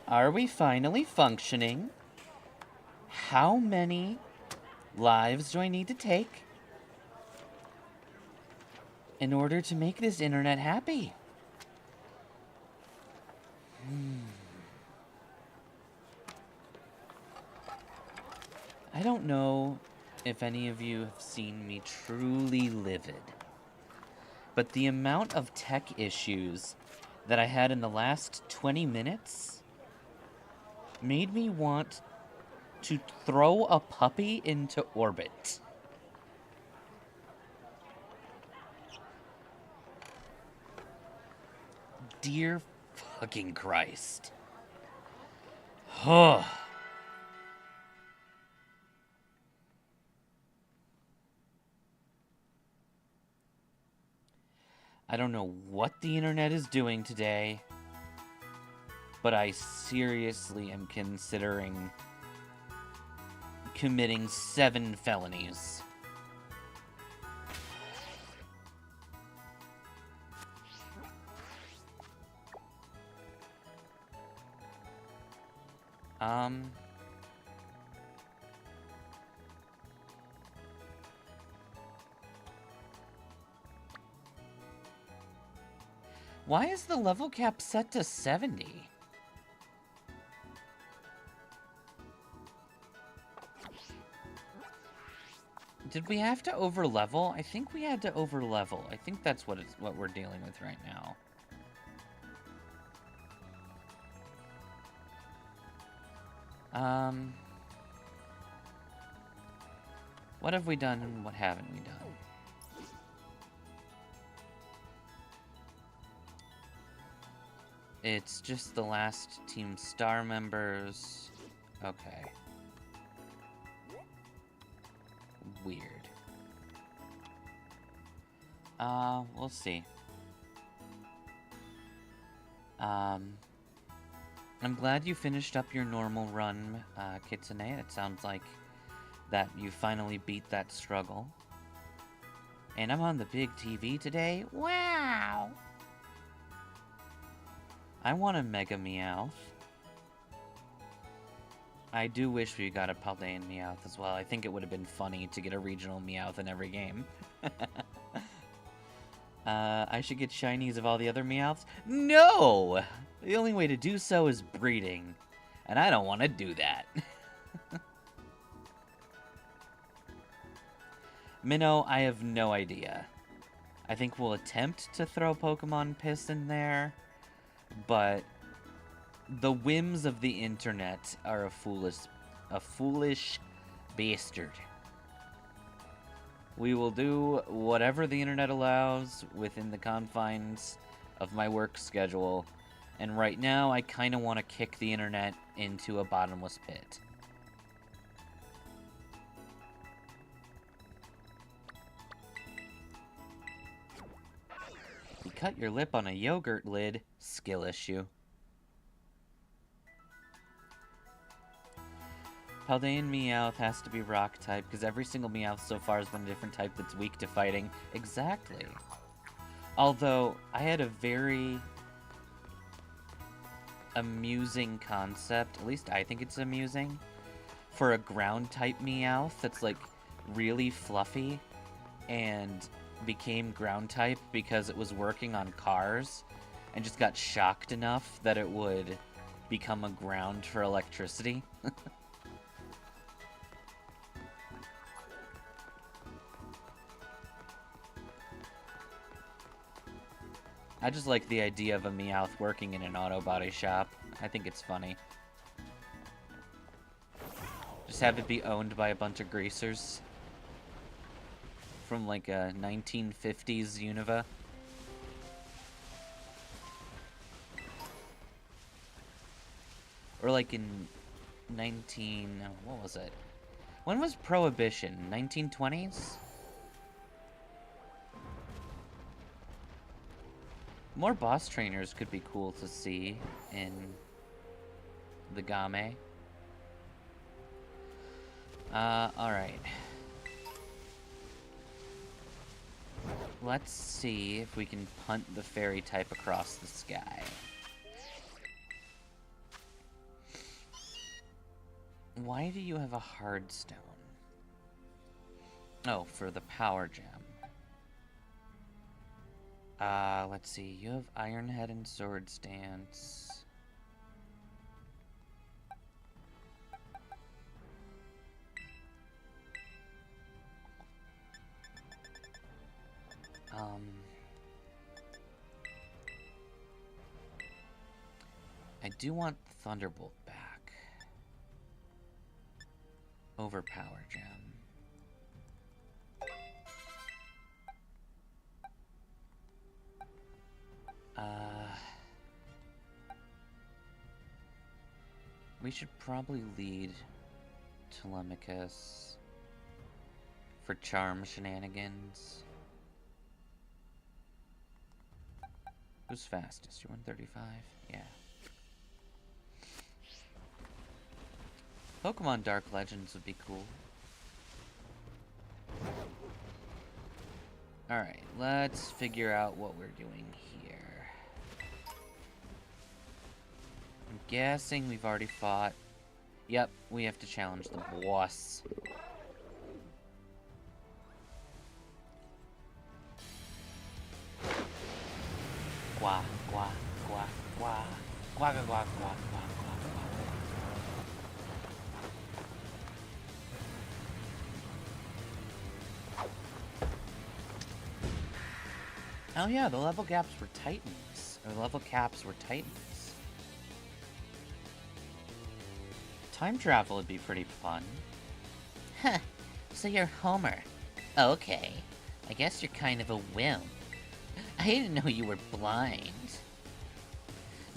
Are we finally functioning? How many lives do I need to take in order to make this internet happy? I don't know if any of you have seen me truly livid, but the amount of tech issues that I had in the last 20 minutes made me want to throw a puppy into orbit. Dear fucking Christ. Huh. I don't know what the internet is doing today, but I seriously am considering committing 7 felonies. Why is the level cap set to 70? Did we have to overlevel? I think we had to overlevel. I think that's what we're dealing with right now. What have we done and what haven't we done? It's just the last Team Star members. Okay. Weird. We'll see. I'm glad you finished up your normal run, Kitsune. It sounds like that you finally beat that struggle. And I'm on the big TV today. Wow! I want a Mega Meowth. I do wish we got a Paldean Meowth as well. I think it would have been funny to get a regional Meowth in every game. I should get shinies of all the other Meowths? No! The only way to do so is breeding. And I don't want to do that. Minnow, I have no idea. I think we'll attempt to throw Pokemon Piss in there, but the whims of the internet are a foolish bastard. We will do whatever the internet allows within the confines of my work schedule, and right now I kind of want to kick the internet into a bottomless pit. You cut your lip on a yogurt lid, skill issue. Paldean Meowth has to be rock type, because every single Meowth so far has been a different type that's weak to fighting. Exactly. Although, I had a very amusing concept, at least I think it's amusing, for a ground type Meowth that's like really fluffy and became ground type because it was working on cars and just got shocked enough that it would become a ground for electricity. I just like the idea of a Meowth working in an auto body shop. I think it's funny. Just have it be owned by a bunch of greasers. From like a 1950s Unova. Or like in what was it? When was Prohibition? 1920s? More boss trainers could be cool to see in the game. Alright. Let's see if we can punt the fairy type across the sky. Why do you have a hard stone? Oh, for the power gem. Let's see. You have Iron Head and Sword Stance. I do want Thunderbolt back. Over Power Gem. We should probably lead Telemachus for charm shenanigans. Who's fastest? You're 135? Yeah. Pokemon Dark Legends would be cool. Alright, let's figure out what we're doing here. I'm guessing we've already fought. Yep, we have to challenge the boss. Gua, gua, gua, gua. Gua, gua, gua, gua, gua, gua. Oh yeah, the level gaps were Titans. Or the level caps were Titans. Time travel would be pretty fun. Huh, so you're Homer. Okay, I guess you're kind of a wimp. I didn't know you were blind.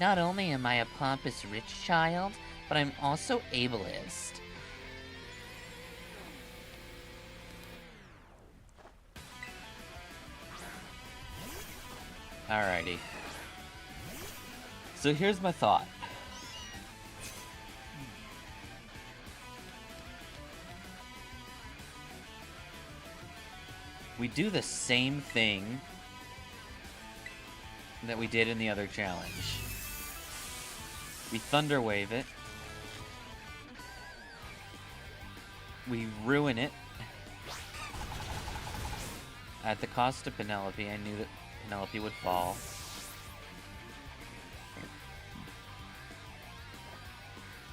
Not only am I a pompous rich child, but I'm also ableist. Alrighty. So here's my thought. We do the same thing that we did in the other challenge. We Thunder Wave it. We ruin it. At the cost of Penelope, I knew that Penelope would fall.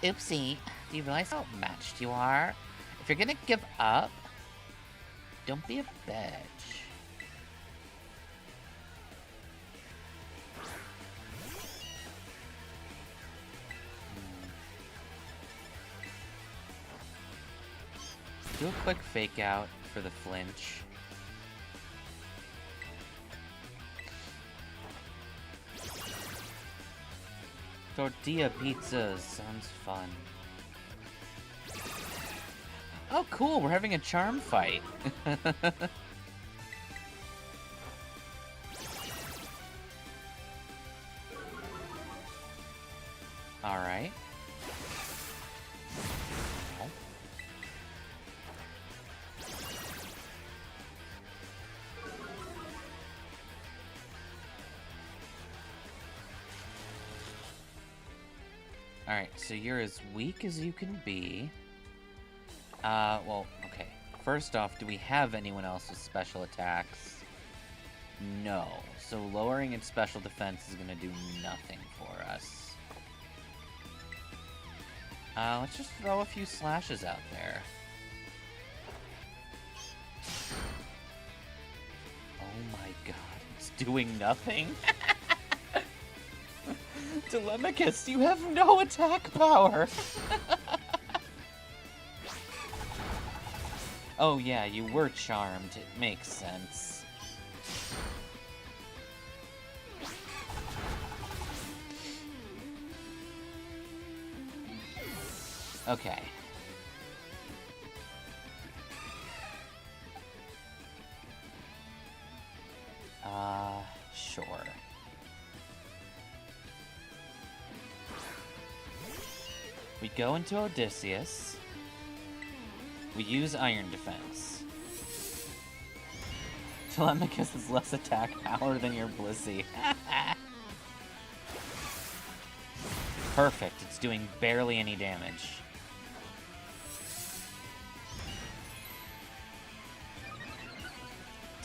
Oopsie, do you realize how matched you are? If you're gonna give up, don't be a bitch. Do a quick fake out for the flinch. Tortilla pizzas sounds fun. Oh, cool, we're having a charm fight. Alright. Alright, so you're as weak as you can be. Well, okay. First off, do we have anyone else with special attacks? No. So lowering its special defense is gonna do nothing for us. Let's just throw a few slashes out there. Oh my god, it's doing nothing? Telemachus, you have no attack power! Oh yeah, you were charmed. It makes sense. Okay. Sure. We go into Odysseus. We use Iron Defense. Telemachus has less attack power than your Blissey. Perfect, it's doing barely any damage.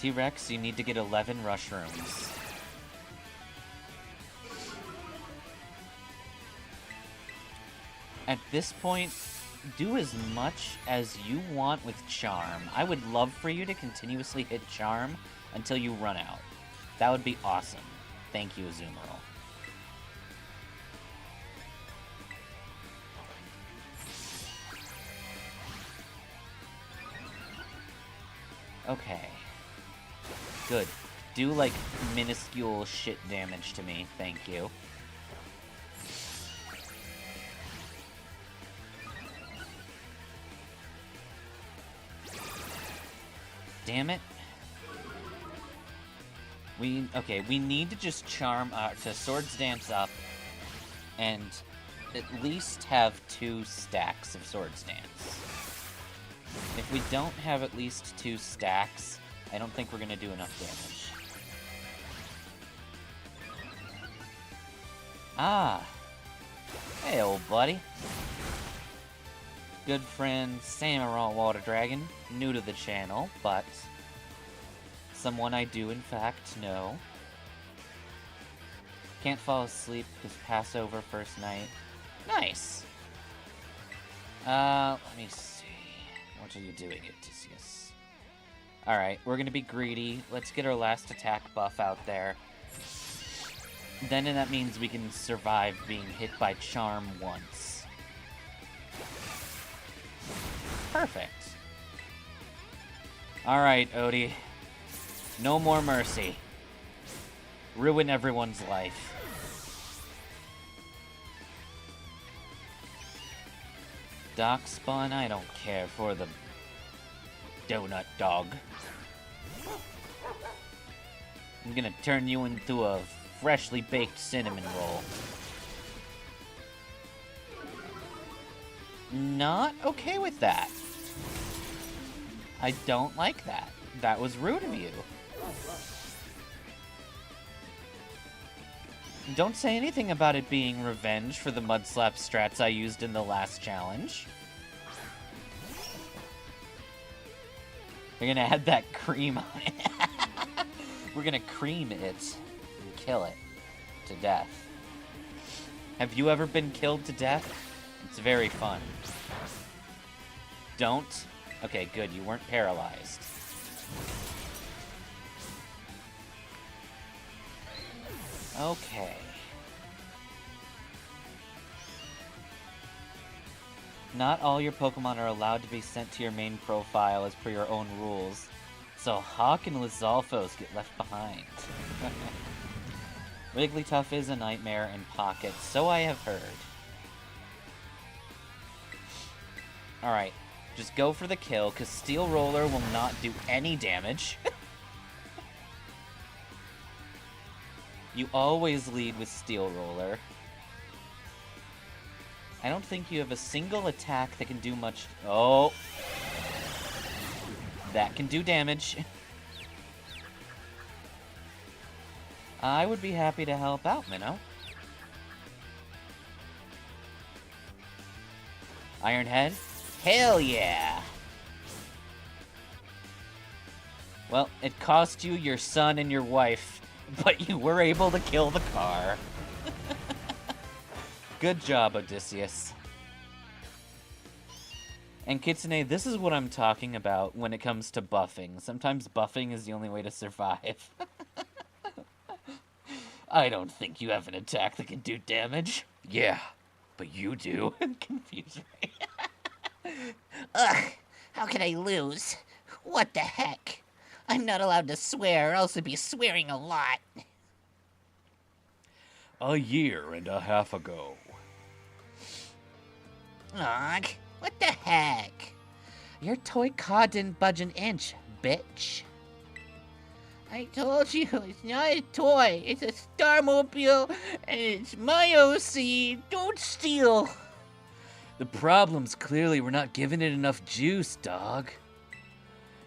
T-Rex, you need to get 11 mushrooms. At this point, do as much as you want with Charm. I would love for you to continuously hit Charm until you run out. That would be awesome. Thank you, Azumarill. Okay. Good. Do, like, minuscule shit damage to me. Thank you. Damn it. Okay, we need to just charm, to Swords Dance up, and at least have 2 stacks of Swords Dance. If we don't have at least 2 stacks, I don't think we're gonna do enough damage. Ah! Hey, old buddy. Good friend Samurai Water Dragon, new to the channel, but someone I do in fact know. Can't fall asleep because Passover first night. Nice! Let me see. What are you doing, Odysseus? Alright, we're gonna be greedy. Let's get our last attack buff out there. Then that means we can survive being hit by Charm once. Perfect. Alright, Odie. No more mercy. Ruin everyone's life. Doc Spawn, I don't care for the donut dog. I'm gonna turn you into a freshly baked cinnamon roll. Not okay with that. I don't like that. That was rude of you. Don't say anything about it being revenge for the mud slap strats I used in the last challenge. We're gonna add that cream on it. We're gonna cream it and kill it to death. Have you ever been killed to death? It's very fun. Don't? Okay, good, you weren't paralyzed. Okay. Not all your Pokemon are allowed to be sent to your main profile as per your own rules, so Hawk and Lizalfos get left behind. Wigglytuff is a nightmare in Pocket, so I have heard. Alright, just go for the kill, because Steel Roller will not do any damage. You always lead with Steel Roller. I don't think you have a single attack that can do much... Oh! That can do damage. I would be happy to help out, Minnow. Iron Head? Hell yeah! Well, it cost you your son and your wife, but you were able to kill the car. Good job, Odysseus. And Kitsune, this is what I'm talking about when it comes to buffing. Sometimes buffing is the only way to survive. I don't think you have an attack that can do damage. Yeah, but you do. Confuse me. Ugh, how can I lose? What the heck? I'm not allowed to swear, or else I'd be swearing a lot. A year and a half ago. Ugh, what the heck? Your toy car didn't budge an inch, bitch. I told you, it's not a toy. It's a Starmobile, and it's my OC. Don't steal. The problem's clearly we're not giving it enough juice, dog.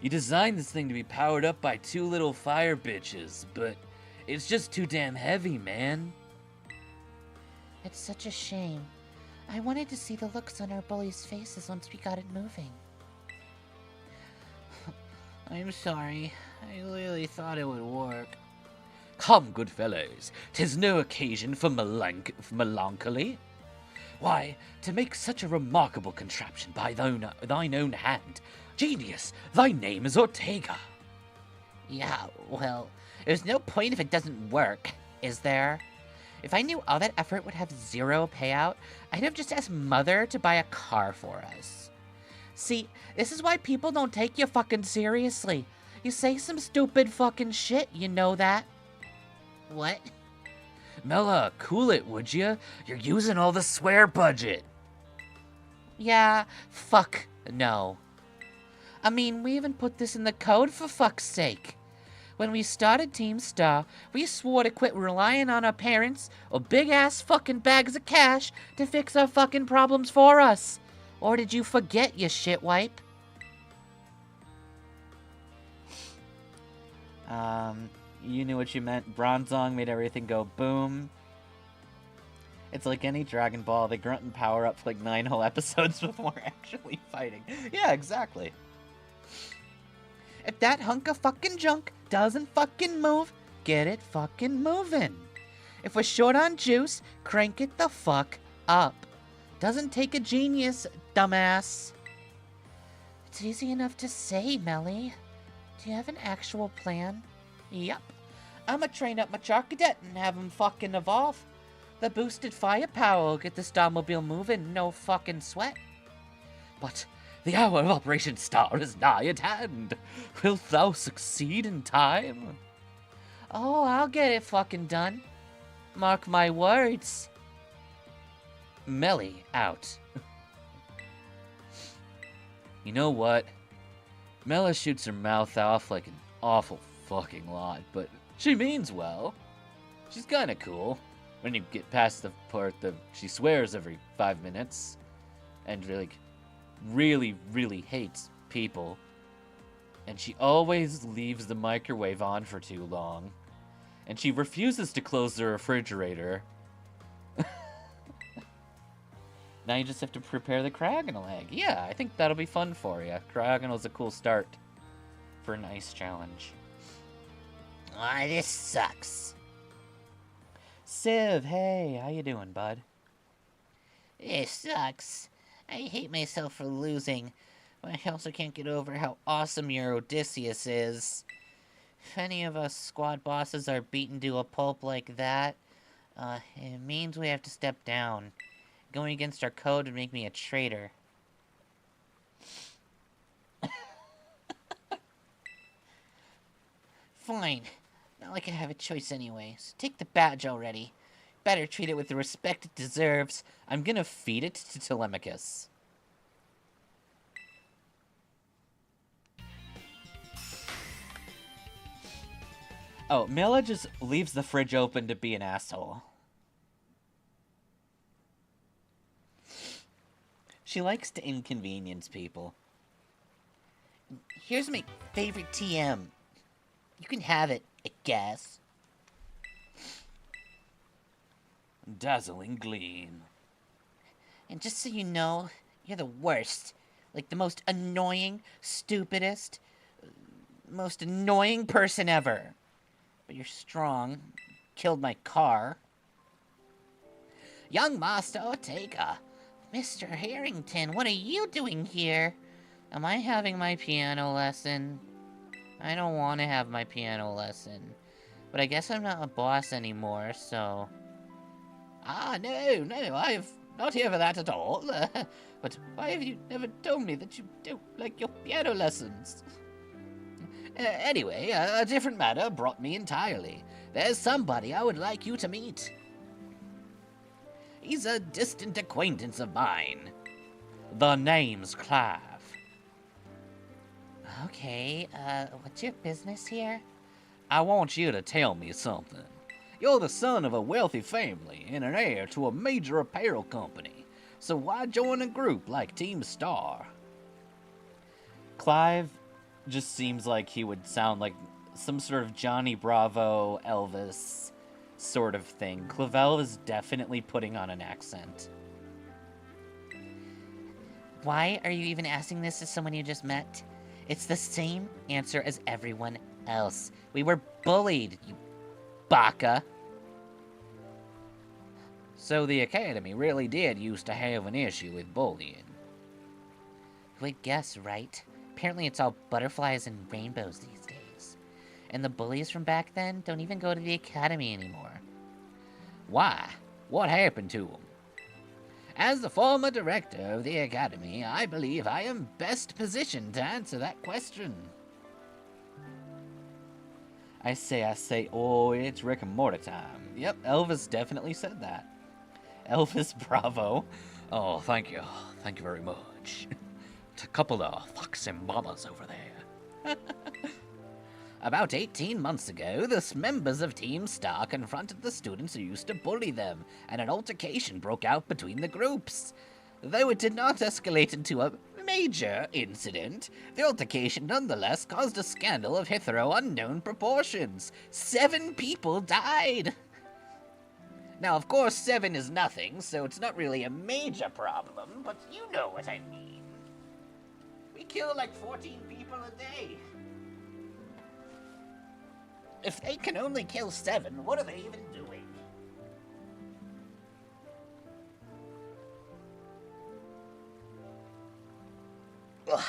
You designed this thing to be powered up by 2 little fire bitches, but it's just too damn heavy, man. It's such a shame. I wanted to see the looks on our bullies' faces once we got it moving. I'm sorry. I really thought it would work. Come, good fellows, 'tis no occasion for melancholy. Why, to make such a remarkable contraption by thine own hand, genius, thy name is Ortega. Yeah, well, there's no point if it doesn't work, is there? If I knew all that effort would have zero payout, I'd have just asked Mother to buy a car for us. See, this is why people don't take you fucking seriously. You say some stupid fucking shit, you know that? What? Mela, cool it, would ya? You're using all the swear budget. Yeah, fuck no. I mean, we even put this in the code for fuck's sake. When we started Team Star, we swore to quit relying on our parents or big-ass fucking bags of cash to fix our fucking problems for us. Or did you forget, you shitwipe? You knew what you meant. Bronzong made everything go boom. It's like any Dragon Ball, they grunt and power up for like 9 whole episodes before actually fighting. Yeah, exactly. If that hunk of fucking junk doesn't fucking move, get it fucking moving. If we're short on juice, crank it the fuck up. Doesn't take a genius, dumbass. It's easy enough to say, Melly. Do you have an actual plan? Yup. I'ma train up my Charcadet and have him fucking evolve. The boosted firepower will get the Starmobile moving, no fucking sweat. But the hour of Operation Star is nigh at hand. Wilt thou succeed in time? Oh, I'll get it fucking done. Mark my words. Melly out. You know what? Mela shoots her mouth off like an awful fucking lot, but she means well. She's kinda cool. When you get past the part that she swears every 5 minutes and really, really hates people. And she always leaves the microwave on for too long. And she refuses to close the refrigerator. Now you just have to prepare the Cragonal egg. Yeah, I think that'll be fun for you. Cragonal's a cool start for an ice challenge. Ah, this sucks. Civ, hey, how you doing, bud? This sucks. I hate myself for losing, but I also can't get over how awesome your Odysseus is. If any of us squad bosses are beaten to a pulp like that, it means we have to step down. Going against our code would make me a traitor. Fine. Not like I have a choice anyway, so take the badge already. Better treat it with the respect it deserves. I'm gonna feed it to Telemachus. Oh, Mela just leaves the fridge open to be an asshole. She likes to inconvenience people. Here's my favorite TM. You can have it, I guess. Dazzling gleam. And just so you know, you're the worst. Like the most annoying, stupidest, most annoying person ever. But you're strong. Killed my car. Young Master Ortega. Mr. Harrington, what are you doing here? Am I having my piano lesson? I don't want to have my piano lesson. But I guess I'm not a boss anymore, so... Ah, no, I have not here for that at all. But why have you never told me that you don't like your piano lessons? Anyway, a different matter brought me entirely. There's somebody I would like you to meet. He's a distant acquaintance of mine. The name's Clive. Okay, what's your business here? I want you to tell me something. You're the son of a wealthy family and an heir to a major apparel company. So why join a group like Team Star? Clive just seems like he would sound like some sort of Johnny Bravo, Elvis sort of thing. Clavel is definitely putting on an accent. Why are you even asking this to someone you just met? It's the same answer as everyone else. We were bullied, you baka. So the Academy really did used to have an issue with bullying. Would guess, right? Apparently it's all butterflies and rainbows these days. And the bullies from back then don't even go to the academy anymore. Why? What happened to them? As the former director of the academy, I believe I am best positioned to answer that question. I say, oh, it's Rick and Morty time. Yep, Elvis definitely said that. Elvis Bravo. Oh, thank you. Thank you very much. It's a couple of foxy mamas over there. About 18 months ago, the members of Team Star confronted the students who used to bully them, and an altercation broke out between the groups. Though it did not escalate into a major incident, the altercation nonetheless caused a scandal of hitherto unknown proportions. 7 people died! Now, of course, 7 is nothing, so it's not really a major problem, but you know what I mean. We kill like 14 people a day. If they can only kill 7, what are they even doing? Ugh.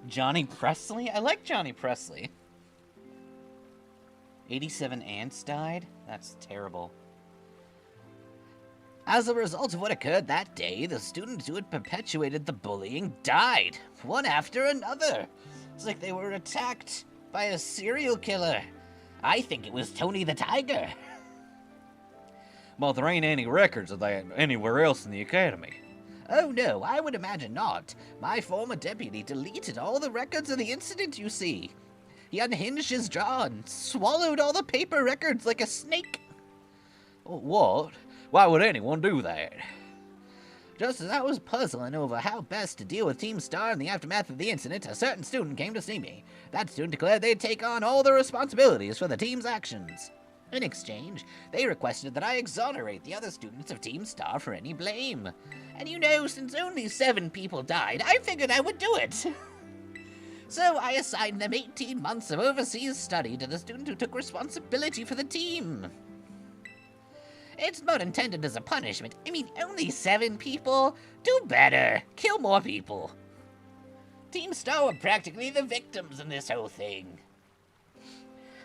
Johnny Presley? I like Johnny Presley. 87 ants died? That's terrible. As a result of what occurred that day, the students who had perpetuated the bullying died, one after another. It's like they were attacked by a serial killer. I think it was Tony the Tiger. Well, there ain't any records of that anywhere else in the academy. Oh no, I would imagine not. My former deputy deleted all the records of the incident, you see. He unhinged his jaw and swallowed all the paper records like a snake. What? Why would anyone do that? Just as I was puzzling over how best to deal with Team Star in the aftermath of the incident, a certain student came to see me. That student declared they'd take on all the responsibilities for the team's actions. In exchange, they requested that I exonerate the other students of Team Star for any blame. And you know, since only 7 people died, I figured I would do it. So I assigned them 18 months of overseas study to the student who took responsibility for the team. It's not intended as a punishment. I mean, only 7 people? Do better. Kill more people. Team Star were practically the victims in this whole thing.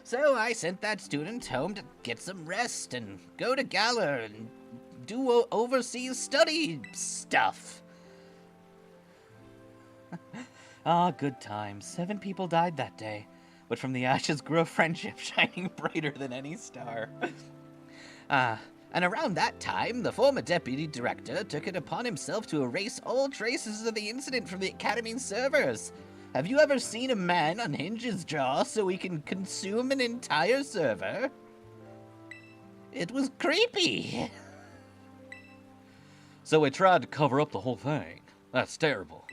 So I sent that student home to get some rest and go to Gala and do overseas study stuff. Ah, good times. 7 people died that day, but from the ashes grew a friendship shining brighter than any star. And around that time, the former deputy director took it upon himself to erase all traces of the incident from the Academy's servers. Have you ever seen a man unhinge his jaw so he can consume an entire server? It was creepy. So he tried to cover up the whole thing. That's terrible.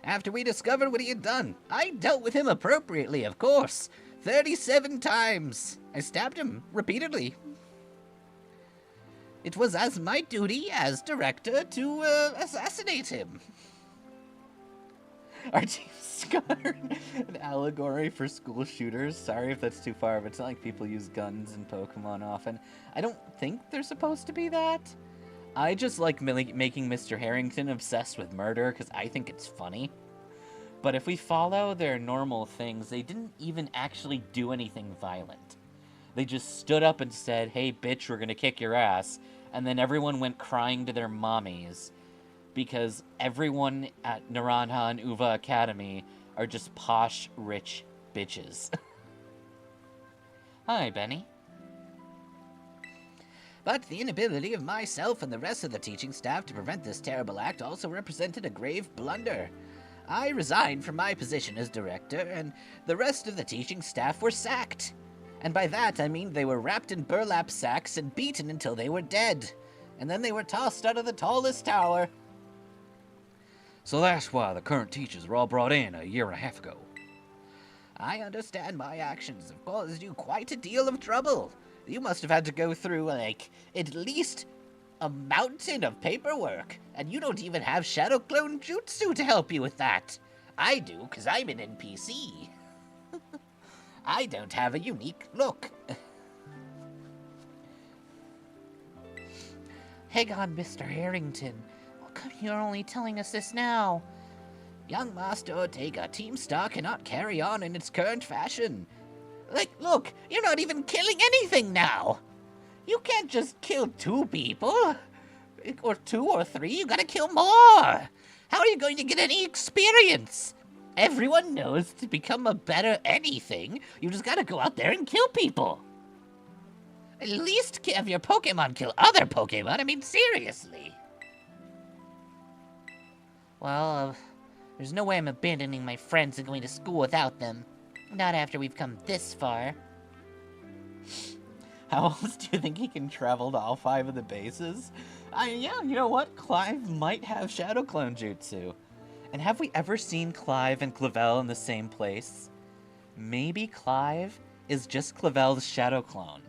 After we discovered what he had done, I dealt with him appropriately, of course. 37 times. I stabbed him repeatedly. It was as my duty as director to assassinate him. Our team's got an allegory for school shooters. Sorry if that's too far, but it's not like people use guns in Pokemon often. I don't think they're supposed to be that. I just like making Mr. Harrington obsessed with murder because I think it's funny. But if we follow their normal things, they didn't even actually do anything violent. They just stood up and said, "Hey, bitch, we're gonna kick your ass." And then everyone went crying to their mommies because everyone at Naranja and Uva Academy are just posh, rich bitches. Hi, Benny. But the inability of myself and the rest of the teaching staff to prevent this terrible act also represented a grave blunder. I resigned from my position as director, and the rest of the teaching staff were sacked. And by that I mean they were wrapped in burlap sacks and beaten until they were dead. And then they were tossed out of the tallest tower. So that's why the current teachers were all brought in a year and a half ago. I understand my actions have caused you quite a deal of trouble. You must have had to go through, like, at least a mountain of paperwork, and you don't even have Shadow Clone Jutsu to help you with that. I do, because I'm an NPC. I don't have a unique look. Hang on, Mr. Harrington. How come you're only telling us this now? Young Master Ortega, Team Star cannot carry on in its current fashion. Like, look, you're not even killing anything now. You can't just kill 2 people. Or 2 or 3, you gotta kill more. How are you going to get any experience? Everyone knows to become a better anything, you just gotta go out there and kill people. At least have your Pokemon kill other Pokemon. I mean, seriously. Well, there's no way I'm abandoning my friends and going to school without them. Not after we've come this far. How else do you think he can travel to all 5 of the bases? Yeah, you know what? Clive might have Shadow Clone Jutsu. And have we ever seen Clive and Clavel in the same place? Maybe Clive is just Clavel's Shadow Clone.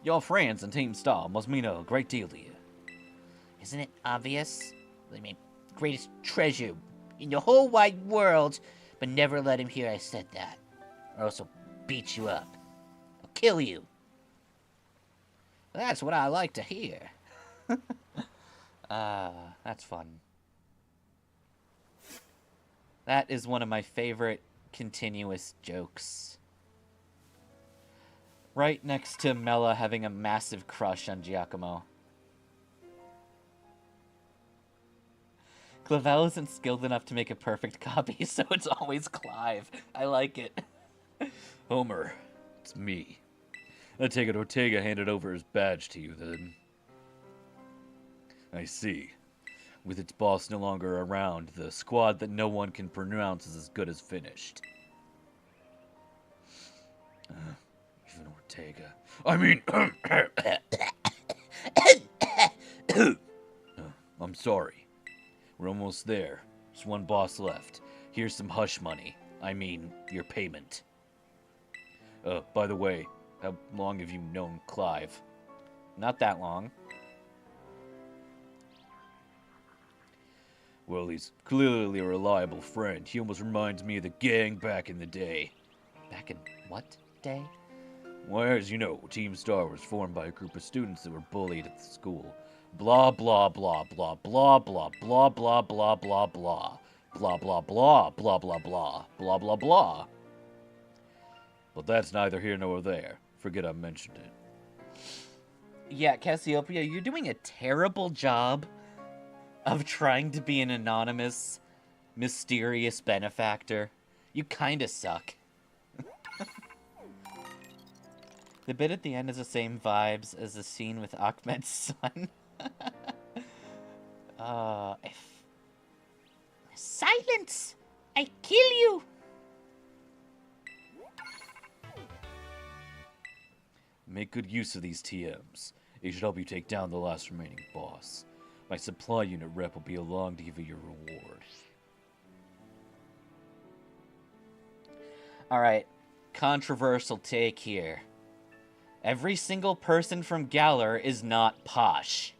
Your friends in Team Star must mean a great deal to you. Isn't it obvious? I mean, greatest treasure in the whole wide world, but never let him hear I said that. Or else I'll beat you up. I'll kill you. That's what I like to hear. That's fun. That is one of my favorite continuous jokes. Right next to Mela having a massive crush on Giacomo. Clavel isn't skilled enough to make a perfect copy, so it's always Clive. I like it. Homer, it's me. I take it Ortega handed over his badge to you, then. I see. With its boss no longer around, the squad that no one can pronounce is as good as finished. Even Ortega. I mean... I'm sorry. We're almost there. Just one boss left. Here's some hush money. I mean, your payment. By the way, how long have you known Clive? Not that long. Well, he's clearly a reliable friend. He almost reminds me of the gang back in the day. Back in what day? Well, as you know, Team Star was formed by a group of students that were bullied at the school. Blah, blah, blah, blah, blah, blah, blah, blah, blah, blah, blah. Blah, blah, blah, blah, blah, blah, blah, blah, blah. But that's neither here nor there. Forget I mentioned it. Yeah, Cassiopeia, you're doing a terrible job of trying to be an anonymous, mysterious benefactor. You kinda suck. The bit at the end is the same vibes as the scene with Ahmed's son. Silence! I kill you! Make good use of these TMs. It should help you take down the last remaining boss. My supply unit rep will be along to give you your reward. Alright, controversial take here. Every single person from Galar is not posh.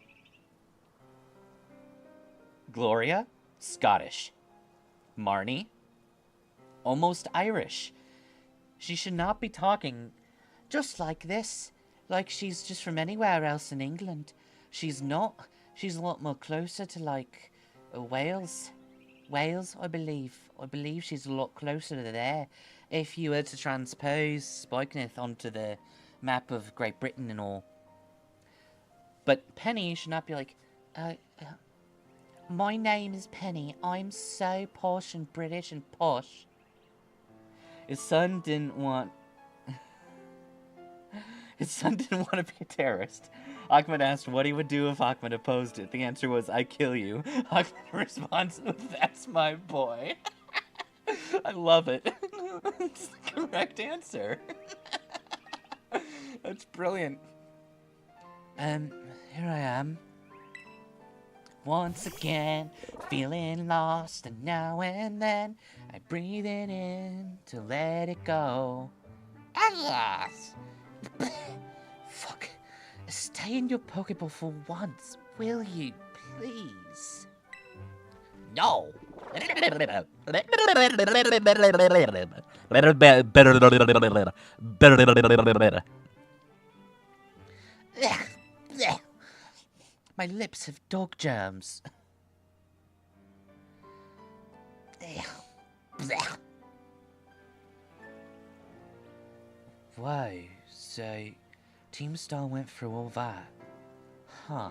Gloria? Scottish. Marnie? Almost Irish. She should not be talking just like this, like she's just from anywhere else in England. She's not. She's a lot more closer to, like, Wales. Wales, I believe. I believe she's a lot closer to there. If you were to transpose Spikeneth onto the map of Great Britain and all. But Penny should not be like, my name is Penny. I'm so posh and British and posh. His son didn't want... His son didn't want to be a terrorist. Ahmed asked what he would do if Ahmed opposed it. The answer was, I kill you. Ahmed responds, that's my boy. I love it. It's the correct answer. That's brilliant. Here I am. Once again, feeling lost, and now and then, I breathe it in to let it go. Alas! Fuck. Stay in your Pokeball for once, will you, please? No. My lips have dog germs. Whoa, so Team Star went through all that? Huh.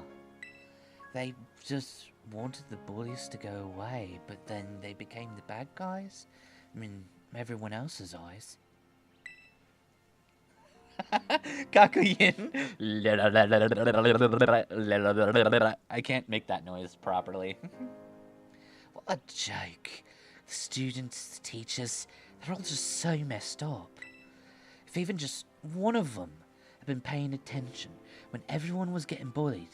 They just wanted the bullies to go away, but then they became the bad guys? I mean, everyone else's eyes. Kakuyin. I can't make that noise properly. What a joke. The students, the teachers, they're all just so messed up. If even just one of them had been paying attention when everyone was getting bullied,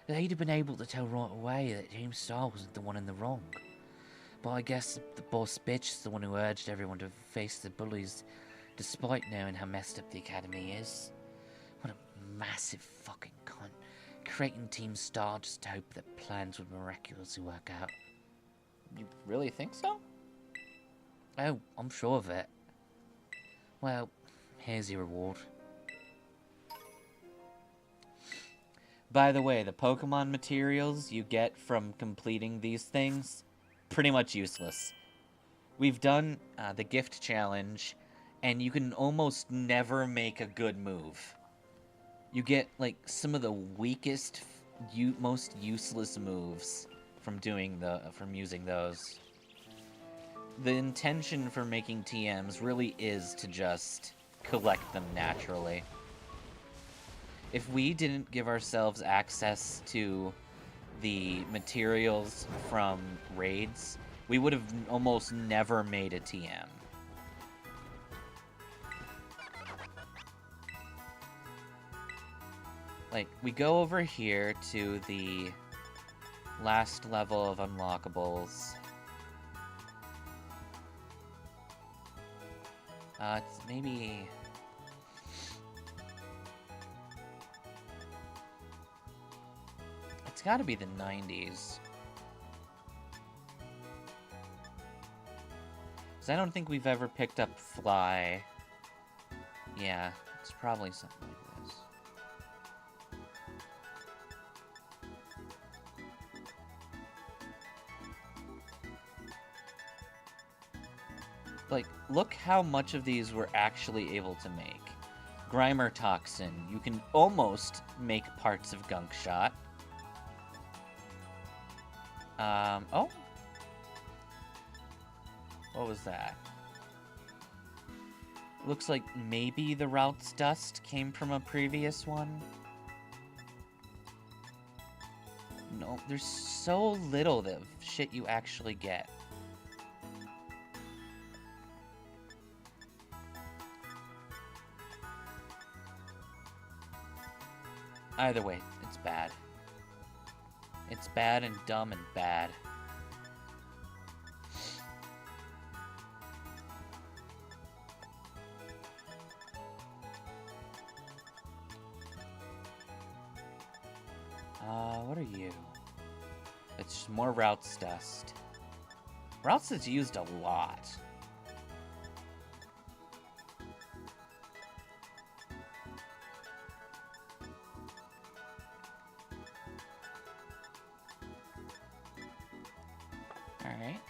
they'd have been able to tell right away that Team Star wasn't the one in the wrong. But I guess the boss bitch is the one who urged everyone to face the bullies, despite knowing how messed up the academy is. What a massive fucking cunt. Creating Team Star just to hope that plans would miraculously work out. You really think so? Oh, I'm sure of it. Well, here's your reward. By the way, the Pokemon materials you get from completing these things, pretty much useless. We've done the gift challenge, and you can almost never make a good move. You get, like, some of the weakest, most useless moves from using those. The intention for making TMs really is to just collect them naturally. If we didn't give ourselves access to the materials from raids, we would have almost never made a TM. Like, we go over here to the last level of unlockables. It's maybe... It's gotta be the 90s. Because I don't think we've ever picked up Fly. Yeah, it's probably something like this. Like, look how much of these we're actually able to make. Grimer Toxin, you can almost make parts of Gunk Shot. Oh? What was that? Looks like maybe the Routes Dust came from a previous one. No, there's so little of shit you actually get. Either way, it's bad. It's bad and dumb and bad. What are you? It's just more Routes Dust. Routes is used a lot. Alright.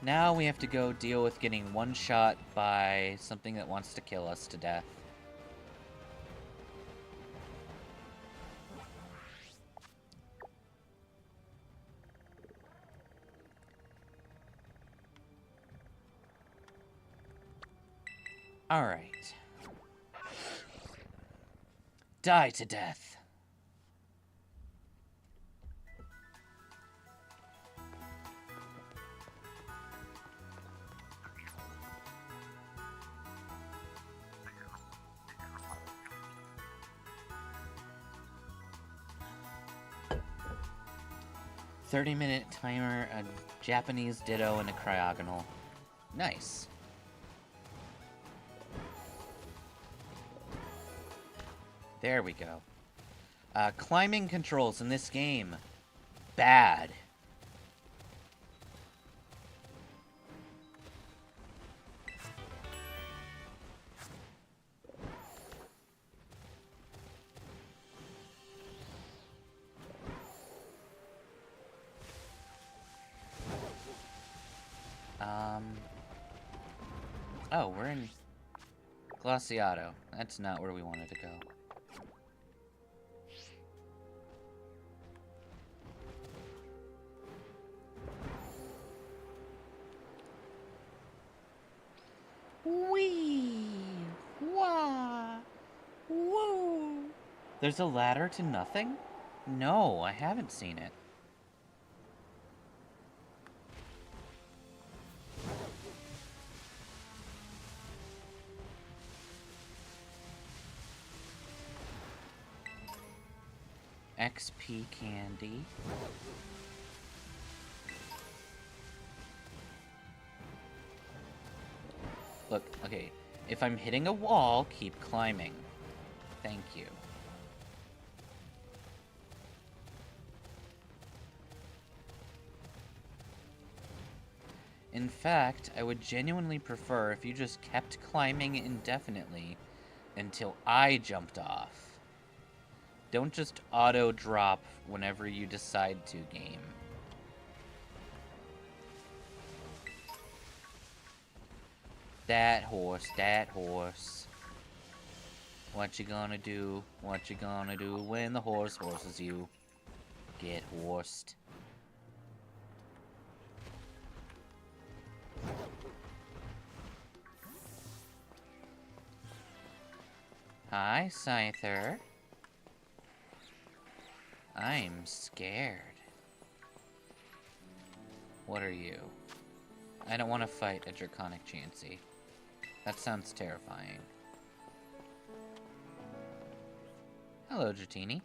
Now we have to go deal with getting one shot by something that wants to kill us to death. Alright. Die to death. "30-minute timer, a Japanese Ditto, and a Cryogonal." Nice. There we go. Climbing controls in this game. Bad. Oh, we're in Glaciato. That's not where we wanted to go. Wee! Wah! Woo! There's a ladder to nothing? No, I haven't seen it. XP candy. Look, okay, if I'm hitting a wall, keep climbing. Thank you. In fact, I would genuinely prefer if you just kept climbing indefinitely until I jumped off. Don't just auto-drop whenever you decide to, game. That horse. What you gonna do? What you gonna do when the horse horses you? Get horsed. Hi, Scyther. I'm scared. What are you? I don't want to fight a draconic Chansey. That sounds terrifying. Hello, Dratini.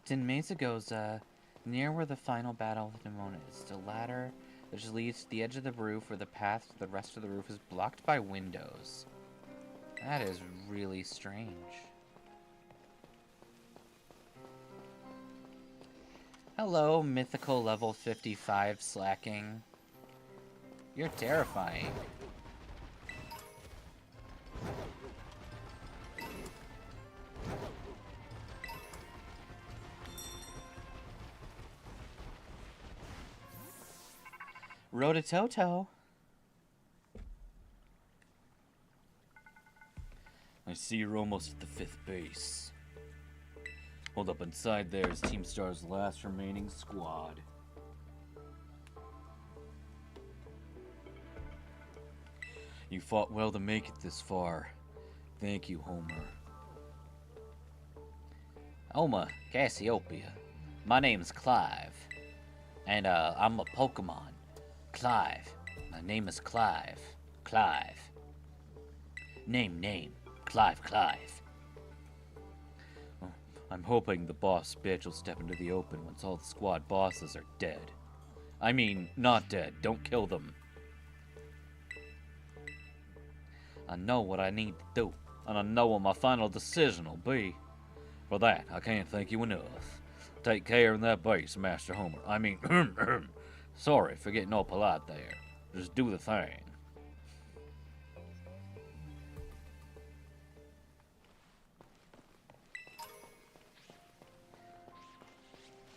In Mesagoza, near where the final battle with Emote is, the ladder which leads to the edge of the roof where the path to the rest of the roof is blocked by windows. That is really strange. Hello, mythical level 55 slacking. You're terrifying. Rotatoto. I see you're almost at the 5th base. Hold up, inside there is Team Star's last remaining squad. You fought well to make it this far. Thank you, Homer. Oma, Cassiopeia. My name's Clive. And, I'm a Pokemon. Clive. My name is Clive. Clive. Name. Clive. I'm hoping the boss bitch will step into the open once all the squad bosses are dead. I mean, not dead. Don't kill them. I know what I need to do. And I know what my final decision will be. For that, I can't thank you enough. Take care in that base, Master Homer. I mean, sorry for getting all polite there. Just do the thing.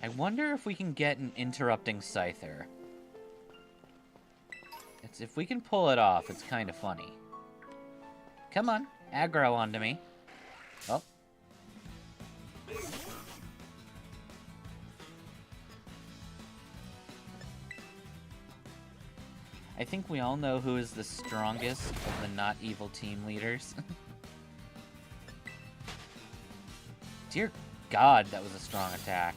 I wonder if we can get an interrupting Scyther. If we can pull it off, it's kind of funny. Come on, aggro onto me. Oh. I think we all know who is the strongest of the not evil team leaders. Dear God, that was a strong attack.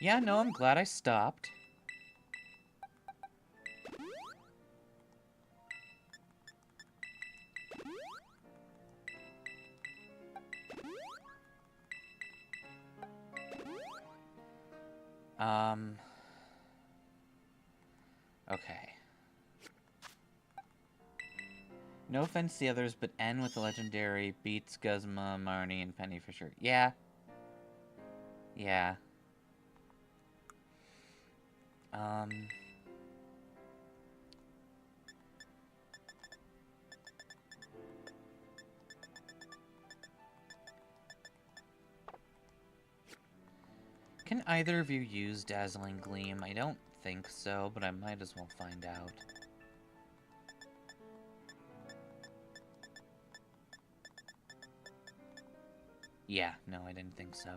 Yeah, no, I'm glad I stopped. Okay. No offense to the others, but N with the legendary beats Guzma, Marnie, and Penny for sure. Yeah. Yeah. Can either of you use Dazzling Gleam? I don't think so, but I might as well find out. Yeah, no, I didn't think so.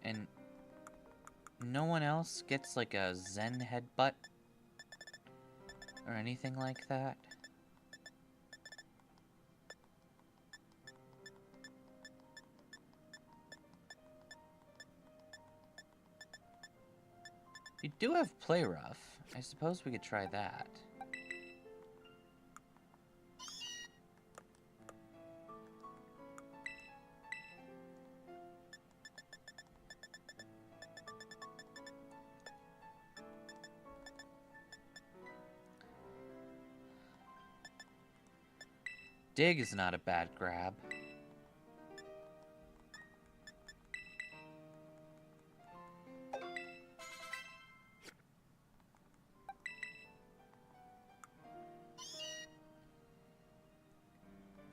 And no one else gets like a Zen headbutt? Or anything like that? You do have Play Rough. I suppose we could try that. Dig is not a bad grab.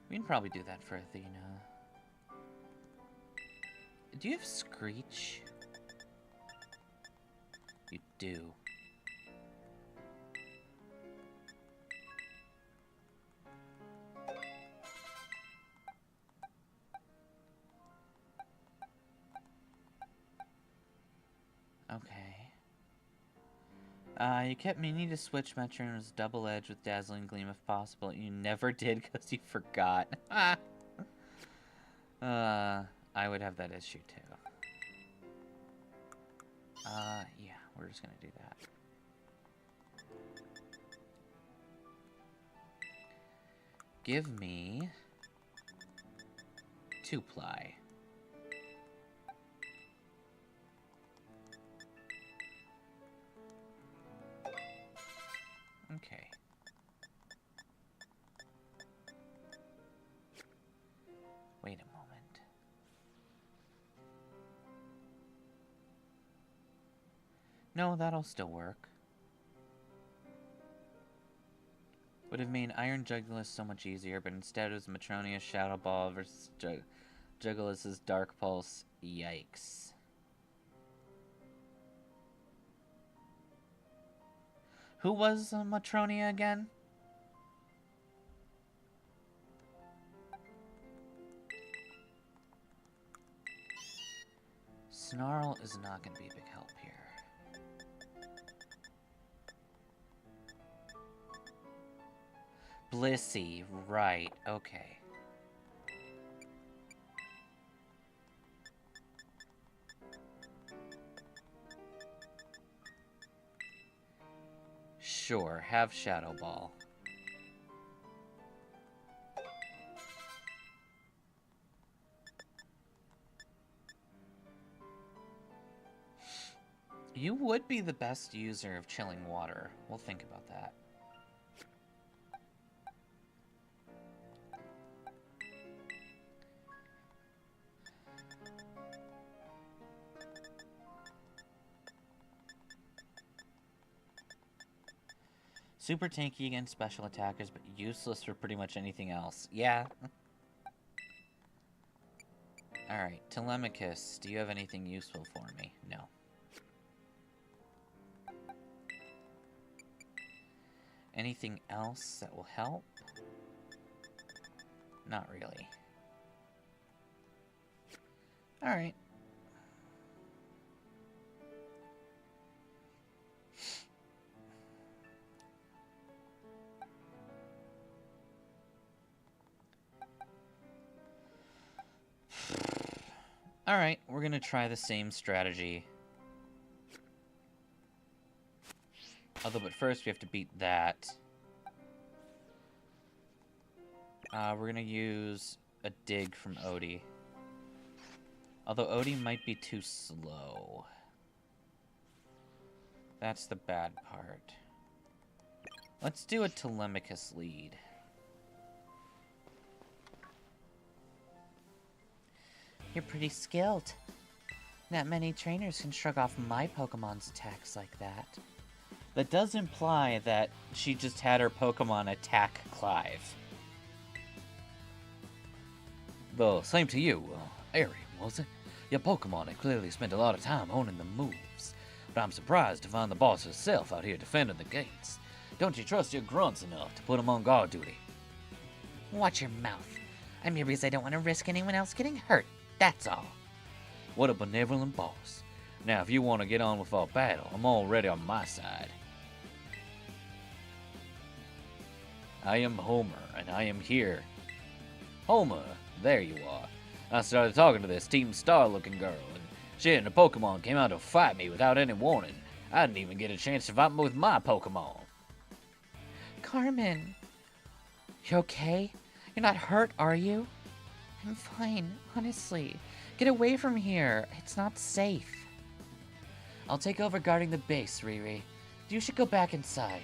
We can probably do that for Athena. Do you have Screech? You do. Okay. You kept meaning to switch Metronom's double edge with Dazzling Gleam if possible. You never did because you forgot. I would have that issue too. Yeah, we're just gonna do that. Give me 2-ply. Okay. Wait a moment. No, that'll still work. Would have made Iron Jugulis so much easier, but instead it was Matronia's Shadow Ball versus Jugulis's Dark Pulse. Yikes. Who was Matronia again? Snarl is not going to be a big help here. Blissey, right, okay. Sure, have Shadow Ball. You would be the best user of Chilling Water. We'll think about that. Super tanky against special attackers, but useless for pretty much anything else. Yeah. Alright, Telemachus, do you have anything useful for me? No. Anything else that will help? Not really. Alright. Alright, we're gonna try the same strategy. Although, but first we have to beat that. We're gonna use a dig from Odie. Although Odie might be too slow. That's the bad part. Let's do a Telemachus lead. You're pretty skilled. Not many trainers can shrug off my Pokemon's attacks like that. That does imply that she just had her Pokemon attack Clive. The same to you, Airy, was it? Your Pokemon had clearly spent a lot of time honing the moves, but I'm surprised to find the boss herself out here defending the gates. Don't you trust your grunts enough to put them on guard duty? Watch your mouth. I'm here because I don't want to risk anyone else getting hurt, that's all. What a benevolent boss. Now, if you want to get on with our battle, I'm already on my side. I am Homer, and I am here. Homer, there you are. I started talking to this Team Star-looking girl, and she and the Pokemon came out to fight me without any warning. I didn't even get a chance to fight with my Pokemon. Carmen, you okay? You're not hurt, are you? I'm fine, honestly. Get away from here. It's not safe. I'll take over guarding the base, Riri. You should go back inside.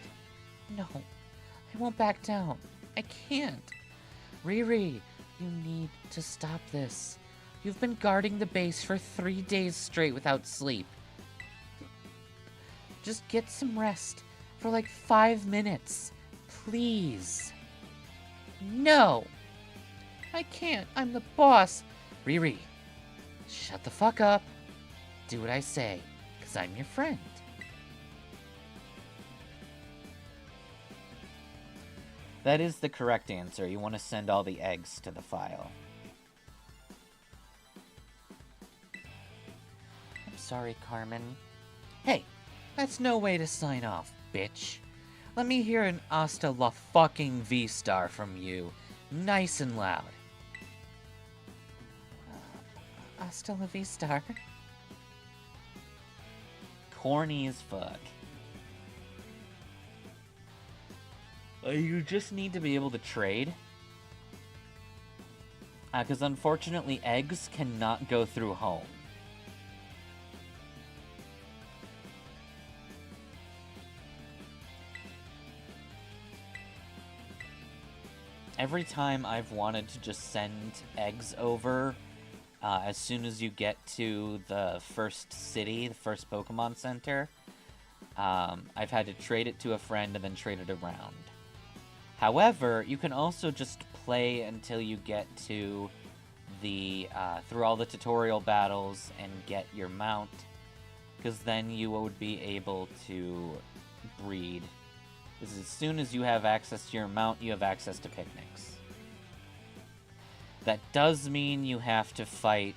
No, I won't back down. I can't. Riri, you need to stop this. You've been guarding the base for 3 days straight without sleep. Just get some rest for like 5 minutes. Please. No. I can't. I'm the boss. Riri, shut the fuck up. Do what I say, because I'm your friend. That is the correct answer. You want to send all the eggs to the file. I'm sorry, Carmen. Hey, that's no way to sign off, bitch. Let me hear an hasta la fucking V-star from you. Nice and loud. Hasta la V-star. Corny as fuck. You just need to be able to trade. Because unfortunately, eggs cannot go through home. Every time I've wanted to just send eggs over, as soon as you get to the first city, the first Pokemon Center, I've had to trade it to a friend and then trade it around. However, you can also just play until you get to the, through all the tutorial battles and get your mount, because then you would be able to breed. Because as soon as you have access to your mount, you have access to picnics. That does mean you have to fight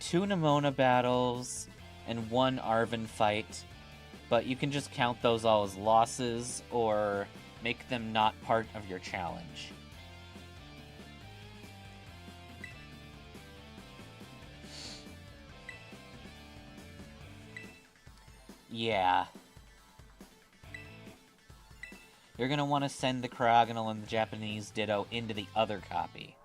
2 Nemona battles and 1 Arven fight, but you can just count those all as losses or make them not part of your challenge. Yeah. You're going to want to send the Cryogonal and the Japanese Ditto into the other copy.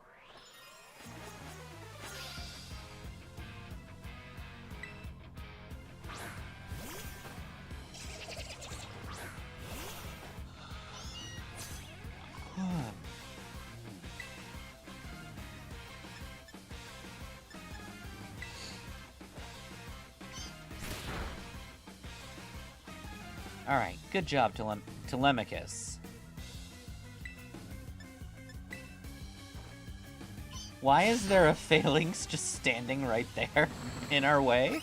Alright, good job, Telemachus. Why is there a Phalanx just standing right there in our way?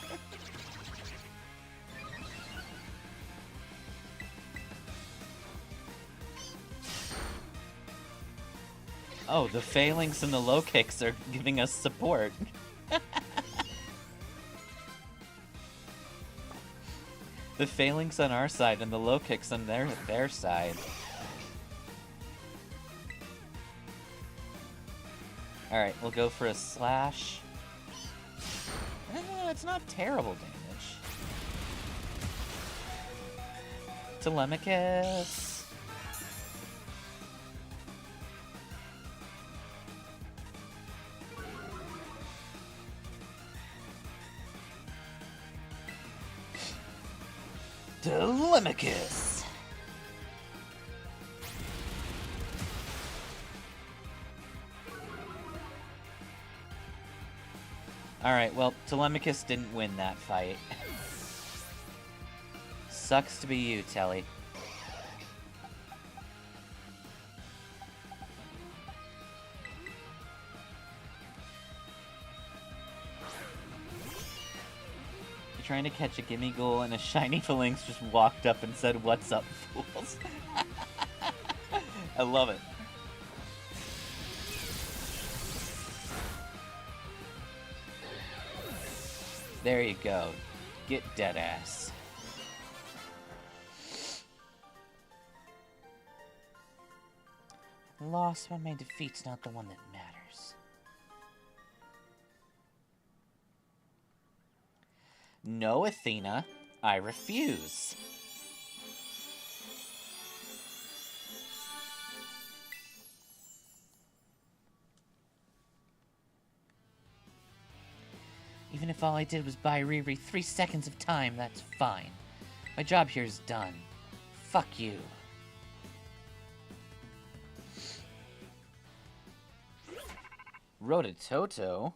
Oh, the Phalanx and the low kicks are giving us support. The Phalanx on our side and the low kicks on their side. Alright, we'll go for a slash. It's not terrible damage. Telemachus. Telemachus! Alright, well, Telemachus didn't win that fight. Sucks to be you, Telly. You're trying to catch a gimme goal and a shiny Phalanx just walked up and said, "What's up, fools?" I love it. There you go. Get dead ass. Lost when my defeat's not the one that matters. No, Athena. I refuse. Even if all I did was buy Riri 3 seconds of time, that's fine. My job here is done. Fuck you. Rotatoto?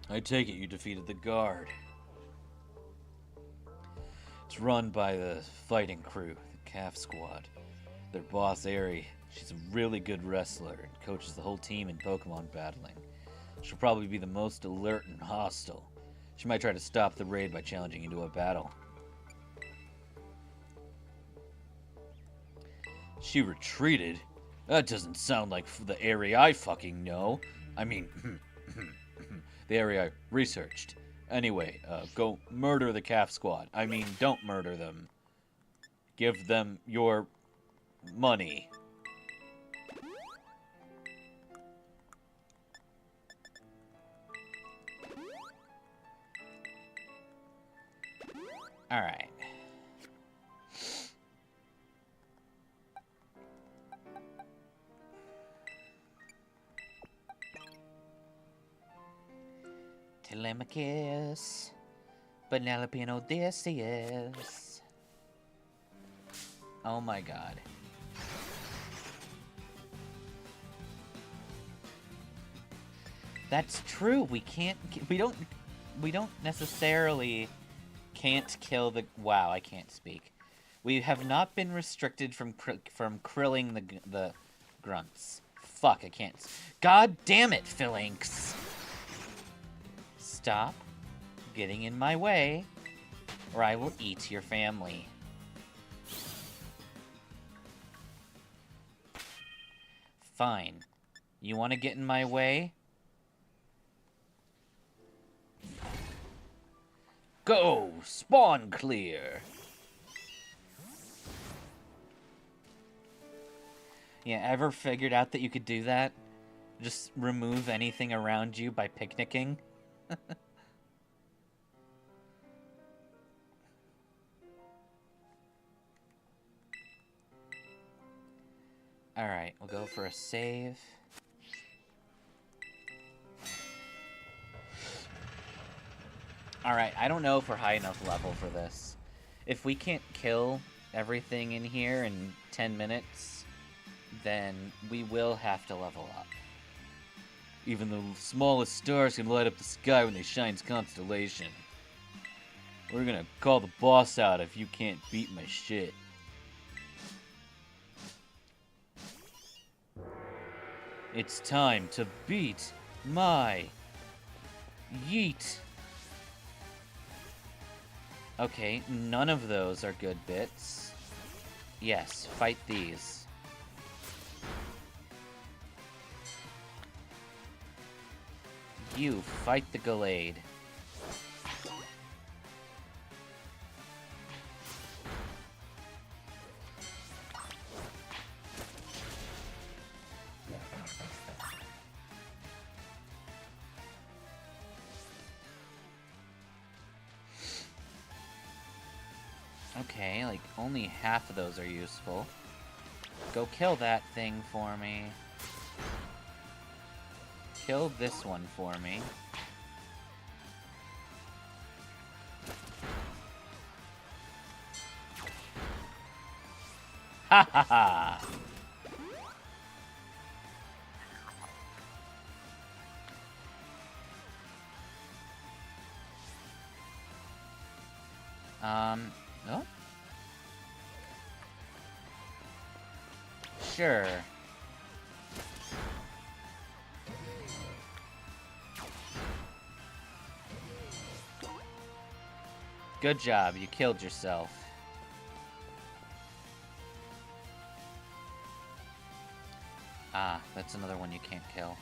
I take it you defeated the guard. It's run by the fighting crew, the Calf Squad. Their boss, Aerie, she's a really good wrestler and coaches the whole team in Pokemon battling. She'll probably be the most alert and hostile. She might try to stop the raid by challenging you to a battle. She retreated? That doesn't sound like the Aerie I fucking know. I mean, the area I researched. Anyway, go murder the Calf Squad. I mean, don't murder them. Give them your money. Alright. Telemachus, Penelope and Odysseus. Oh my god. That's true. We don't necessarily can't kill the. Wow, I can't speak. We have not been restricted from krilling the grunts. Fuck, I can't. God damn it, Phalanx. Stop getting in my way, or I will eat your family. Fine. You want to get in my way? Go! Spawn clear! Yeah, ever figured out that you could do that? Just remove anything around you by picnicking? Alright, we'll go for a save. Alright, I don't know if we're high enough level for this. If we can't kill everything in here in 10 minutes, then we will have to level up. Even the smallest stars can light up the sky when they shine's constellation. We're gonna call the boss out if you can't beat my shit. It's time to beat my yeet. Okay, none of those are good bits. Yes, fight these. You fight the Gallade. Okay, like, only half of those are useful. Go kill that thing for me. Kill this one for me. Ha ha ha! Oh? Sure. Good job, you killed yourself. Ah, that's another one you can't kill.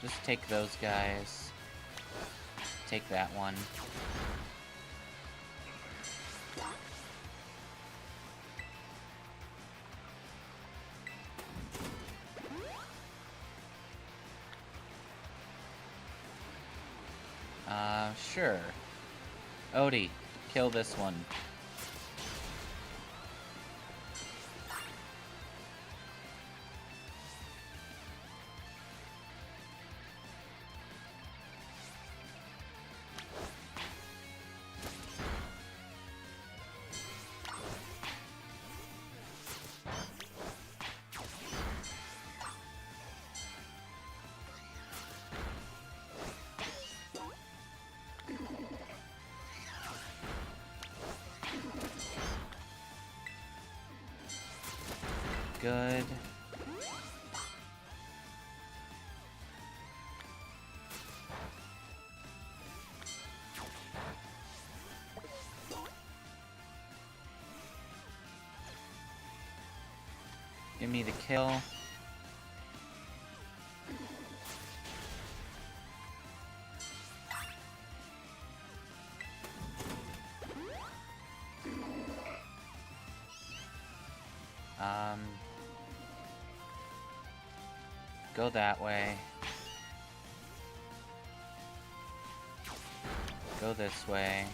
Just take those guys. Take that one. Sure. Odie, kill this one. Good. Give me the kill. Go that way. Go this way.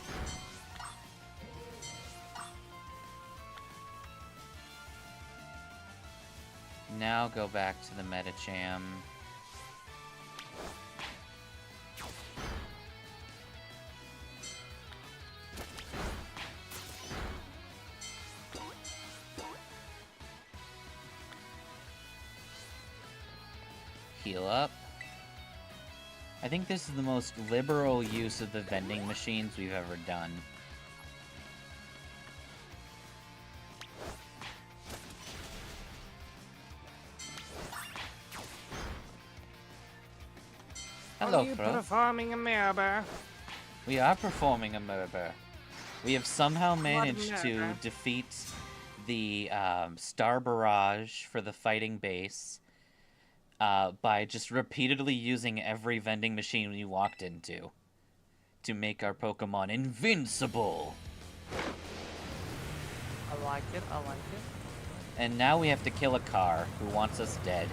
Now go back to the Metacham. Heal up. I think this is the most liberal use of the vending machines we've ever done. Hello, Are you Fro. performing a murder? We are performing a murder. We have somehow managed to murder? defeat the Star Barrage for the fighting base by just repeatedly using every vending machine we walked into to make our Pokemon invincible. I like it, I like it. And now we have to kill a car who wants us dead.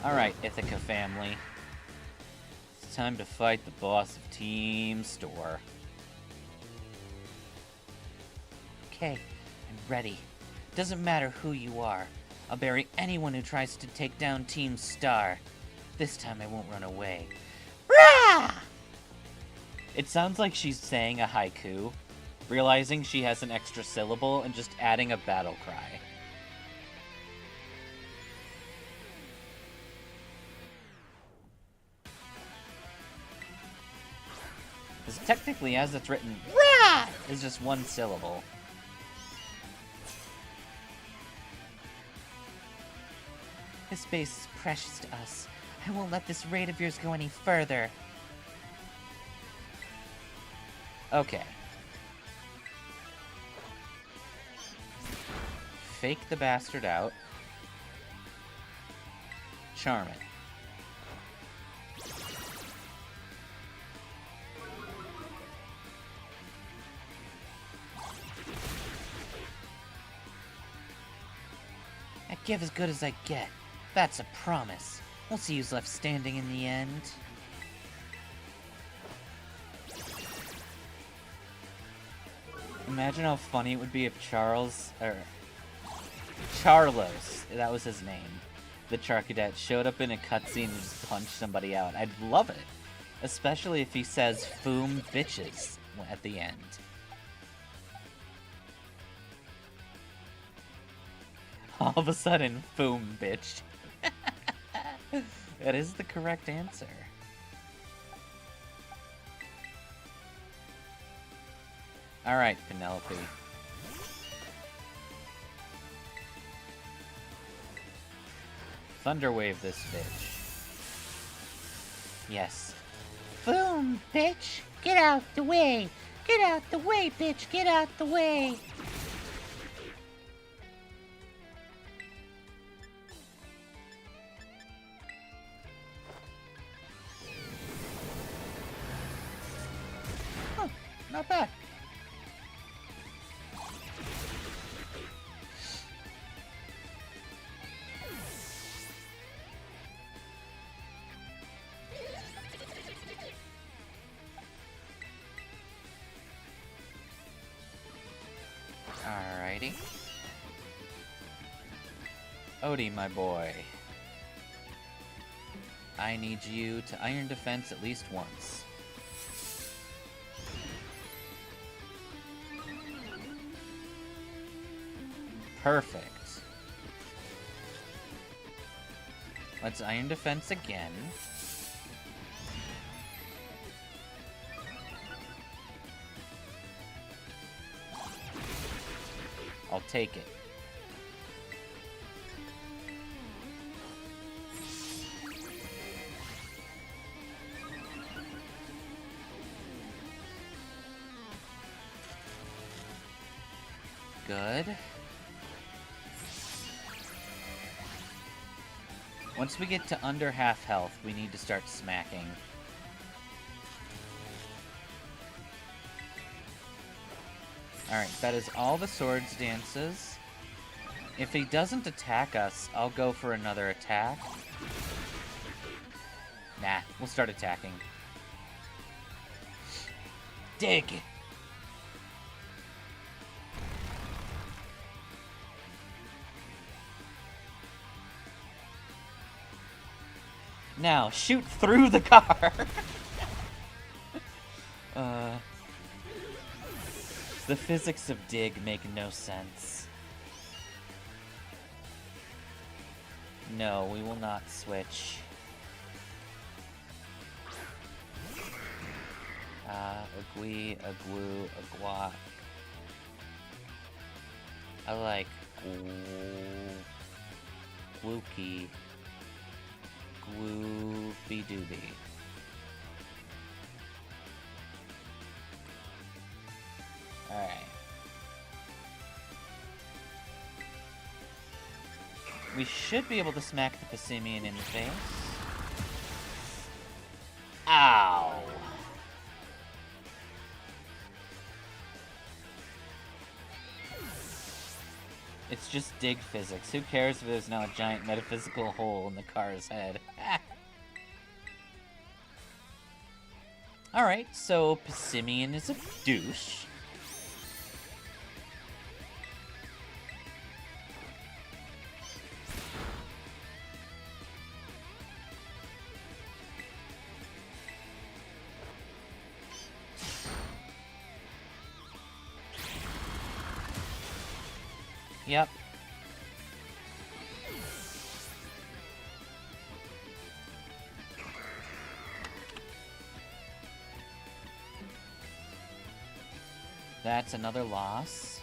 Alright, Ithaca family. It's time to fight the boss of Team Store. Okay, I'm ready. Doesn't matter who you are. I'll bury anyone who tries to take down Team Star. This time I won't run away. Rah! It sounds like she's saying a haiku, realizing she has an extra syllable, and just adding a battle cry. Because technically, as it's written, rah! Is just one syllable. This base is precious to us. I won't let this raid of yours go any further. Okay. fake the bastard out. Charm it. I give as good as I get. That's a promise. We'll see who's left standing in the end. Imagine how funny it would be if Charlos, that was his name, the Charcadet, showed up in a cutscene and just punched somebody out. I'd love it. Especially if he says, "Foom bitches," at the end. All of a sudden, "Foom bitch." That is the correct answer. Alright, Penelope. Thunderwave this bitch. Yes. Boom, bitch! Get out the way! Get out the way, bitch! Get out the way! Oh, not bad. Alrighty. Odie, my boy. I need you to Iron Defense at least once. Perfect. Let's Iron Defense again. I'll take it. Good. Once we get to under half health, we need to start smacking. Alright, that is all the swords dances. If he doesn't attack us, I'll go for another attack. Nah, we'll start attacking. Dig! Now, shoot through the car! The physics of dig make no sense. No, we will not switch. Agui, agwoo, agua. I like Gwookie. Gloopy doobie. Alright. We should be able to smack the Passimian in the face. Ow! It's just dig physics. Who cares if there's now a giant metaphysical hole in the car's head? Alright, so Passimian is a douche. Yep. That's another loss.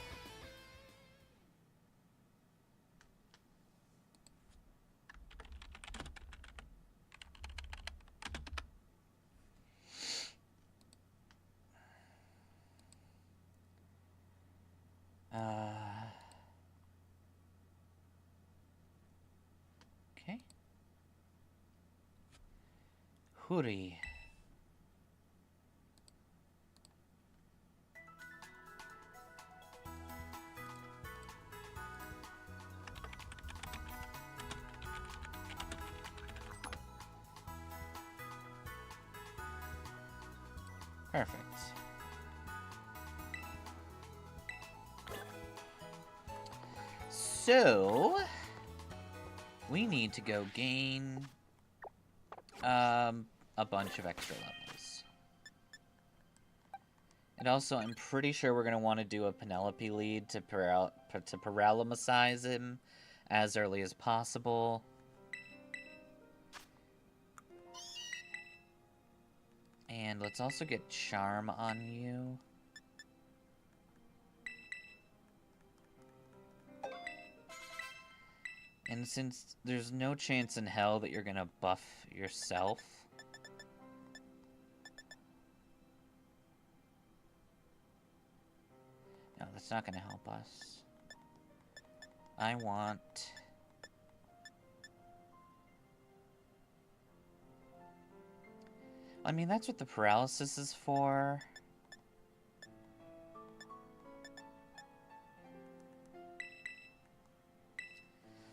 Hooray. Perfect. So, we need to go gain a bunch of extra levels. And also, I'm pretty sure we're going to want to do a Penelope lead to paralysize him as early as possible. And let's also get Charm on you. And since there's no chance in hell that you're gonna buff yourself, no, that's not gonna help us. I want... I mean, that's what the paralysis is for.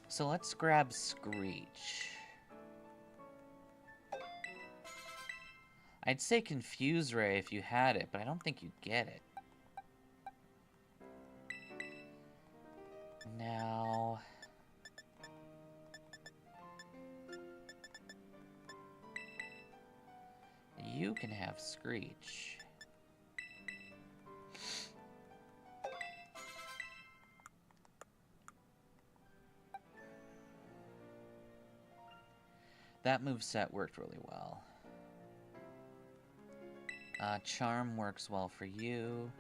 So let's grab Screech. I'd say Confuse Ray if you had it, but I don't think you'd get it. Now... you can have Screech. That moveset worked really well. Charm works well for you.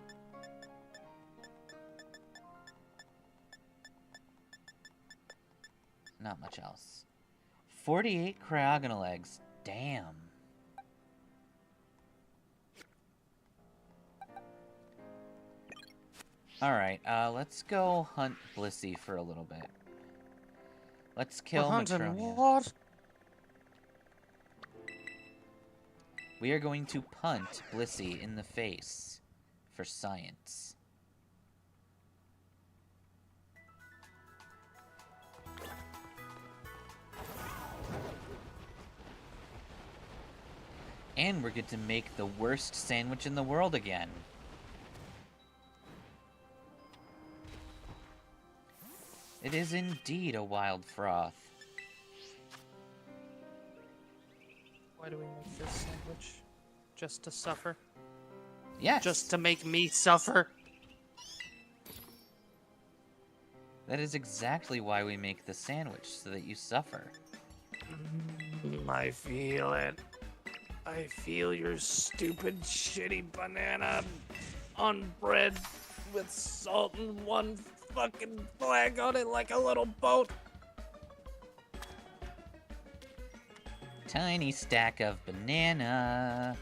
Not much else. 48 Cryogonal eggs. Damn. Alright, let's go hunt Blissey for a little bit. Let's kill Matronia. What? We are going to punt Blissey in the face for science. And we're going to make the worst sandwich in the world again. It is indeed a wild froth. Why do we make this sandwich? Just to suffer? Yes. Just to make me suffer? That is exactly why we make the sandwich, so that you suffer. I feel it. I feel your stupid, shitty banana on bread with salt and one fucking flag on it like a little boat. Tiny stack of banana.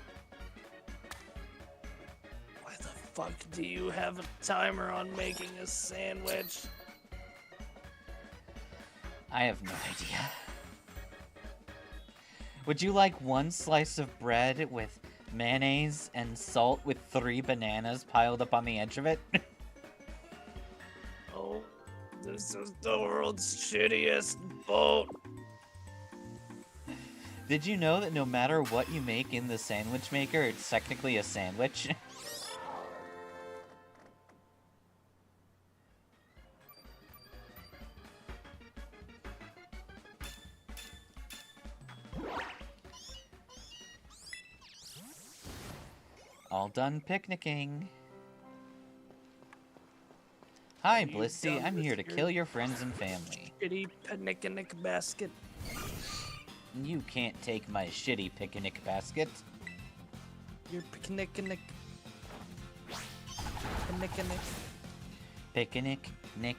Why the fuck do you have a timer on making a sandwich? I have no idea. Would you like one slice of bread with mayonnaise and salt with 3 bananas piled up on the edge of it? Oh, this is the world's shittiest boat. Did you know that no matter what you make in the sandwich maker, it's technically a sandwich? All done picnicking. Hi, Are you Blissey. done I'm with here to your kill your friends and family. Shitty picnic basket. You can't take my shitty picnic basket. Your picnic. Picnic, nick,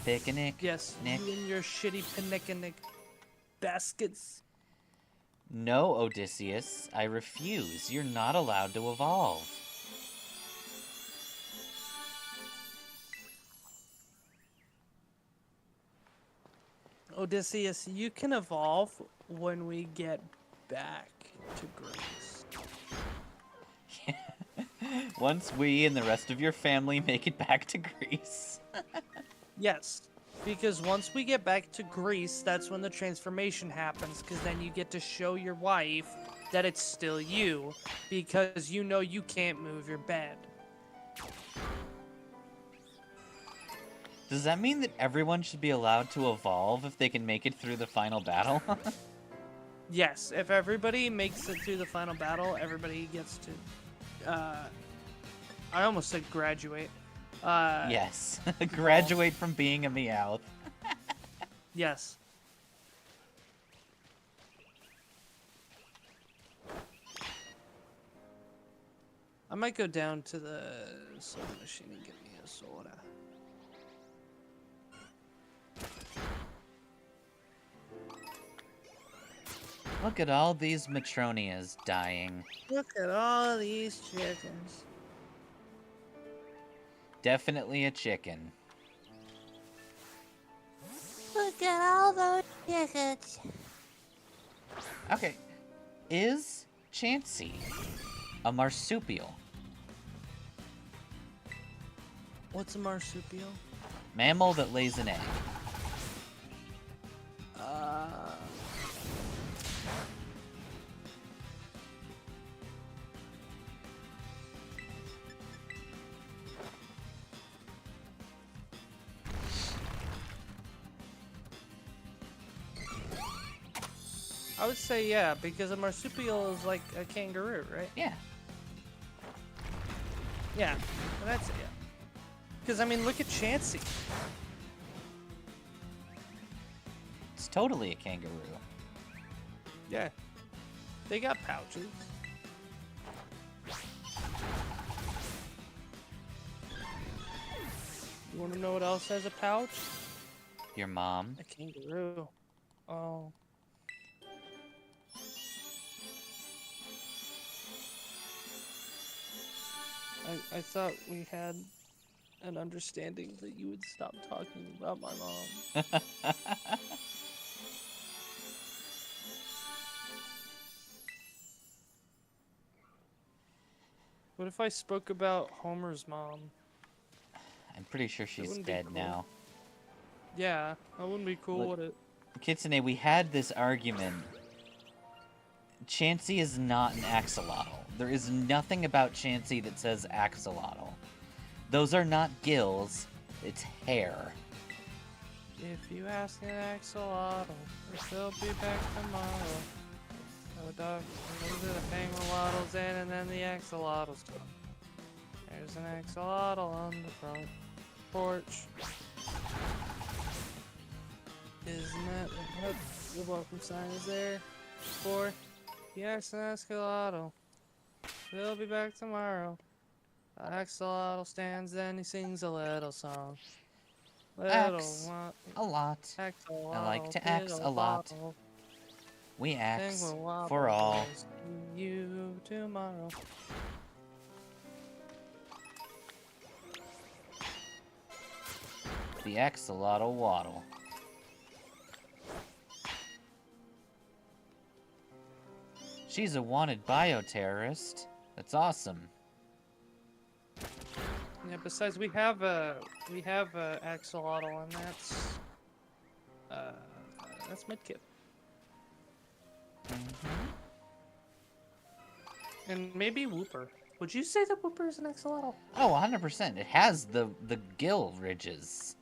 picnic. Yes, Nick. you and your shitty picnic baskets. No, Odysseus, I refuse. You're not allowed to evolve. Odysseus, you can evolve when we get back to Greece. Once we and the rest of your family make it back to Greece. Yes, because once we get back to Greece, that's when the transformation happens, because then you get to show your wife that it's still you, because you know you can't move your bed. Does that mean that everyone should be allowed to evolve if they can make it through the final battle? Yes, if everybody makes it through the final battle, everybody gets to, I almost said graduate. Yes. Graduate from being a Meowth. Yes. I might go down to the soda machine and get me a soda. Look at all these Matronias dying. Look at all these chickens. Definitely a chicken. Look at all those chickens. Okay. Is Chansey a marsupial? What's a marsupial? Mammal that lays an egg. I would say yeah, because a marsupial is like a kangaroo, right? Yeah. Yeah, that's it. Yeah. Because I mean, look at Chansey. It's totally a kangaroo. Yeah, they got pouches. You want to know what else has a pouch? Your mom. A kangaroo. Oh. I thought we had an understanding that you would stop talking about my mom. What if I spoke about Homer's mom? I'm pretty sure she's wouldn't be dead cool. now. Yeah, that wouldn't be cool, Look- would it? Kitsune, we had this argument. Chansey is not an axolotl. There is nothing about Chansey that says axolotl. Those are not gills, it's hair. If you ask an axolotl, if they'll be back tomorrow. Oh, dog, the pangolotls in and then the axolotls come. There's an axolotl on the front porch. Isn't that what the welcome sign is there for? The axolotl. We'll be back tomorrow. The axolotl stands, then he sings a little song. Axe a lot. Axolotl, I like to axe little a lot. bottle. We axe Sing will for wobble, all. see you tomorrow. The axolotl waddle. She's a wanted bioterrorist. That's awesome. Yeah. Besides, we have a axolotl, and that's Midkit. And maybe Whooper. Would you say that Whooper is an axolotl? Oh, 100%. It has the gill ridges.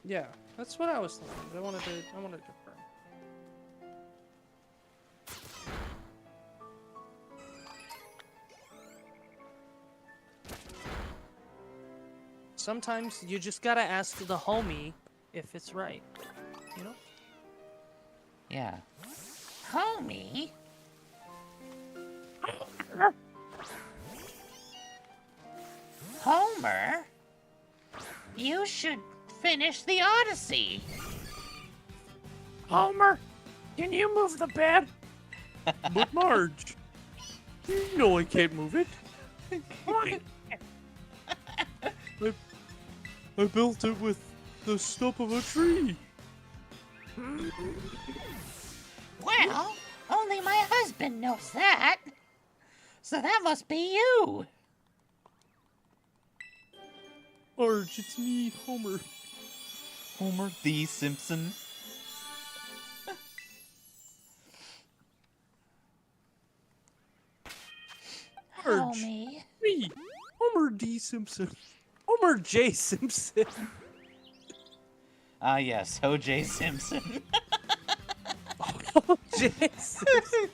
Yeah, that's what I was thinking. But I wanted to confirm. Sometimes you just gotta ask the homie if it's right. You know? Yeah. Homie? Homer? You should finish the Odyssey. Homer, can you move the bed? But Marge, you know I can't move it. Why? I built it with the stump of a tree. Well, only Only my husband knows that. So that must be you. Arch, it's me, Homer. Homer the Simpson. Arch. Homie. Me, Homer D. Simpson. Homer J. Simpson. Ah, yes, O.J. Simpson. J. Simpson.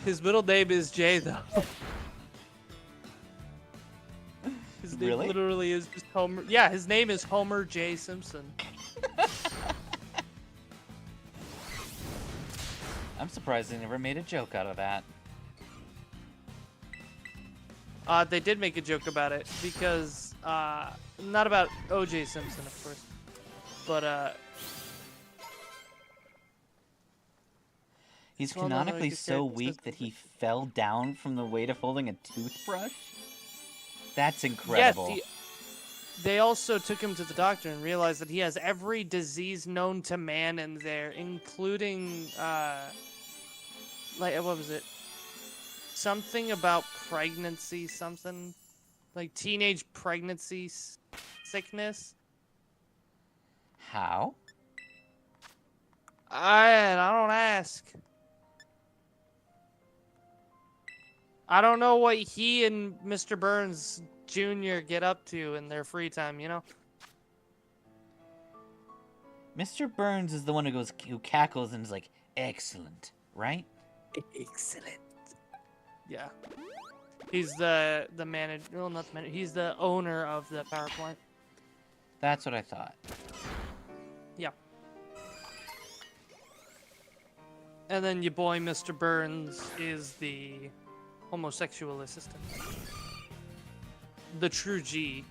His middle name is Jay, though. His name Really? literally is just Homer. Yeah, his name is Homer J. Simpson. I'm surprised they never made a joke out of that. They did make a joke about it because, not about O.J. Simpson, of course, but, He's well, no, canonically his so character weak says- that he fell down from the weight of holding a toothbrush? That's incredible. Yes, they also took him to the doctor and realized that he has every disease known to man in there, including, like, what was it? Something about pregnancy, something like teenage pregnancy sickness. How? I don't ask. I don't know what he and Mr. Burns Jr. get up to in their free time, you know? Mr. Burns is the one who cackles and is like, excellent, right? Excellent. Yeah. He's the manager, well, not the manager, he's the owner of the power plant. That's what I thought. Yeah. And then your boy, Mr. Burns, is the homosexual assistant. The true G.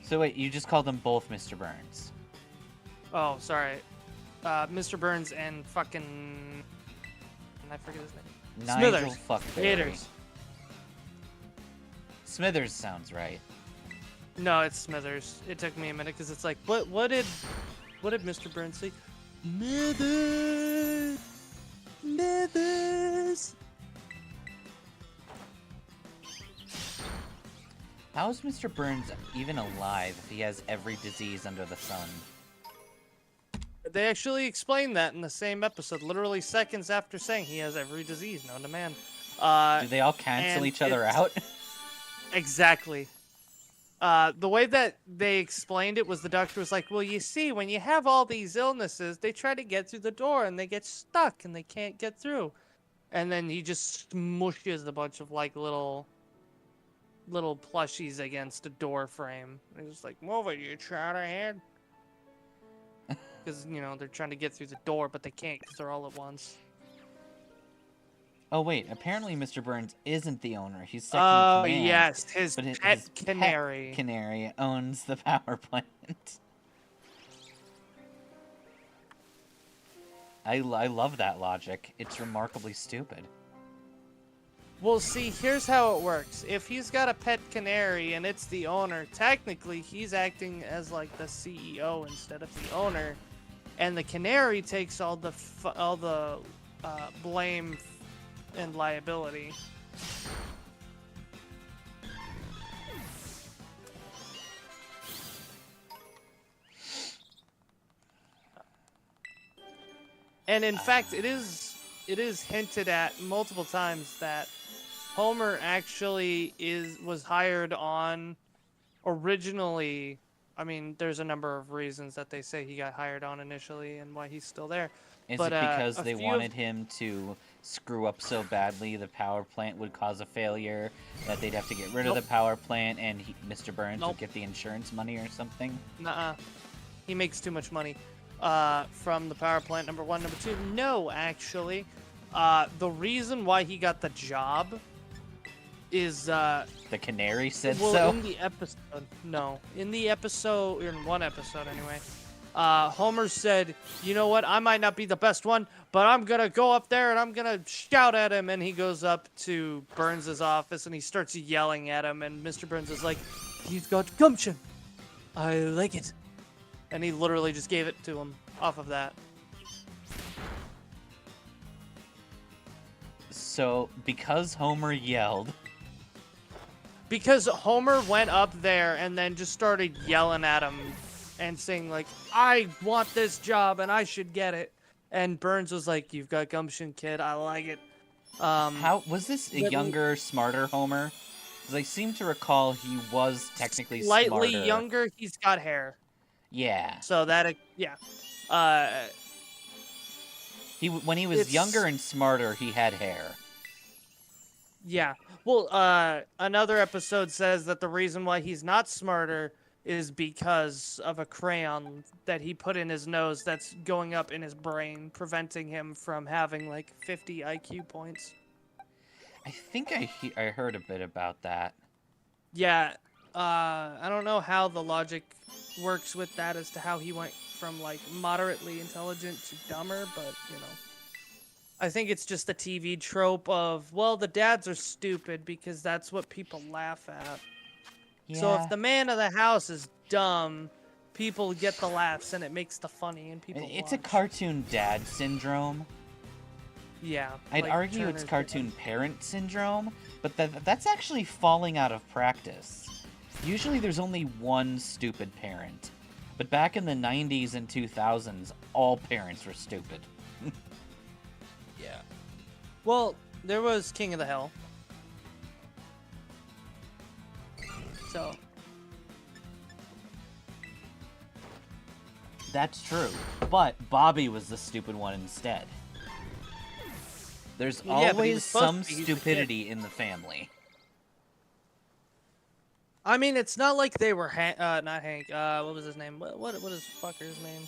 So wait, you just called them both Mr. Burns. Oh, sorry. Mr. Burns and fucking... I forget his name. Nigel Smithers. Fuckberry. Gators. Smithers sounds right. No, it's Smithers. It took me a minute because it's like, what did Mr. Burns say? Smithers. Smithers. How is Mr. Burns even alive if he has every disease under the sun? They actually explained that in the same episode, literally seconds after saying he has every disease known to man. Do they all cancel and each other it's- out? Exactly. The way that they explained it was the doctor was like, well, you see, when you have all these illnesses, they try to get through the door and they get stuck and they can't get through. And then he just smushes a bunch of like little plushies against a door frame. And he's just like, move it, you try ahead. Because, you know, they're trying to get through the door, but they can't because they're all at once. Oh wait, apparently Mr. Burns isn't the owner. He's second Oh, in command. yes, his But pet his canary. Pet canary owns the power plant. I love that logic. It's remarkably stupid. Well, see, here's how it works. If he's got a pet canary and it's the owner, technically he's acting as like the CEO instead of the owner, and the canary takes all the blame and liability. And in fact, it is hinted at multiple times that Homer actually was hired on originally. I mean, there's a number of reasons that they say he got hired on initially and why he's still there. Is But, it because a they few wanted him to screw up so badly the power plant would cause a failure that they'd have to get rid of the power plant and Mr. Burns would get the insurance money or something? Nuh-uh. He makes too much money from the power plant, number one. Number two, no, actually. The reason why he got the job is... The canary said well, so? in the episode... No. In the episode... In one episode, anyway. Homer said, you know what, I might not be the best one, but I'm gonna go up there and I'm gonna shout at him. And he goes up to Burns' office and he starts yelling at him. And Mr. Burns is like, he's got gumption. I like it. And he literally just gave it to him off of that. So, because Homer yelled, Because Homer went up there and then just started yelling at him and saying, like, I want this job and I should get it. And Burns was like, you've got gumption, kid. I like it. how was this a but- younger, smarter Homer? Because I seem to recall he was technically Slightly smarter. younger, he's got hair. Yeah. So that, yeah. When he was It's- younger and smarter, he had hair. Yeah. Well, another episode says that the reason why he's not smarter is because of a crayon that he put in his nose that's going up in his brain, preventing him from having like 50 IQ points. I think I heard a bit about that. Yeah. I don't know how the logic works with that as to how he went from like moderately intelligent to dumber, but you know. I think it's just the TV trope of, well, the dads are stupid because that's what people laugh at. Yeah. So if the man of the house is dumb, people get the laughs and it makes the funny and people It's a watch. cartoon dad syndrome. Yeah. I'd like argue it's Turner's cartoon parent syndrome, but that's actually falling out of practice. Usually there's only one stupid parent. But back in the 90s and 2000s, all parents were stupid. Yeah. Well, there was King of the Hill. So, That's true. But Bobby was the stupid one instead. There's Well, yeah, but he always was supposed some to be. He's the kid. stupidity in the family. I mean, it's not like they were not Hank. What was his name? What is fucker's name?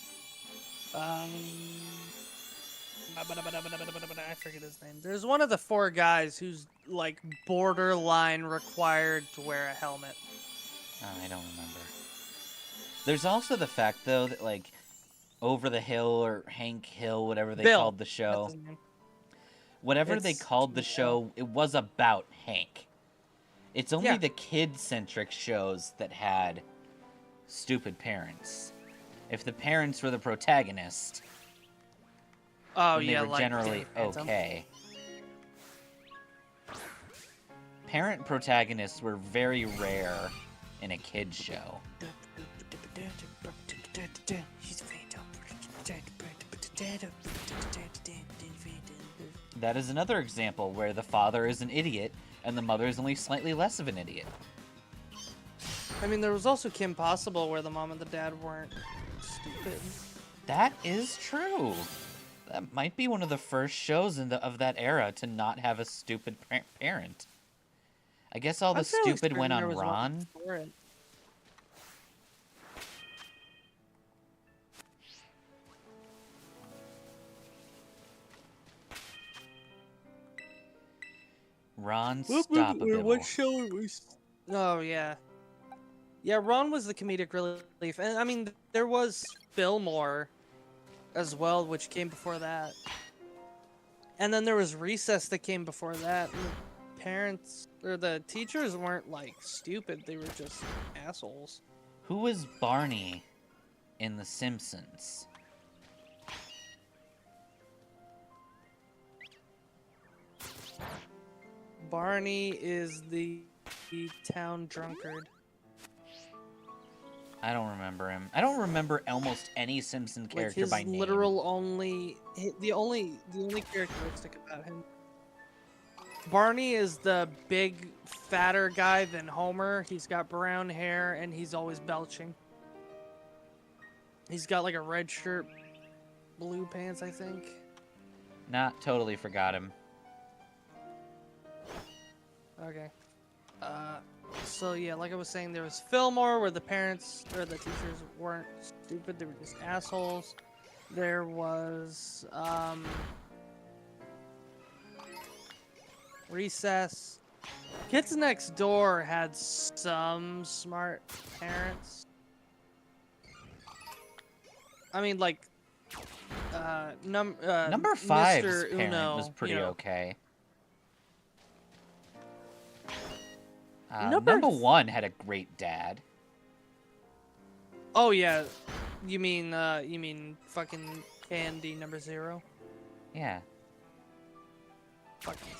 I forget his name. There's one of the four guys who's like borderline required to wear a helmet. Oh, I don't remember. There's also the fact, though, that, like, Over the Hill or Hank Hill, whatever they Bill. called the That's show, his name. whatever they It's called the show, it was about Hank. It's only Yeah. the kid-centric shows that had stupid parents. If the parents were the protagonist, Oh then yeah, they were like generally Phantom. okay. Parent protagonists were very rare in a kid's show. That is another example where the father is an idiot and the mother is only slightly less of an idiot. I mean, there was also Kim Possible, where the mom and the dad weren't stupid. That is true. That might be one of the first shows of that era to not have a stupid parent. I guess all the I'm fairly stupid certain went there on was one Ron. before it. Ron Stop-a-Bibble. What show are we? Oh yeah, yeah. Ron was the comedic relief, and I mean there was Fillmore, as well, which came before that. And then there was Recess that came before that. And the parents or the teachers weren't like stupid; they were just assholes. Who was Barney in The Simpsons? Barney is the town drunkard. I don't remember him. I don't remember almost any Simpson Like character his by name. literal the only characteristic about him. Barney is the big, fatter guy than Homer. He's got brown hair and he's always belching. He's got like a red shirt, blue pants, I think. Not totally forgot him. Okay. So yeah, like I was saying, there was Fillmore, where the parents or the teachers weren't stupid; they were just assholes. There was Recess. Kids Next Door had some smart parents. I mean, like Number 5's Mr. parent Uno, was pretty you know. okay. Number Number 1 had a great dad. Oh yeah, you mean fucking Candy number 0? Yeah. fucking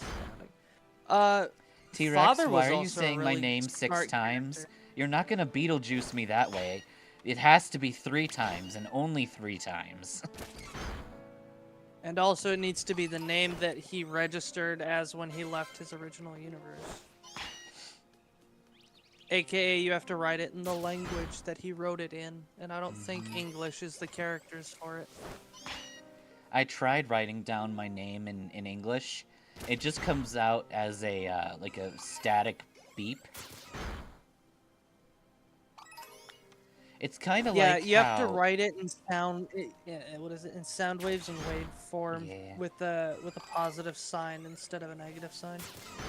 astounding. T-Rex, Father why was are you also a saying my really name 6 smart times? character. You're not gonna Beetlejuice me that way. It has to be 3 times, and only 3 times. And also, it needs to be the name that he registered as when he left his original universe. AKA, you have to write it in the language that he wrote it in, and I don't think English is the characters for it. I tried writing down my name in English. It just comes out as a, like a static beep. It's kind of Yeah, like you how... have to write it in sound. What is it? In sound waves and waveform Yeah. with a positive sign instead of a negative sign.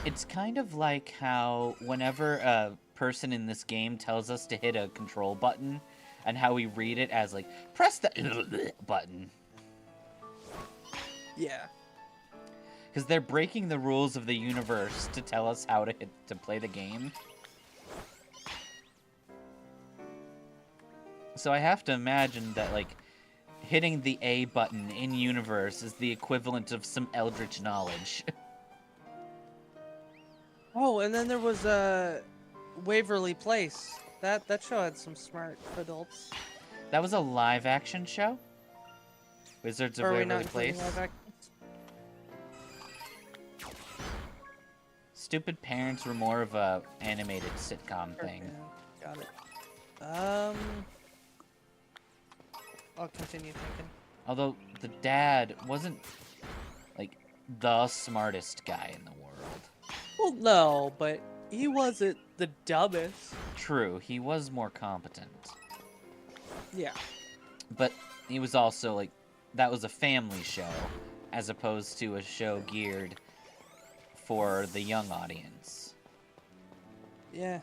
It's kind of like how whenever a person in this game tells us to hit a control button, and how we read it as like, press the button. Yeah. Because they're breaking the rules of the universe to tell us how to play the game. So I have to imagine that, like, hitting the A button in universe is the equivalent of some eldritch knowledge. Oh, and then there was Waverly Place. That show had some smart adults. That was a live action show? Wizards of Are we Waverly not including Place? live actions? Stupid Parents were more of a animated sitcom thing. Okay, got it. I'll continue thinking. Although the dad wasn't, like, the smartest guy in the world. Well, no, but he wasn't the dumbest. True, he was more competent. Yeah. But he was also, like, that was a family show, as opposed to a show geared for the young audience. Yeah.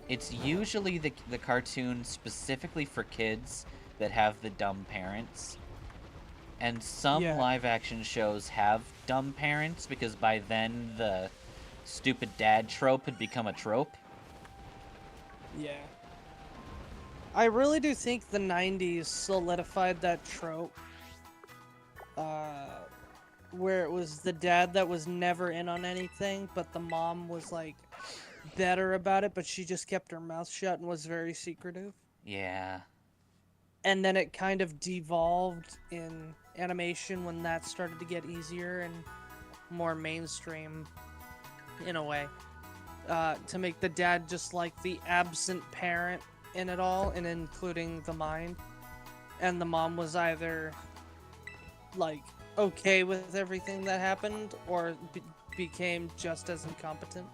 It's usually the cartoon specifically for kids that have the dumb parents. And some Yeah. live-action shows have dumb parents, because by then the stupid dad trope had become a trope. Yeah. I really do think the 90s solidified that trope. Where it was the dad that was never in on anything, but the mom was, like, better about it, but she just kept her mouth shut and was very secretive. Yeah. And then it kind of devolved in animation when that started to get easier and more mainstream in a way. To make the dad just like the absent parent in it all, and including the mind. And the mom was either like okay with everything that happened or became just as incompetent.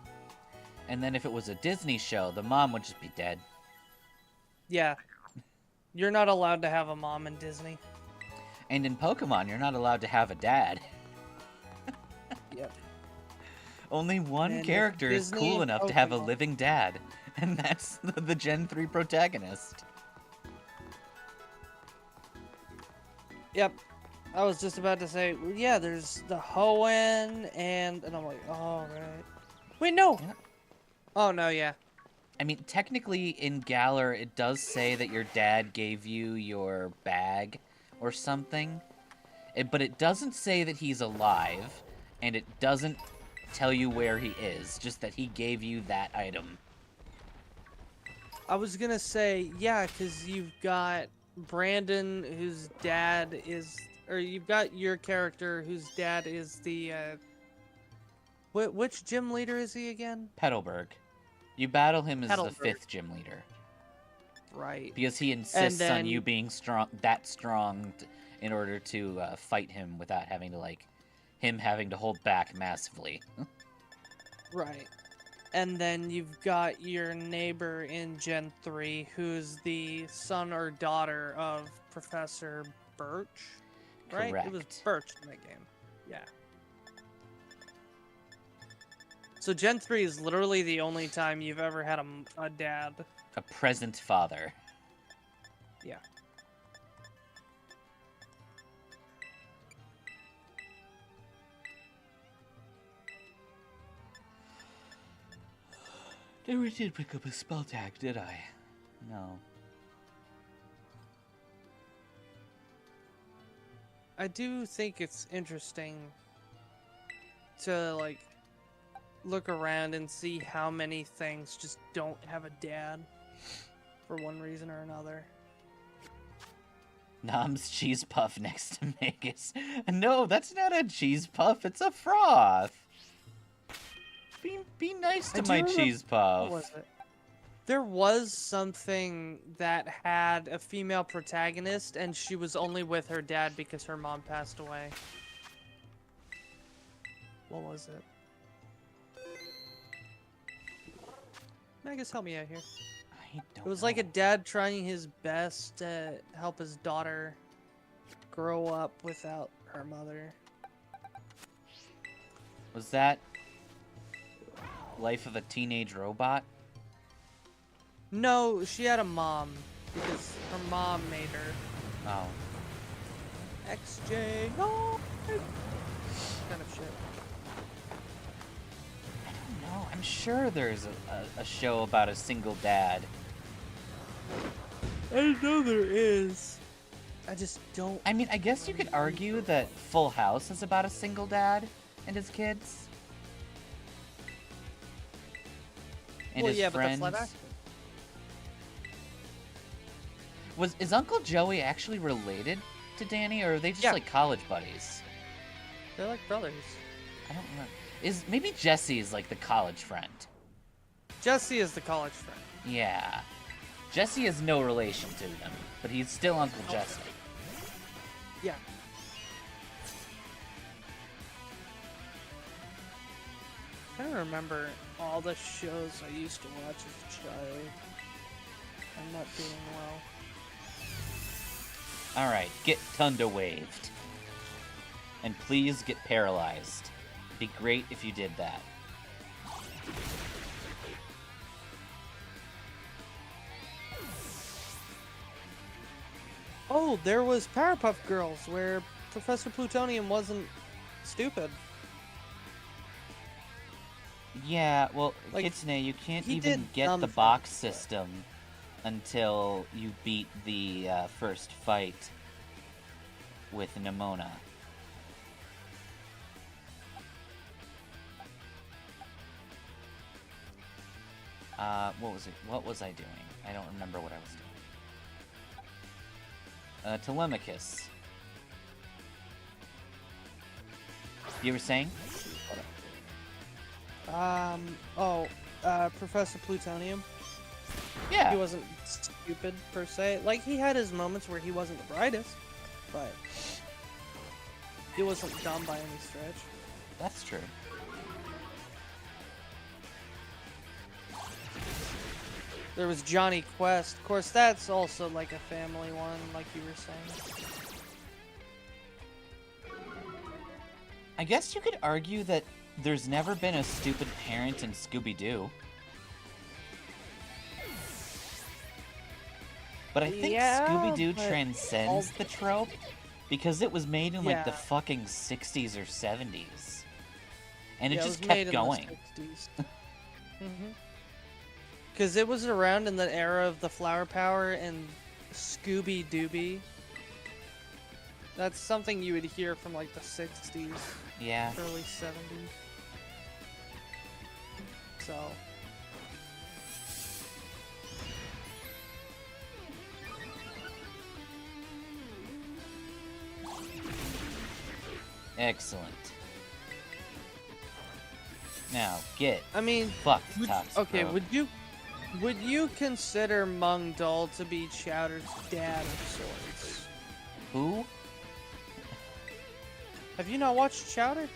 And then if it was a Disney show, the mom would just be dead. Yeah. You're not allowed to have a mom in Disney. And in Pokemon, you're not allowed to have a dad. Yep. Only one And character is Disney cool and enough to have a Pokemon. living dad, and that's the Gen 3 protagonist. Yep. I was just about to say, well, yeah, there's the Hoenn and I'm like, oh, right. Wait, no. Yeah. Oh, no, yeah. I mean, technically in Galar, it does say that your dad gave you your bag or something, but it doesn't say that he's alive, and it doesn't tell you where he is, just that he gave you that item. I was gonna say, yeah, because you've got Brandon, whose dad is, or you've got your character whose dad is the, which gym leader is he again? Petalburg. You battle him as the Petalburg. 5th gym leader. Right. Because he insists on then- you being strong, in order to fight him without having to, like, him having to hold back massively. Right. And then you've got your neighbor in Gen 3, who's the son or daughter of Professor Birch. Right? It was Correct. Birch in that game. Yeah. So Gen 3 is literally the only time you've ever had a dad. A present father. Yeah. Never did pick up a spell tag, did I? No. I do think it's interesting to like look around and see how many things just don't have a dad for one reason or another. Nom's cheese puff next to Magus. No, that's not a cheese puff. It's a froth. Be nice I to do my remember- cheese puff. What was it? There was something that had a female protagonist, and she was only with her dad because her mom passed away. What was it? Magus, help me out here. I don't It was like a know. dad trying his best to help his daughter grow up without her mother. Was that Life of a Teenage Robot? No, she had a mom because her mom made her. Oh. XJ, no! Kind of shit. I don't know. I'm sure there's a show about a single dad. I know there is. I just don't. I mean, I guess you could argue that Full House is about a single dad and his kids. And Well, his yeah, but that's friends. live action. Is Uncle Joey actually related to Danny, or are they just Yeah. like college buddies? They're like brothers. I don't remember. Maybe Jesse is like the college friend? Jesse is the college friend. Yeah. Jesse has no relation to them, but he's still Uncle Jesse. Yeah. I don't remember all the shows I used to watch as a child. I'm not doing well. Alright, get Tunda waved. And please get paralyzed. It'd be great if you did that. Oh, there was Powerpuff Girls, where Professor Plutonium wasn't stupid. Yeah, well, Like, Kitsune, you can't he even did get dumb the things, box but- system until you beat the first fight with Nemona. What was it? What was I doing? I don't remember what I was doing. Telemachus. You were saying? Professor Plutonium. Yeah. He wasn't stupid, per se. Like, he had his moments where he wasn't the brightest, but he wasn't dumb by any stretch. That's true. There was Johnny Quest. Of course, that's also like a family one, like you were saying. I guess you could argue that there's never been a stupid parent in Scooby-Doo. But I think Yeah, Scooby-Doo but transcends the trope because it was made in like the Yeah. fucking 60s or 70s. And it Yeah, just was kept made in the going. 60s. Because it was around in the era of the Flower Power and Scooby Dooby. That's something you would hear from like the 60s, Yeah. early 70s. So. Excellent. Now, get I mean, fucked, would, Toxic okay, Rogue. would you consider Mung Dol to be Chowder's dad of sorts? Who? Have you not watched Chowder?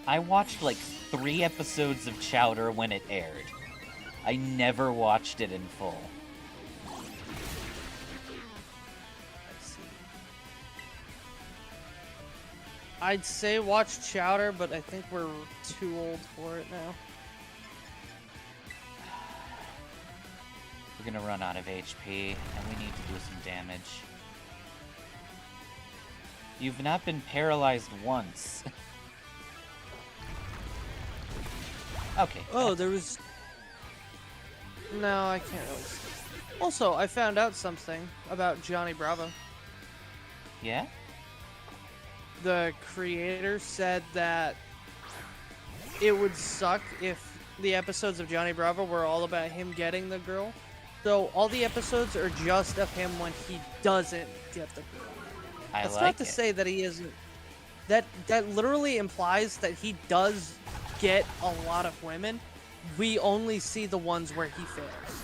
I watched like 3 episodes of Chowder when it aired. I never watched it in full. I see. I'd say watch Chowder, but I think we're too old for it now. We're gonna run out of HP, and we need to do some damage. You've not been paralyzed once. Okay. Oh, there was... No, I can't really see. Also, I found out something about Johnny Bravo. Yeah? The creator said that it would suck if the episodes of Johnny Bravo were all about him getting the girl. So all the episodes are just of him when he doesn't get the girl. I That's like not to it. say that he isn't. That literally implies that he does get a lot of women. We only see the ones where he fails.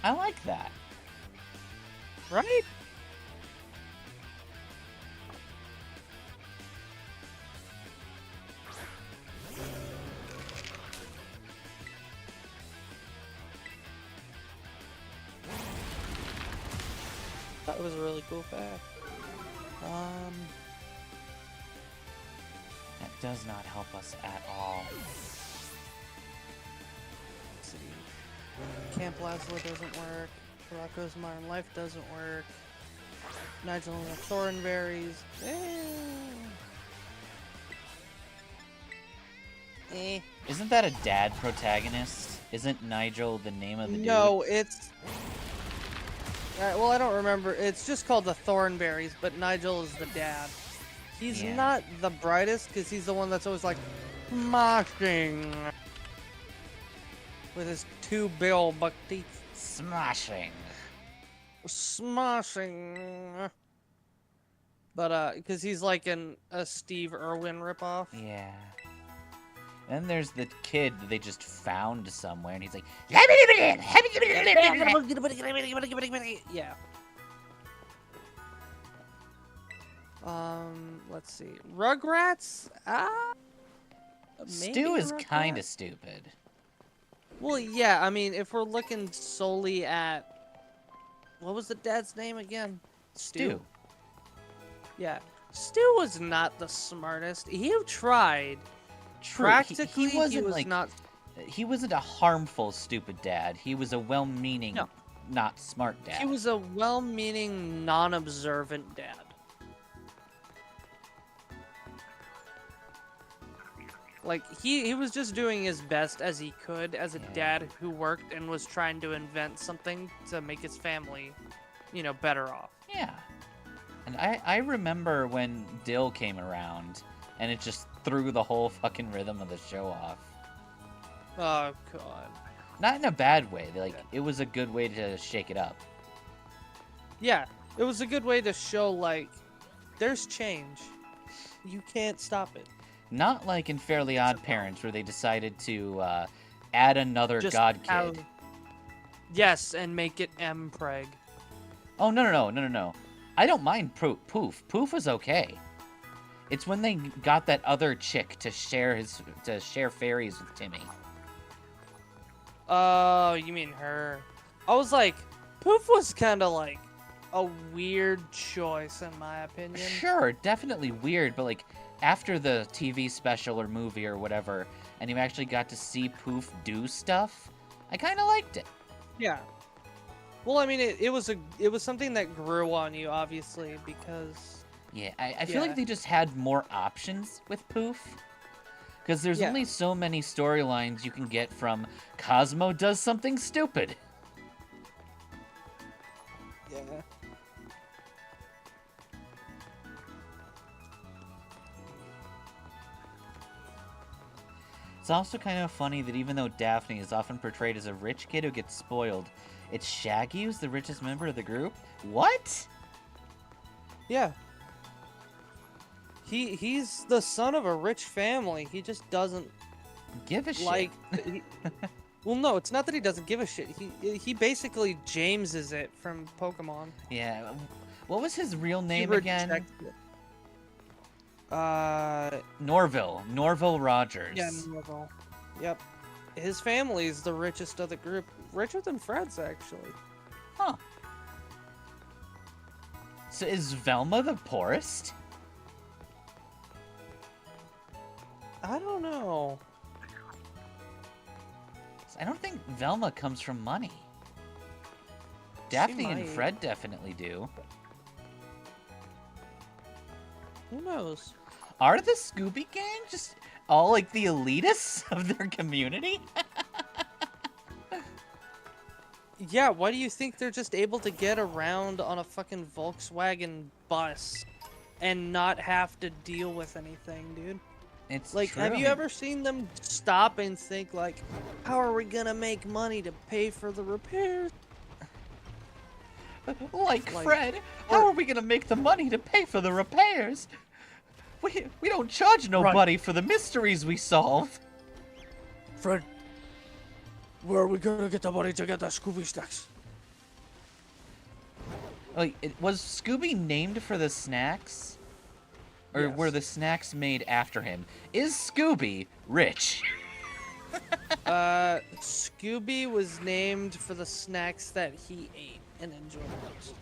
I like that. Right? That was a really cool fact. That does not help us at all. Let's see. Camp Lazlo doesn't work. Rocco's Modern Life doesn't work. Nigel and the Thornberries. Isn't that a dad protagonist? Isn't Nigel the name of the dude? No, it's. Well, I don't remember. It's just called the Thornberries, but Nigel is the dad. He's Yeah. not the brightest because he's the one that's always like smashing with his two bill buck teeth. Smashing. Smashing. But because he's like a Steve Irwin ripoff. Yeah. Then there's the kid that they just found somewhere, and he's like, Yeah. Let's see. Rugrats? Maybe Stu is Rugrats? kind of stupid. Well, yeah, I mean, if we're looking solely at... What was the dad's name again? Stu. Yeah. Stu was not the smartest. He tried. True. Practically, he wasn't was like not... he wasn't a harmful stupid dad. He was a well-meaning, No. not smart dad. He was a well-meaning, non-observant dad. Like, he was just doing his best as he could as a Yeah. dad who worked and was trying to invent something to make his family, you know, better off. Yeah. And I remember when Dill came around, and it just threw the whole fucking rhythm of the show off. Oh, God. Not in a bad way. Like, it was a good way to shake it up. Yeah, it was a good way to show, like, there's change. You can't stop it. Not like in Fairly Odd Parents, where they decided to add another Just god kid. have- Yes, and make it M-Preg. Oh, no. I don't mind Poof. Poof was okay. It's when they got that other chick to share fairies with Timmy. Oh, you mean her. I was like, Poof was kind of like a weird choice, in my opinion. Sure, definitely weird, but like after the TV special or movie or whatever, and you actually got to see Poof do stuff, I kind of liked it. Yeah. Well, I mean, it was something that grew on you, obviously, because... Yeah, I feel Yeah. like they just had more options with Poof. Because there's Yeah. only so many storylines you can get from Cosmo does something stupid. Yeah. It's also kind of funny that even though Daphne is often portrayed as a rich kid who gets spoiled, it's Shaggy who's the richest member of the group? What? Yeah. He's the son of a rich family. He just doesn't Give a shit. like... Well, no, it's not that he doesn't give a shit. He basically Jameses it from Pokemon. Yeah. What was his real He name again? rejects it. Norville Rogers. Yeah, Norval. Yep. His family is the richest of the group. Richer than Fred's, actually. Huh. So is Velma the poorest? I don't know. I don't think Velma comes from money. Daphne and might. Fred definitely do. Who knows? Are the Scooby Gang just all like the elitists of their community? Yeah, why do you think they're just able to get around on a fucking Volkswagen bus and not have to deal with anything, dude? It's Like, true. have I you mean, ever seen them stop and think, like, how are we gonna make money to pay for the repairs? Like Like, Fred, how are we gonna make the money to pay for the repairs? We don't charge nobody for the mysteries we solve. Fred, where are we gonna get the money to get the Scooby snacks? Like, was Scooby named for the snacks? Or were Yes. the snacks made after him? Is Scooby rich? Scooby was named for the snacks that he ate and enjoyed most.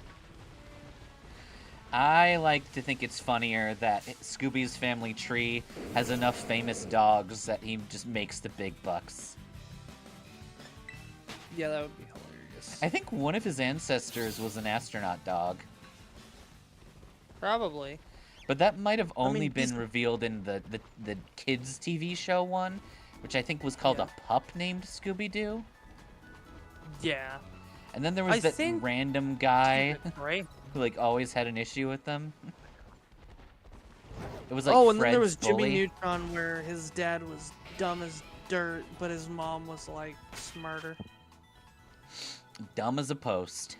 I like to think it's funnier that Scooby's family tree has enough famous dogs that he just makes the big bucks. Yeah, that would be hilarious. I think one of his ancestors was an astronaut dog. Probably. But that might have I mean, only been he's- revealed in the kids' TV show one, which I think was called Yeah. A Pup Named Scooby-Doo. Yeah. And then there was I that think- random guy Right? who like always had an issue with them. It was like Oh, and Fred's then there was bully. Jimmy Neutron, where his dad was dumb as dirt, but his mom was like smarter. Dumb as a post.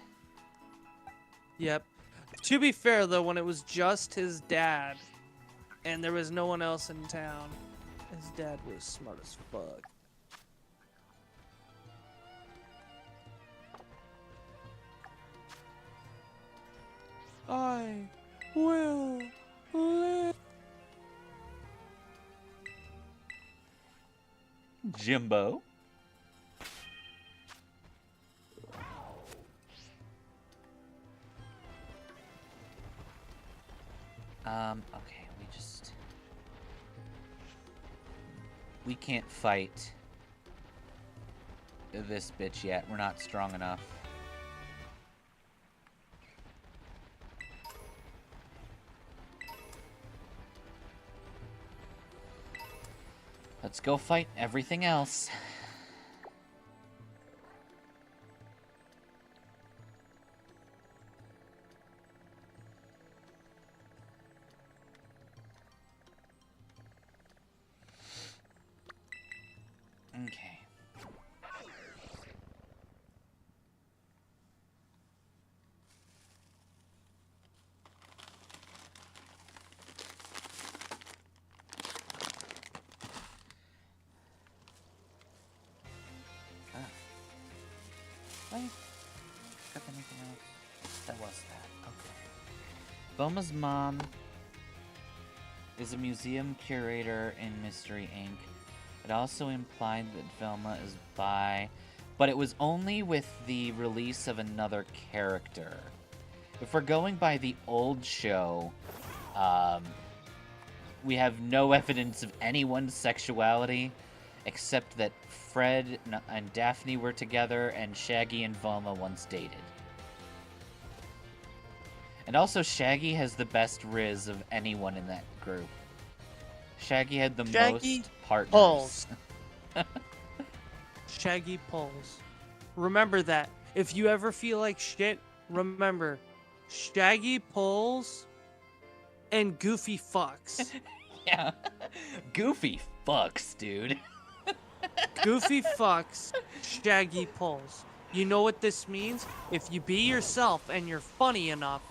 Yep. To be fair, though, when it was just his dad, and there was no one else in town, his dad was smart as fuck. I will live. Jimbo. Okay, we can't fight this bitch yet. We're not strong enough. Let's go fight everything else. Okay. Wait. Got anything else? That was that. Okay. Boma's mom is a museum curator in Mystery Inc. It also implied that Velma is bi, but it was only with the release of another character. If we're going by the old show, we have no evidence of anyone's sexuality, except that Fred and Daphne were together and Shaggy and Velma once dated. And also, Shaggy has the best riz of anyone in that group. Shaggy had the Shaggy most partners. pulls. Shaggy pulls. Remember that. If you ever feel like shit, remember, Shaggy pulls and Goofy fucks. Yeah. Goofy fucks, dude. Goofy fucks, Shaggy pulls. You know what this means? If you be yourself and you're funny enough,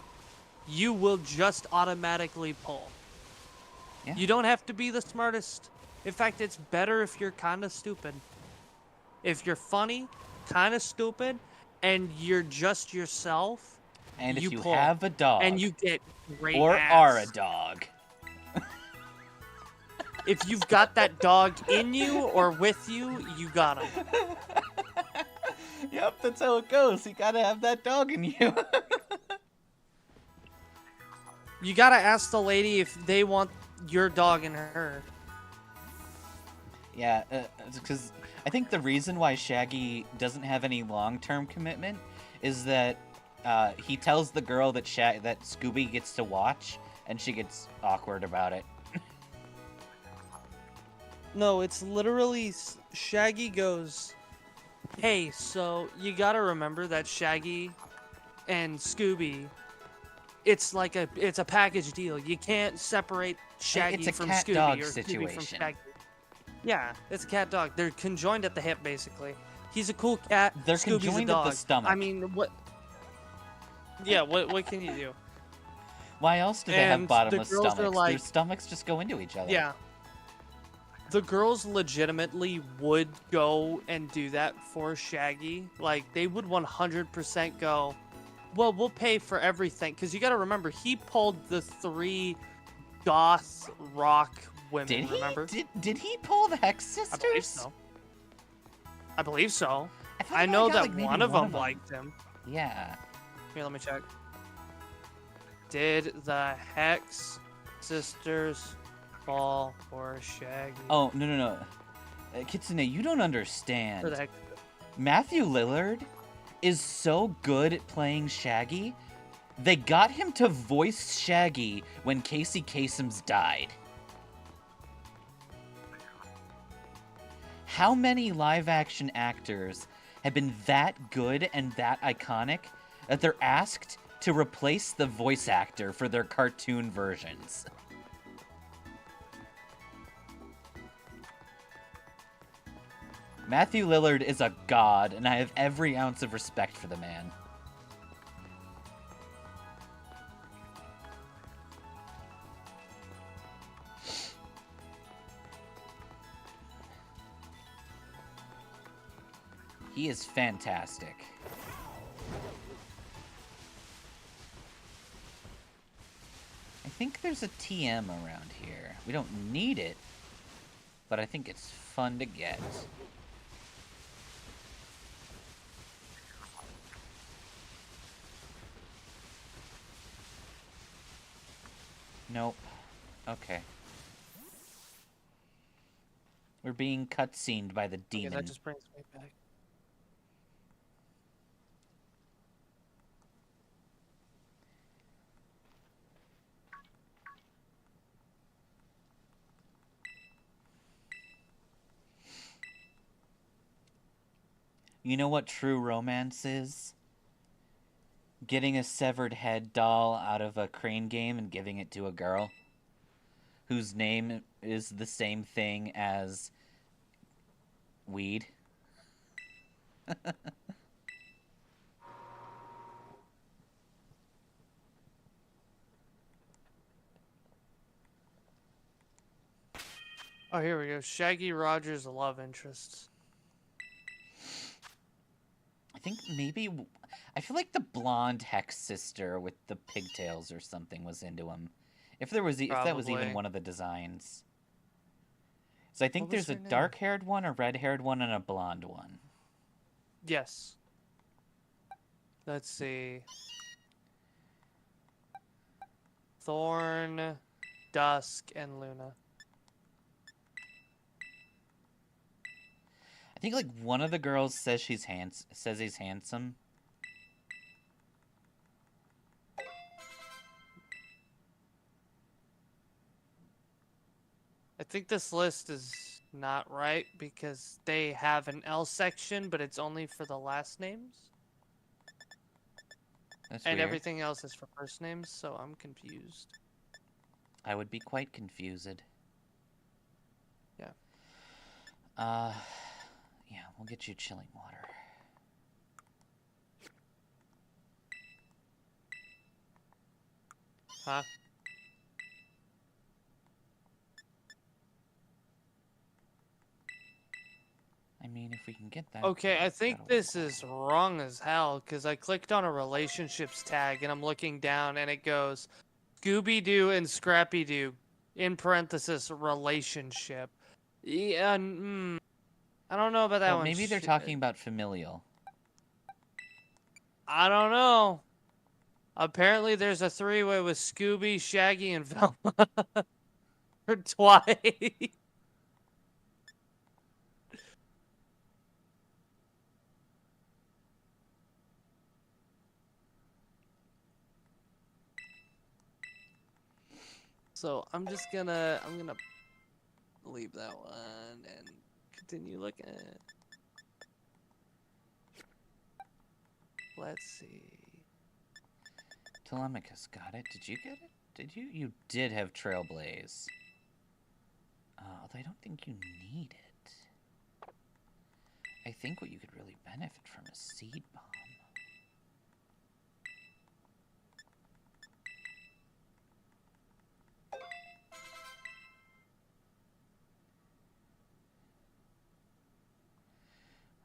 you will just automatically pull. Yeah. You don't have to be the smartest. In fact, it's better if you're kind of stupid. If you're funny, kind of stupid, and you're just yourself, And if you pull. have a dog, and you get great or ass. are a dog, If you've got that dog in you or with you, you got him. yep, that's how it goes. You gotta have that dog in you. You gotta ask the lady if they want your dog and her. Yeah, because I think the reason why Shaggy doesn't have any long-term commitment is that he tells the girl that that Scooby gets to watch, and she gets awkward about it. No, it's literally Shaggy goes, hey, so you gotta remember that Shaggy and Scooby it's like it's a package deal. You can't separate Shaggy It's a from cat-dog Scooby or Scooby from situation. Shaggy. Yeah, it's a cat dog. They're conjoined at the hip, basically. He's a cool cat. They're Scooby's a conjoined at the dog. stomach. I mean, what? Yeah, what can you do? Why else do they have And the bottomless girls are stomachs? like- Their stomachs just go into each other. Yeah. The girls legitimately would go and do that for Shaggy. Like, they would 100% go, well, we'll pay for everything. Because you got to remember, he pulled the 3 goth rock women, Did he? remember? Did he pull the Hex Sisters? I believe so. I believe so. thought I he know only got, that like, maybe one of them liked him. Yeah. Here, let me check. Did the Hex Sisters fall for Shaggy? Oh, no. Kitsune, you don't understand. For the Hex. Matthew Lillard is so good at playing Shaggy, they got him to voice Shaggy when Casey Kasem's died. How many live-action actors have been that good and that iconic that they're asked to replace the voice actor for their cartoon versions? Matthew Lillard is a god, and I have every ounce of respect for the man. He is fantastic. I think there's a TM around here. We don't need it, but I think it's fun to get. Nope. Okay. We're being cutscened by the demon. Okay, that just brings me back. You know what true romance is? Getting a severed head doll out of a crane game and giving it to a girl whose name is the same thing as weed. Oh, here we go. Shaggy Rogers' love interest. I think maybe... I feel like the blonde Hex sister with the pigtails or something was into him. If that was even Probably. one of the designs. So I think What was there's a her name? dark-haired one, a red-haired one, and a blonde one. Yes. Let's see. Thorn, Dusk, and Luna. I think like one of the girls says he's handsome. I think this list is not right because they have an L section, but it's only for the last names. That's And weird. everything else is for first names, so I'm confused. I would be quite confused. Yeah. Yeah, we'll get you chilling water. Huh? I mean, if we can get that. Okay, I think that'll this work. is wrong as hell because I clicked on a relationships tag and I'm looking down and it goes Scooby-Doo and Scrappy-Doo in parenthesis relationship. Yeah, I don't know about that Well, one. maybe they're talking about familial. I don't know. Apparently, there's a three-way with Scooby, Shaggy, and Velma. Or twice. So I'm gonna leave that one and continue looking. Let's see. Telemachus got it. Did you get it? Did you? You did have Trailblaze. Although I don't think you need it. I think what you could really benefit from is Seed Bomb.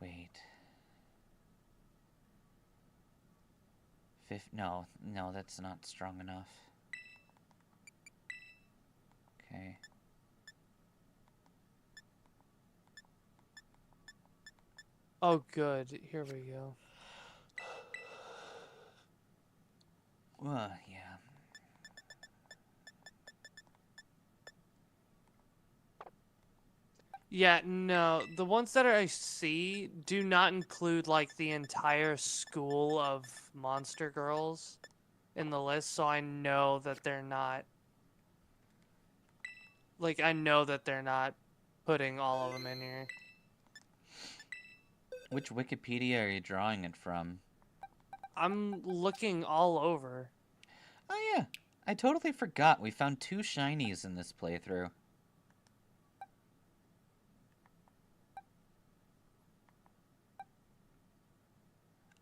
Wait. No, that's not strong enough. Okay. Oh, good. Here we go. Yeah. Yeah, no. The ones that I see do not include, like, the entire school of monster girls in the list, so I know that they're not... Like, I know that they're not putting all of them in here. Which Wikipedia are you drawing it from? I'm looking all over. Oh yeah, I totally forgot. We found 2 shinies in this playthrough.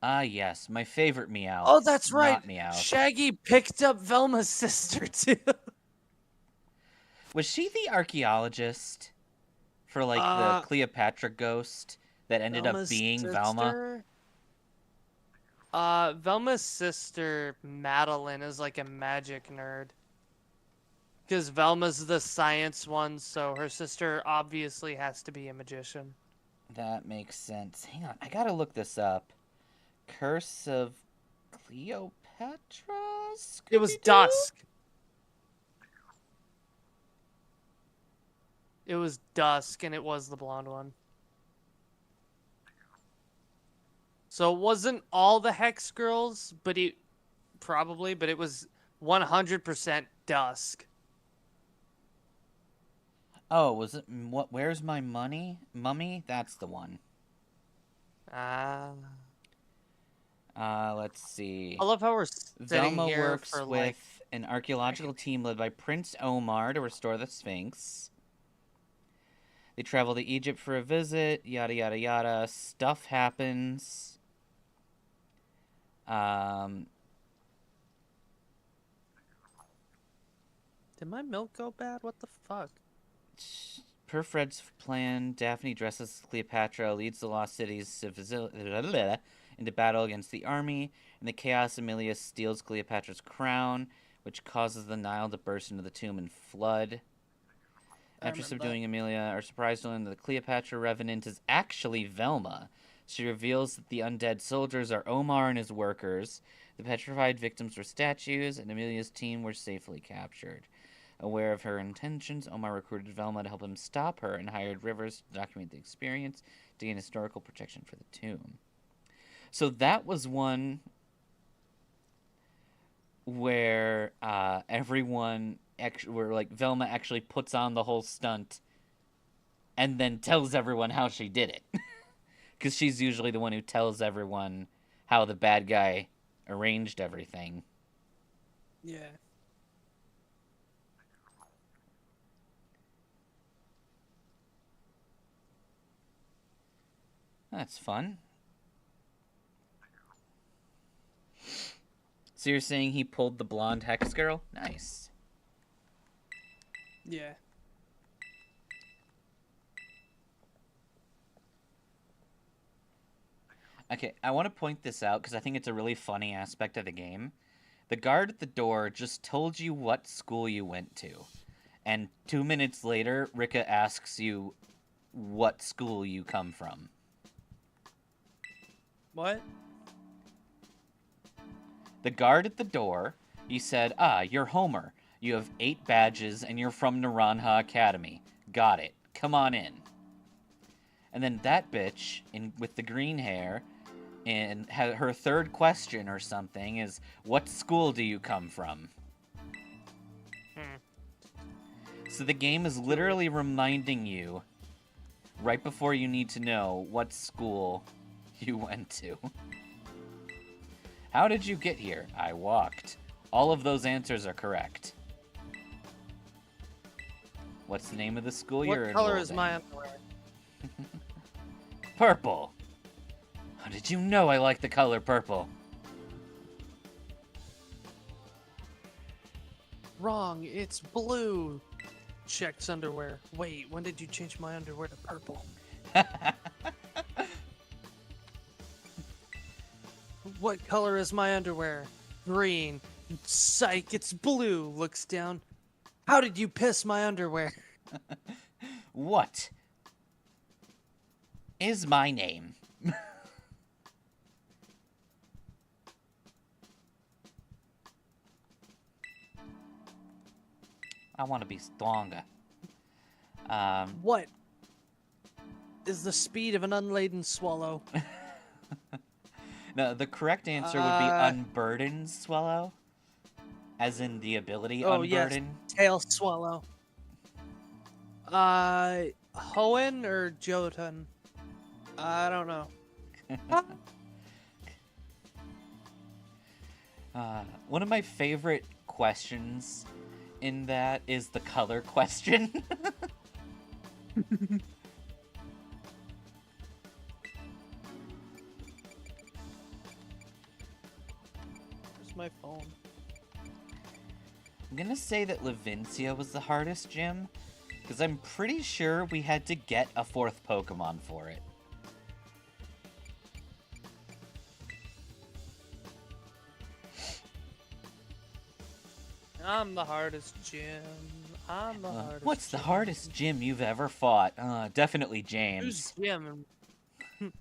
Ah yes, my favorite Meowth. Oh, that's right! Not Meowth. Shaggy picked up Velma's sister, too! Was she the archaeologist for, like, the Cleopatra ghost that ended up being Velma? Velma's sister, Madeline, is like a magic nerd. Because Velma's the science one, so her sister obviously has to be a magician. That makes sense. Hang on, I gotta look this up. Curse of Cleopatra? It was Scooby-Doo? Dusk. It was Dusk, and it was the blonde one. So it wasn't all the Hex girls, but it was 100% Dusk. Oh, was it what? Where's my money? Mummy? That's the one. Let's see. I love how we're sitting Velma here works for with an archaeological team led by Prince Omar to restore the Sphinx. They travel to Egypt for a visit. Yada yada yada. Stuff happens. Did my milk go bad? What the fuck? Per Fred's plan, Daphne dresses Cleopatra, leads the lost cities into battle against the army. In the chaos, Amelia steals Cleopatra's crown, which causes the Nile to burst into the tomb and flood. After subduing Amelia, are surprised to learn that the Cleopatra Revenant is actually Velma. She reveals that the undead soldiers are Omar and his workers. The petrified victims were statues, and Amelia's team were safely captured. Aware of her intentions, Omar recruited Velma to help him stop her and hired Rivers to document the experience to gain historical protection for the tomb. So that was one where everyone where like Velma actually puts on the whole stunt and then tells everyone how she did it. Because she's usually the one who tells everyone how the bad guy arranged everything. Yeah. That's fun. So you're saying he pulled the blonde hex girl? Nice. Yeah. Okay, I want to point this out because I think it's a really funny aspect of the game. The guard at the door just told you what school you went to. And 2 minutes later, Rika asks you what school you come from. What? The guard at the door, he said, you're Homer. You have 8 badges and you're from Naranja Academy. Got it. Come on in. And then that bitch with the green hair, and her third question or something is, what school do you come from? So the game is literally reminding you, right before you need to know, what school you went to. How did you get here? I walked. All of those answers are correct. What's the name of the school you're What color enrolled is in? my underwear? Purple. How did you know I like the color purple? Wrong, it's blue. Checks underwear. Wait, when did you change my underwear to purple? What color is my underwear? Green. Psych, it's blue. Looks down. How did you piss my underwear? What is my name? I want to be stronger. What is the speed of an unladen swallow? No, the correct answer would be unburdened swallow. As in the ability unburden. Yes, tail swallow. Hoenn or Jotun? I don't know. One of my favorite questions in that is the color question. Where's my phone? I'm gonna say that Levincia was the hardest gym, because I'm pretty sure we had to get a 4th Pokemon for it. I'm the hardest gym. I'm the hardest. What's the gym. hardest gym you've ever fought? Definitely Who's James. Jim?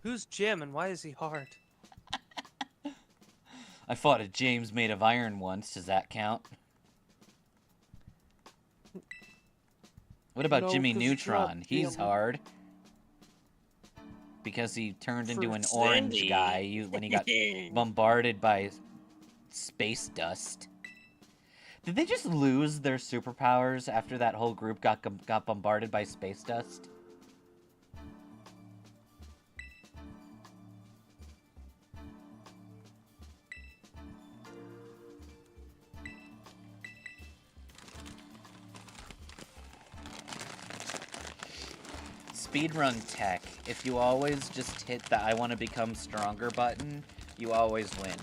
Who's Jim and why is he hard? I fought a James made of iron once. Does that count? What about No, Jimmy 'cause it's not Neutron? He's Jim. hard. Because he turned into For an orange Cindy. guy when he got bombarded by space dust. Did they just lose their superpowers after that whole group got bombarded by space dust? Speedrun tech. If you always just hit the I want to become stronger button, you always win.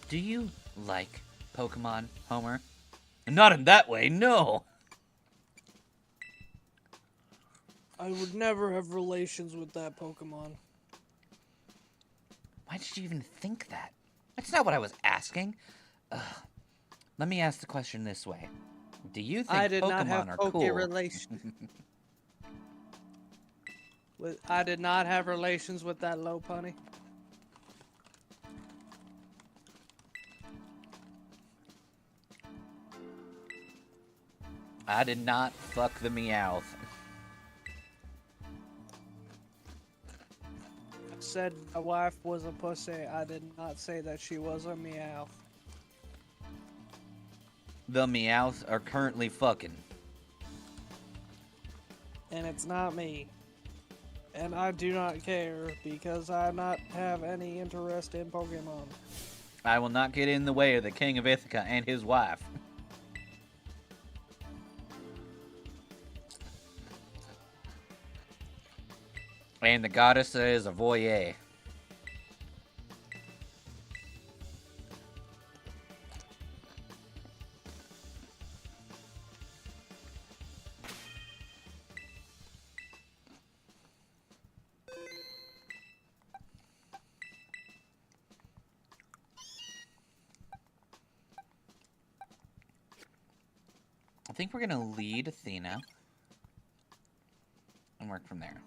Do you like Pokemon, Homer? Not in that way, no! I would never have relations with that Pokemon. Why did you even think that? That's not what I was asking. Ugh. Let me ask the question this way. Do you think I did Pokemon not have are Poke cool? relation. I did not have relations with that low pony. I did not fuck the Meowth. I said my wife was a pussy. I did not say that she was a Meowth. The Meowth are currently fucking. And it's not me. And I do not care because I not have any interest in Pokemon. I will not get in the way of the King of Ithaca and his wife. And the goddess is a voyeur. I think we're gonna lead Athena and work from there.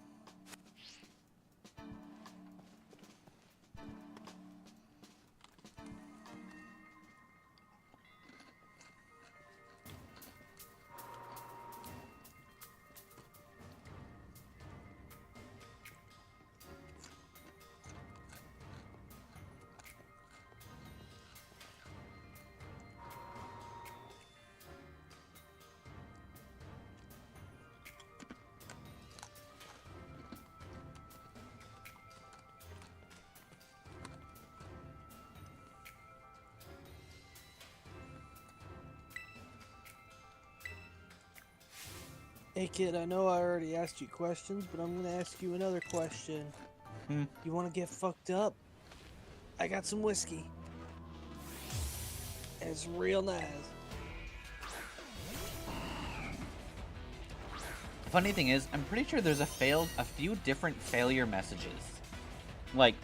Hey kid, I know I already asked you questions, but I'm gonna ask you another question. You wanna get fucked up? I got some whiskey. And it's real nice. Funny thing is, I'm pretty sure there's a few different failure messages. Like,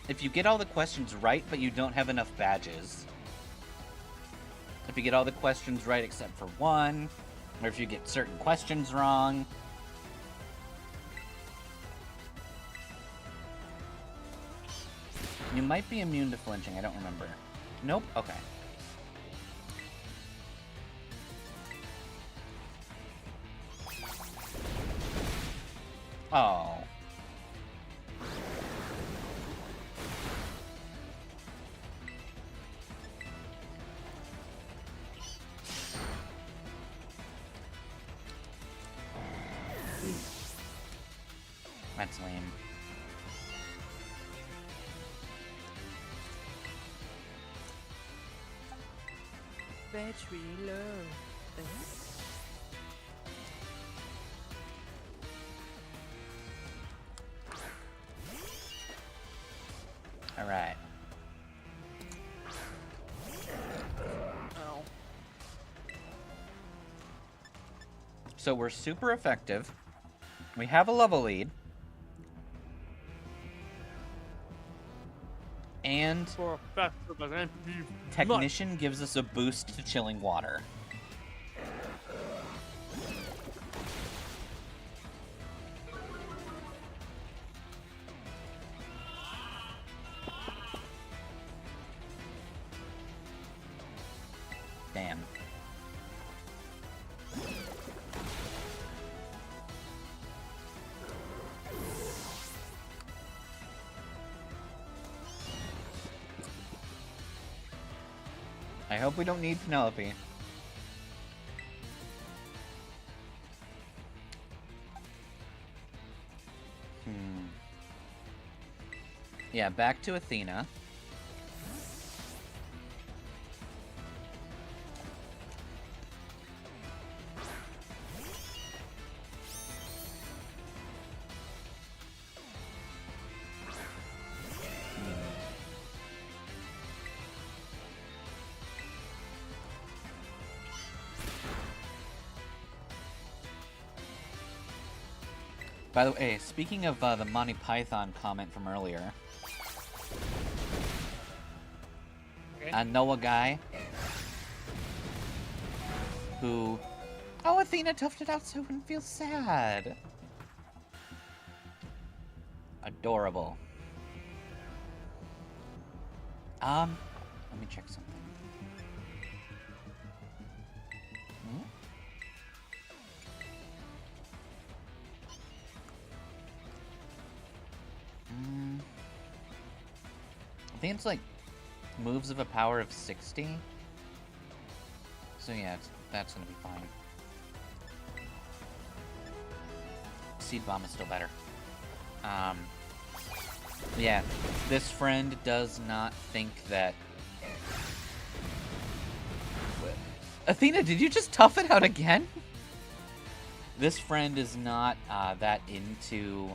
if you get all the questions right, but you don't have enough badges. If you get all the questions right except for one, or if you get certain questions wrong. You might be immune to flinching, I don't remember. Nope? Okay. Oh. That's lame. Battery low. All right. Oh. So we're super effective. We have a level lead. And For a fact of an Technician gives us a boost to chilling water. Damn. I hope we don't need Penelope. Yeah, back to Athena. By the way, speaking of the Monty Python comment from earlier, I know a guy who... Oh, Athena toughed it out so I wouldn't feel sad. Adorable. Let me check something. I think it's like moves of a power of 60. So yeah, that's gonna be fine. Seed Bomb is still better. Yeah, this friend does not think that... Athena, did you just tough it out again? This friend is not that into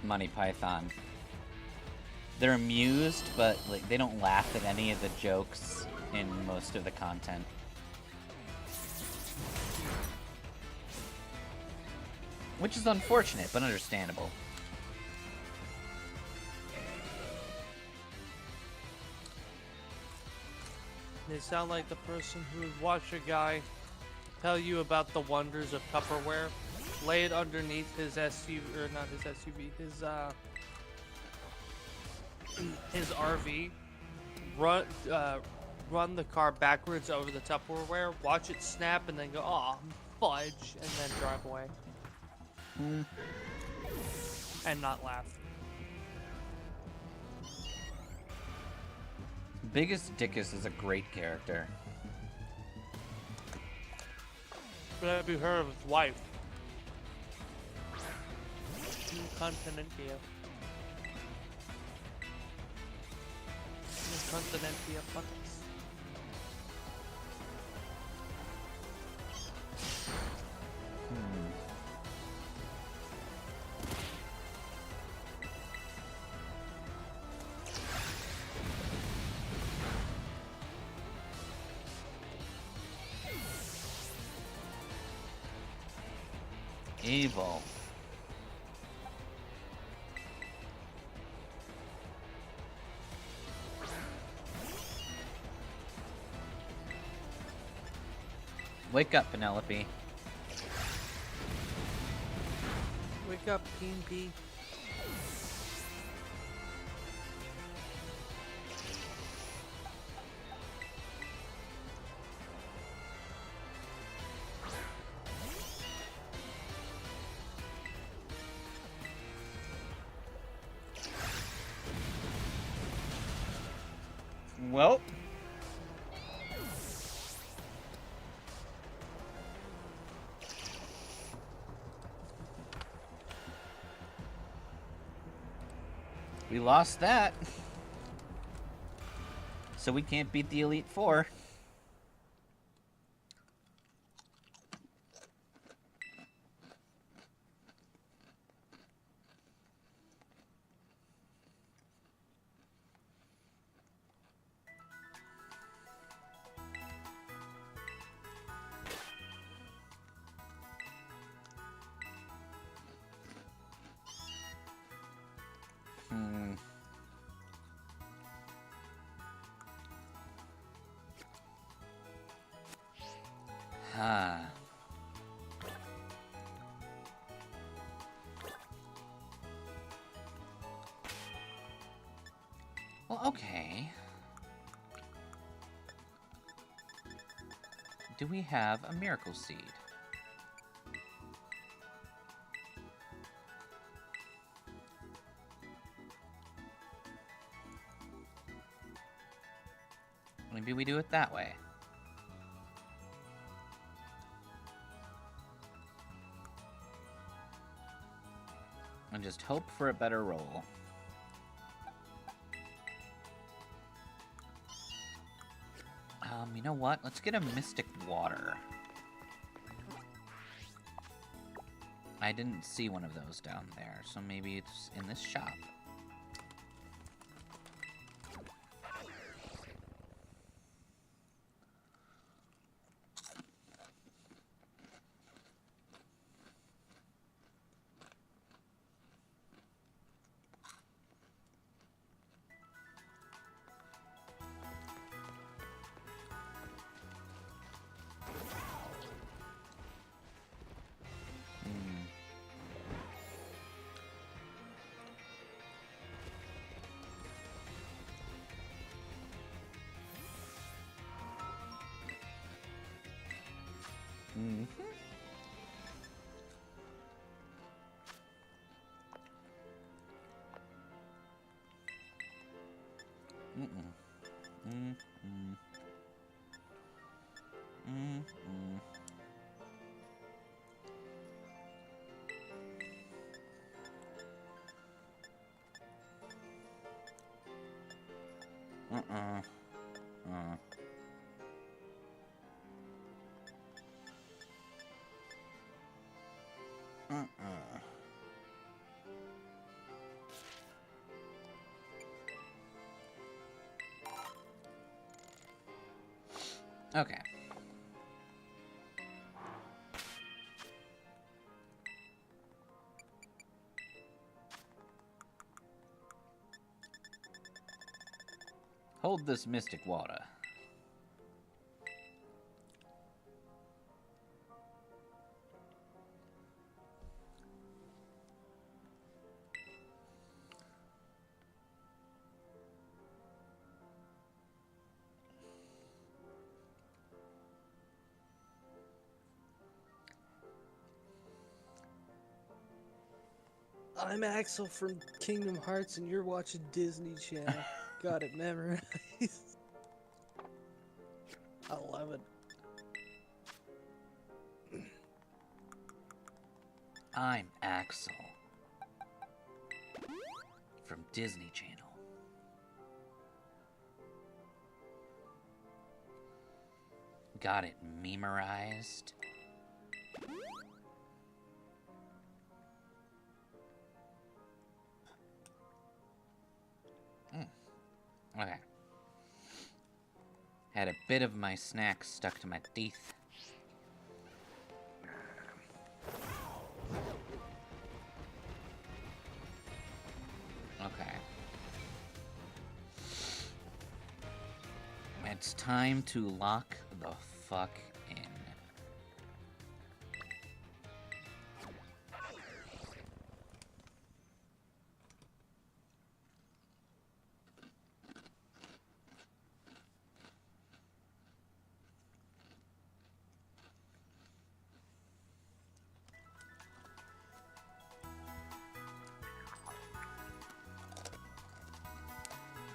Monty Python. They're amused, but like they don't laugh at any of the jokes in most of the content. Which is unfortunate, but understandable. They sound like the person who would watch a guy tell you about the wonders of Tupperware, lay it underneath his SUV, or not his SUV, his RV, run the car backwards over the Tupperware, watch it snap, and then go, "Aw, fudge," and then drive away. And not laugh. Biggest Dickus is a great character. But have you heard of his wife? Continentia. Continentia Buttocks. Evil. Wake up, Penelope. Wake up, King P. Well. We lost that. So we can't beat the Elite Four. Huh. Well, okay. Do we have a miracle seed? Maybe we do it that way. And just hope for a better roll. You know what? Let's get a Mystic Water. I didn't see one of those down there, so maybe it's in this shop. Okay. Hold this Mystic Water. I'm Axel from Kingdom Hearts, and you're watching Disney Channel. Got it memorized. I love it. I'm Axel from Disney Channel. Got it memorized. Okay. Had a bit of my snack stuck to my teeth. It's time to lock the fuck in.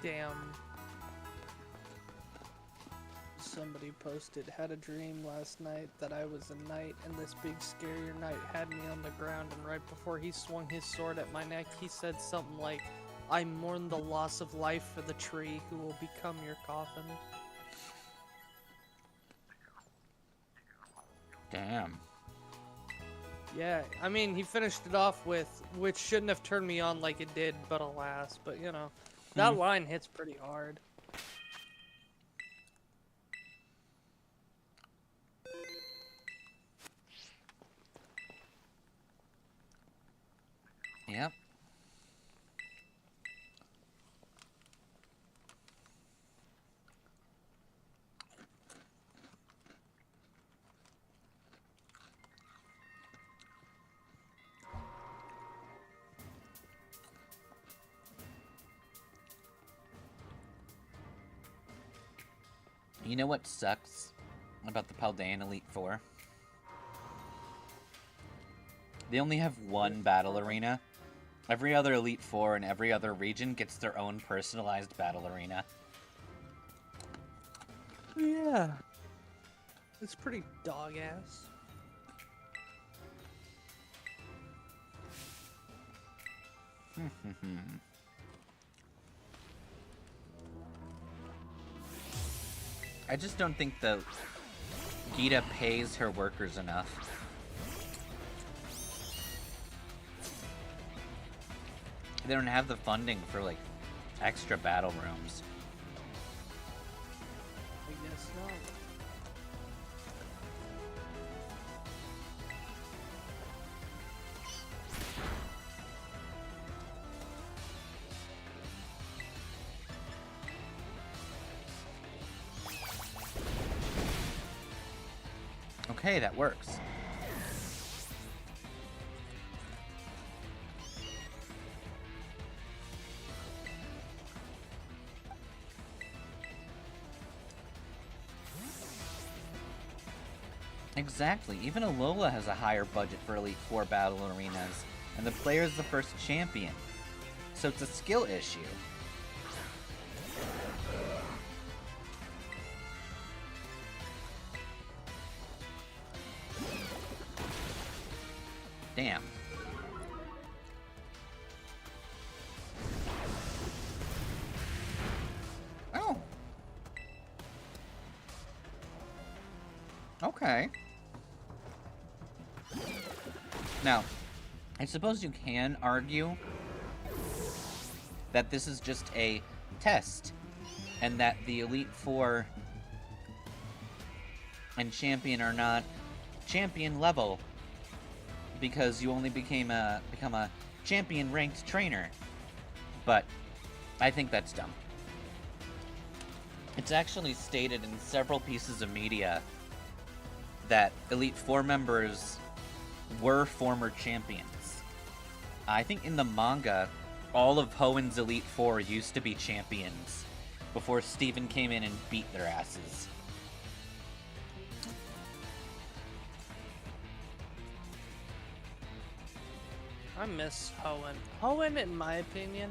Damn. Somebody posted, had a dream last night that I was a knight and this big scarier knight had me on the ground, and right before he swung his sword at my neck, he said something like, I mourn the loss of life for the tree who will become your coffin. Damn. Yeah, I mean, he finished it off with, which shouldn't have turned me on like it did, but alas. But, you know, that line hits pretty hard. Yep. You know what sucks about the Paldean Elite Four? They only have one battle arena. Every other Elite Four in every other region gets their own personalized battle arena. Yeah. It's pretty dog-ass. I just don't think the Gita pays her workers enough. They don't have the funding for, like, extra battle rooms. I guess not. Okay, that works. Exactly. Even Alola has a higher budget for Elite Four battle arenas, and the player is the first champion. So it's a skill issue. Damn. Oh. Okay. Now, I suppose you can argue that this is just a test, and that the Elite Four and Champion are not champion level because you only become a champion ranked trainer. But I think that's dumb. It's actually stated in several pieces of media that Elite Four members were former champions. I think in the manga, all of Hoenn's Elite Four used to be champions before Steven came in and beat their asses. I miss Hoenn. Hoenn, in my opinion,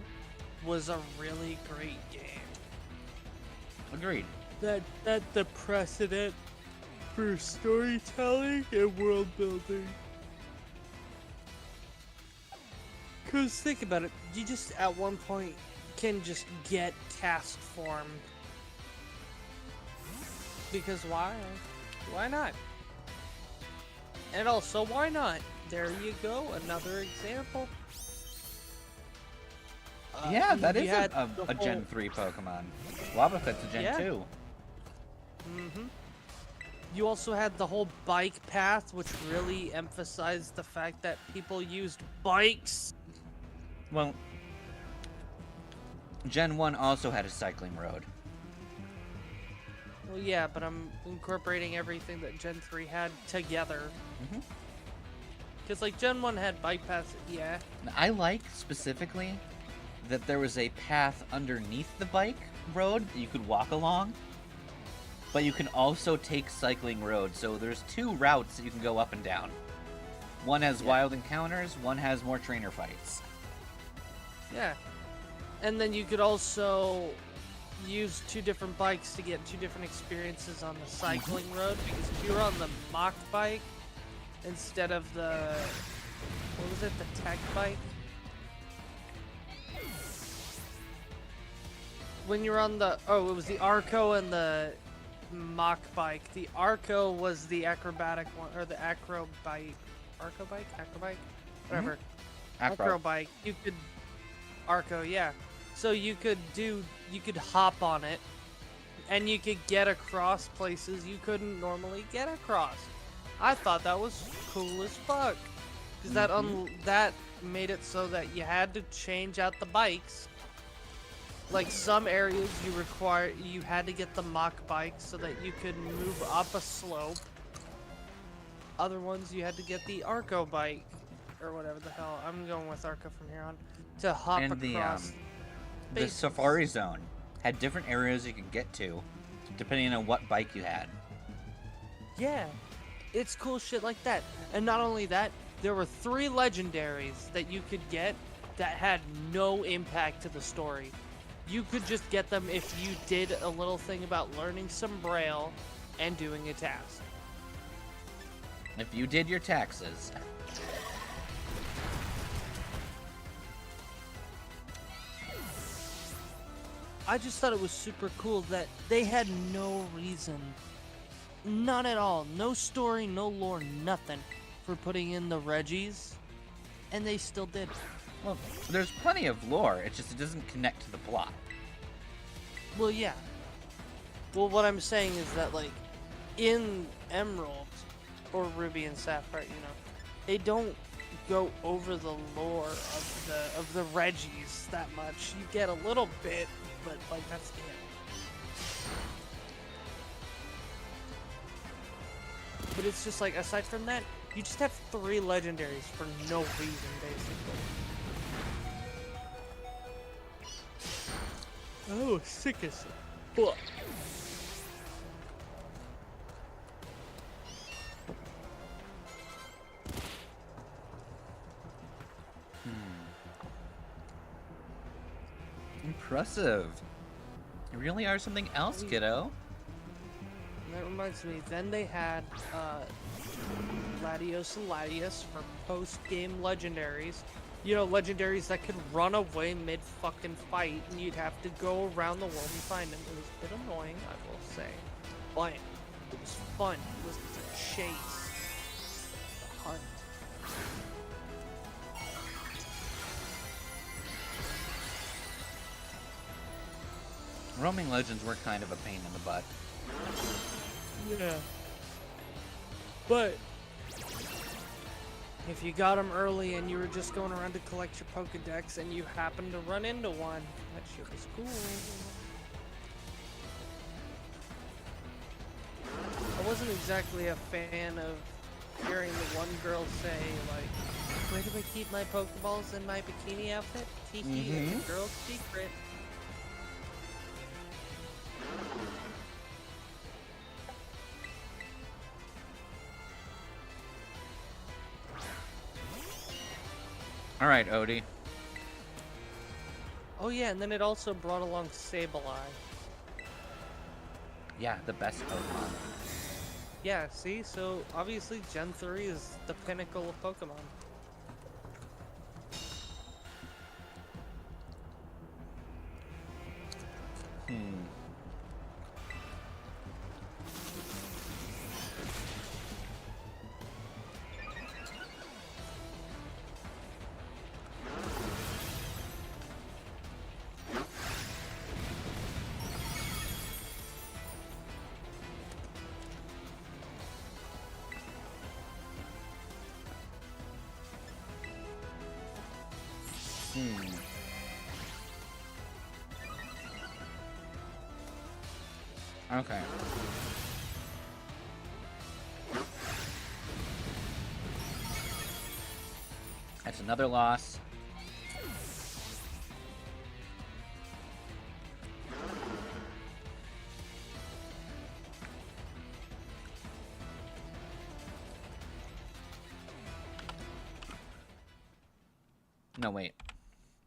was a really great game. Agreed. That the precedent for storytelling and world building. Cause think about it, you just at one point can just get cast formed. Because why? Why not? And also, why not? There you go, another example. Yeah, that you is had a the Gen whole- 3 Pokemon. Wobbuffet's a Gen Yeah. 2. Mm-hmm. You also had the whole bike path, which really emphasized the fact that people used bikes. Well, Gen 1 also had a cycling road. Well, yeah, but I'm incorporating everything that Gen 3 had together. Mhm. Because, like, Gen 1 had bike paths, yeah. I like specifically that there was a path underneath the bike road that you could walk along, but you can also take cycling roads. So there's 2 routes that you can go up and down. One has wild encounters, one has more trainer fights. Yeah. And then you could also use 2 different bikes to get 2 different experiences on the cycling road, because if you were on the mock bike instead of the, what was it, the tech bike? When you're on the, it was the Arco and the mock bike. The Arco was the acrobatic one, or the acro bike. Arco bike? Whatever. Acro bike. You could, Arco, yeah. So you could hop on it, and you could get across places you couldn't normally get across. I thought that was cool as fuck, because that made it so that you had to change out the bikes. Like some areas you had to get the mock bike so that you could move up a slope. Other ones you had to get the Arco bike, or whatever the hell. I'm going with Arco from here on, to hop And across. the Safari Zone had different areas you could get to, depending on what bike you had. Yeah, it's cool shit like that. And not only that, there were 3 legendaries that you could get that had no impact to the story. You could just get them if you did a little thing about learning some Braille and doing a task. If you did your taxes. I just thought it was super cool that they had no reason, none at all, no story, no lore, nothing, for putting in the Reggies, and they still did. Well, there's plenty of lore, it doesn't connect to the plot. Well, yeah. Well, what I'm saying is that, like, in Emerald, or Ruby and Sapphire, you know, they don't go over the lore of the Reggies that much. You get a little bit, but, like, that's it. But it's just like, aside from that, you just have 3 legendaries for no reason, basically. Oh, sick as fuck. Impressive. You really are something else, kiddo. And that reminds me, then they had Latios and Latias for post-game legendaries. You know, legendaries that could run away mid-fucking fight, and you'd have to go around the world and find them. It was a bit annoying, I will say. But it was fun. It was the chase. The hunt. Roaming legends were kind of a pain in the butt. Yeah. But if you got them early and you were just going around to collect your Pokedex and you happened to run into one, that shit was cool. I wasn't exactly a fan of hearing the one girl say, like, where do I keep my Pokeballs in my bikini outfit? Tee-hee, it's a girl's secret. Alright, Odie. Oh yeah, and then it also brought along Sableye. Yeah, the best Pokemon. Yeah, see? So, obviously Gen 3 is the pinnacle of Pokemon. Okay. That's another loss. No, wait.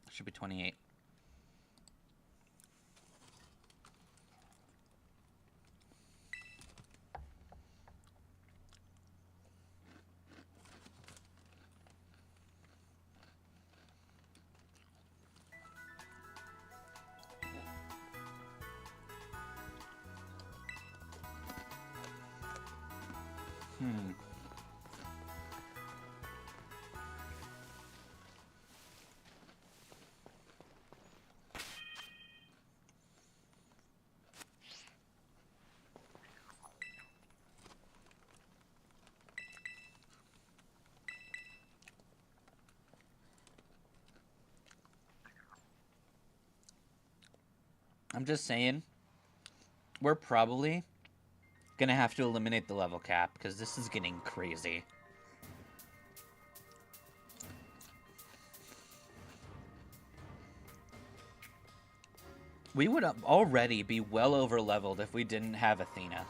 It should be 28. I'm just saying, we're probably gonna have to eliminate the level cap because this is getting crazy. We would already be well over leveled if we didn't have Athena.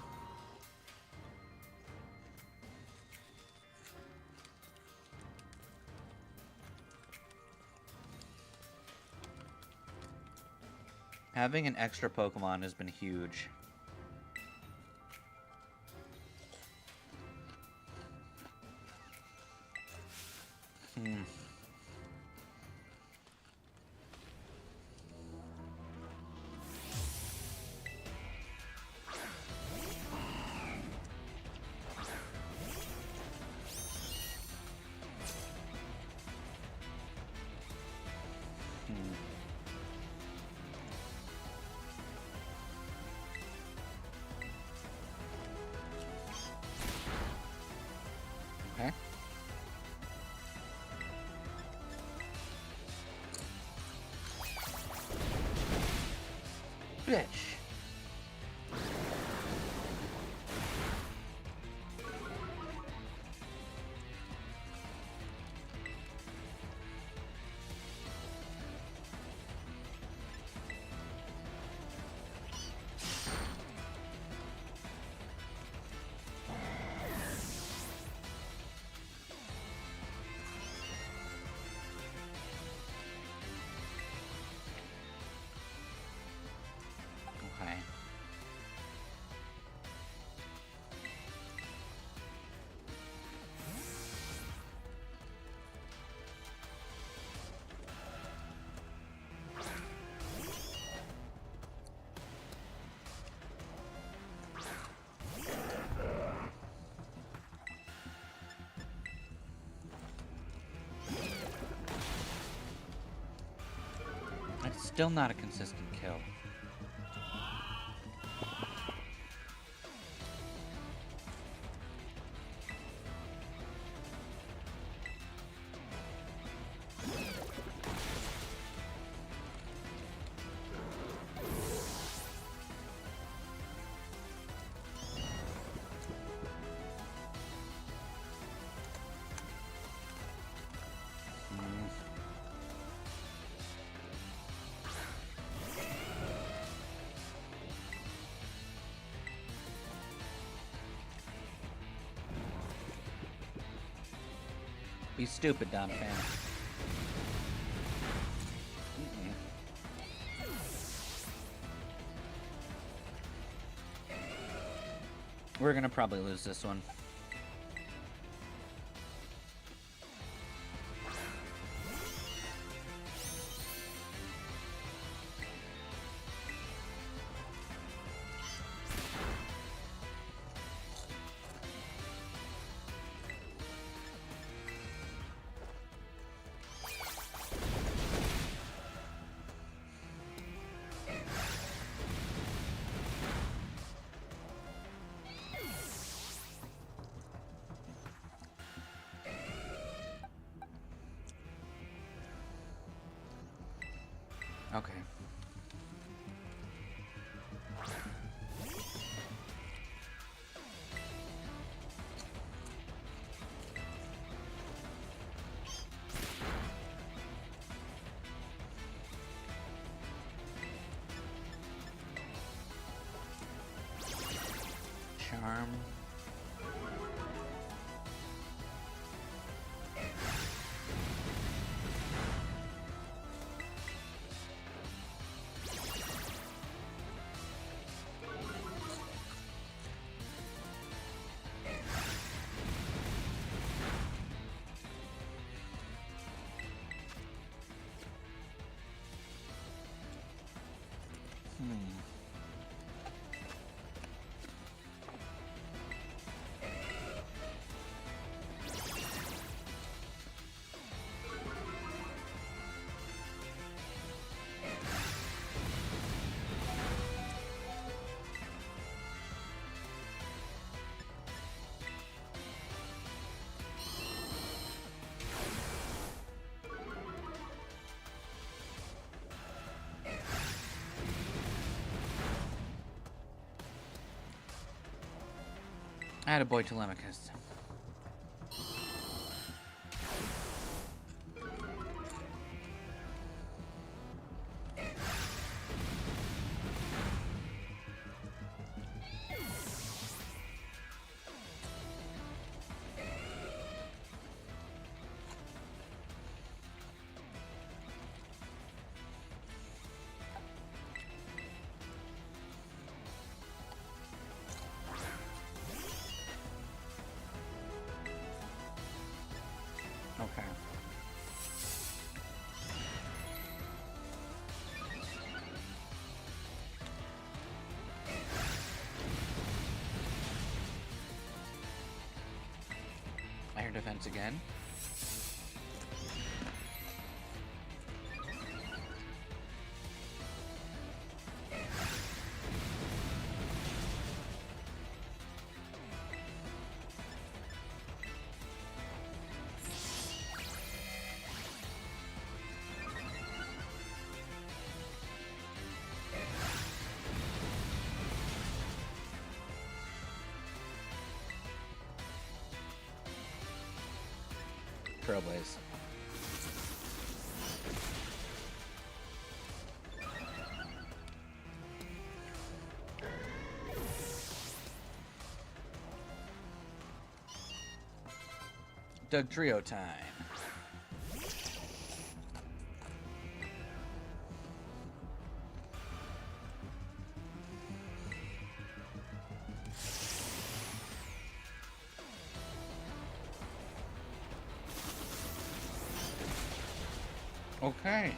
Having an extra Pokemon has been huge. Okay. Bitch. Okay. It's still not a consistent kill. Be stupid, Don fan. We're gonna probably lose this one. Okay. charm. Attaboy, Telemachus. Okay. Air defense again. Trailblaze. Doug Trio time. Okay.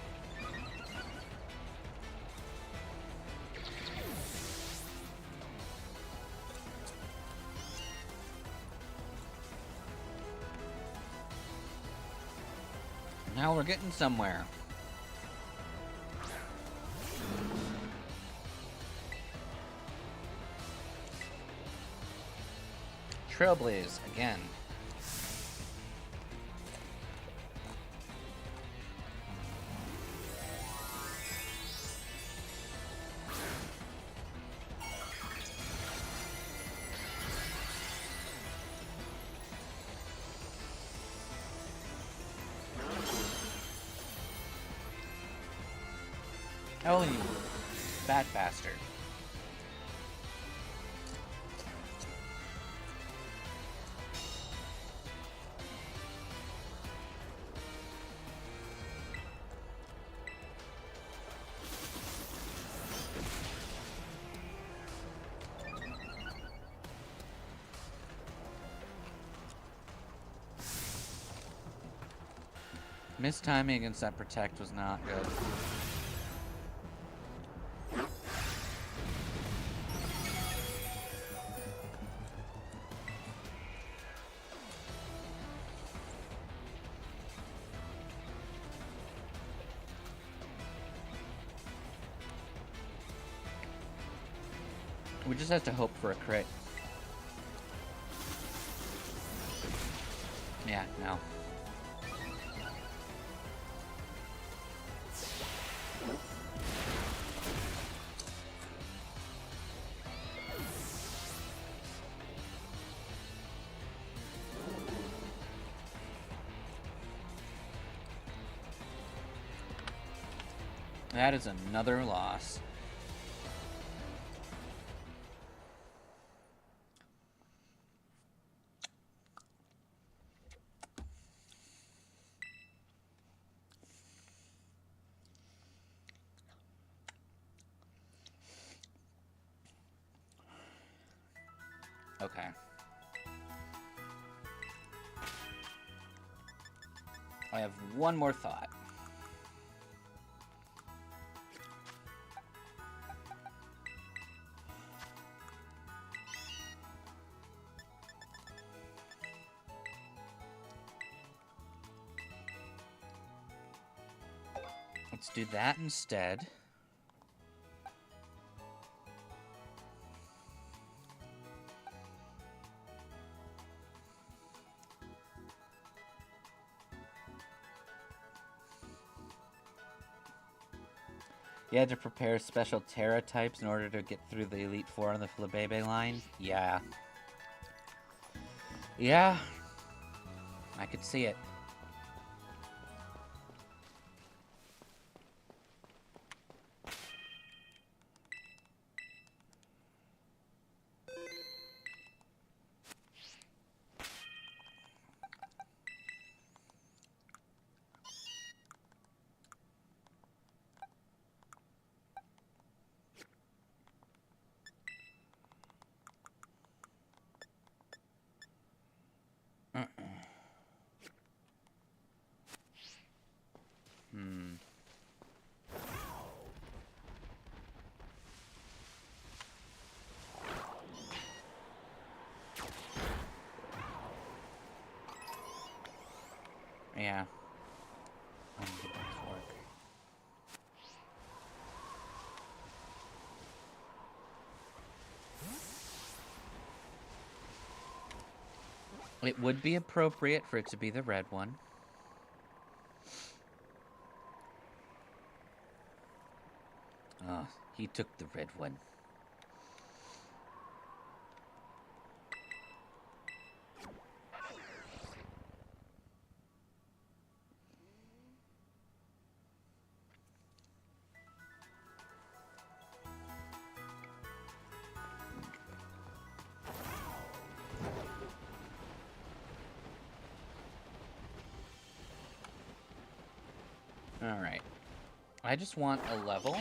Now we're getting somewhere. Trailblaze again. Oh, you fat bastard. Missed timing against that protect was not good. We just have to hope for a crit. Yeah, no. That is another loss. Okay. I have one more thought. Let's do that instead. You had to prepare special Terra types in order to get through the Elite Four on the Flabébé line? Yeah. Yeah. I could see it. Yeah. I'm gonna get back to work. It would be appropriate for it to be the red one. Oh, he took the red one. Alright. I just want a level.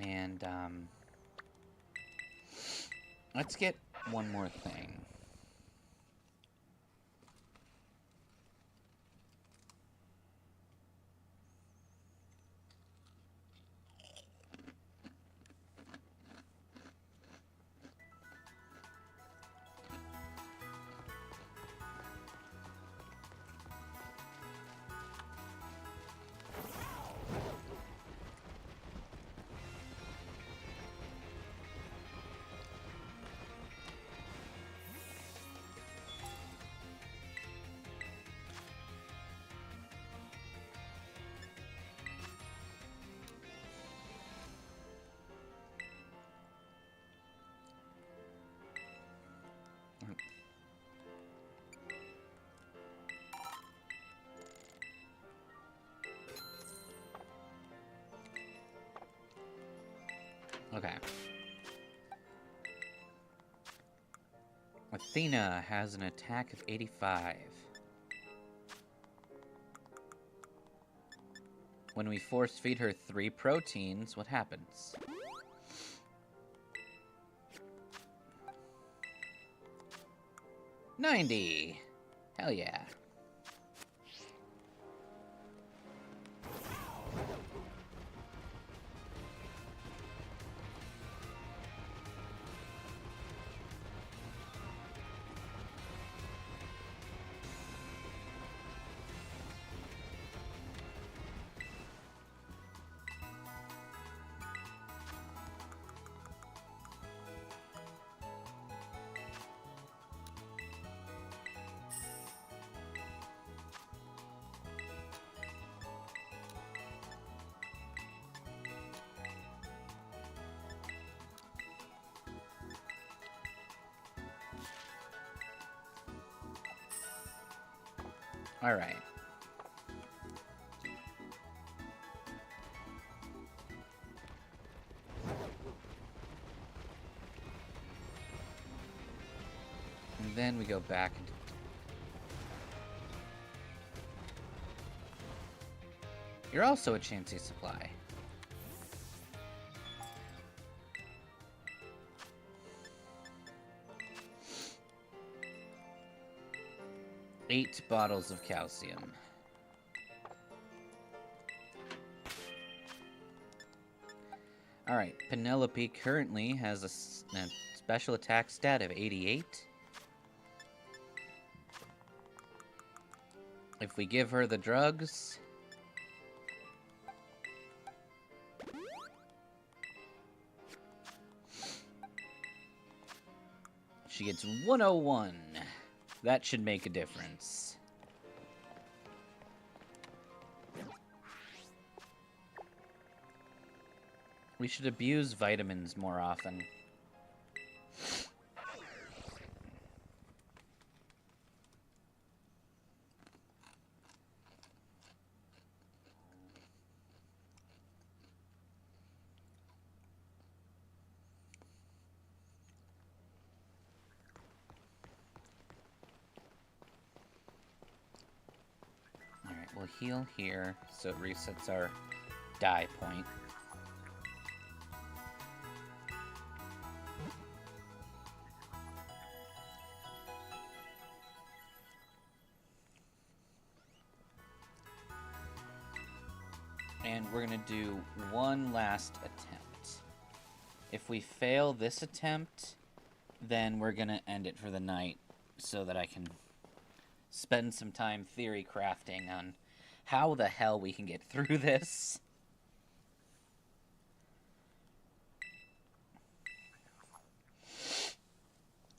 And, let's get one more thing. Okay. Athena has an attack of 85. When we force feed her 3 proteins, what happens? $90. Hell yeah. Alright. And then we go back into... You're also a Chansey supply. Eight bottles of calcium. Alright, Penelope currently has a special attack stat of 88. If we give her the drugs... she gets 101. That should make a difference. We should abuse vitamins more often. Alright, we'll heal here so it resets our die point. And we're gonna do one last attempt. If we fail this attempt, then we're gonna end it for the night so that I can spend some time theory crafting on how the hell we can get through this.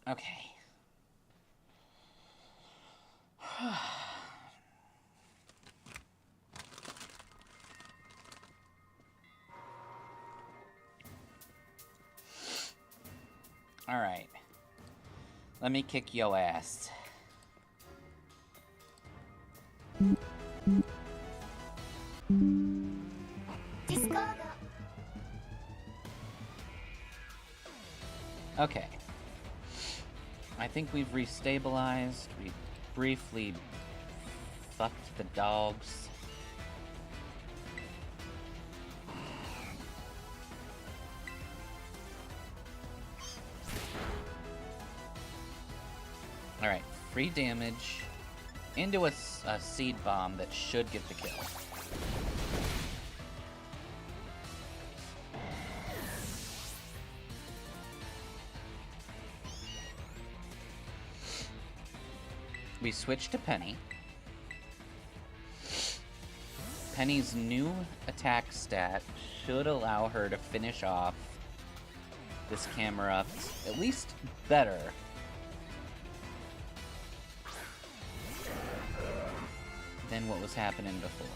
Okay. Alright. Let me kick yo ass. Okay. I think we've restabilized. We briefly fucked the dogs. Alright, free damage into a seed bomb that should get the kill. We switch to Penny. Penny's new attack stat should allow her to finish off this camera at least better than what was happening before.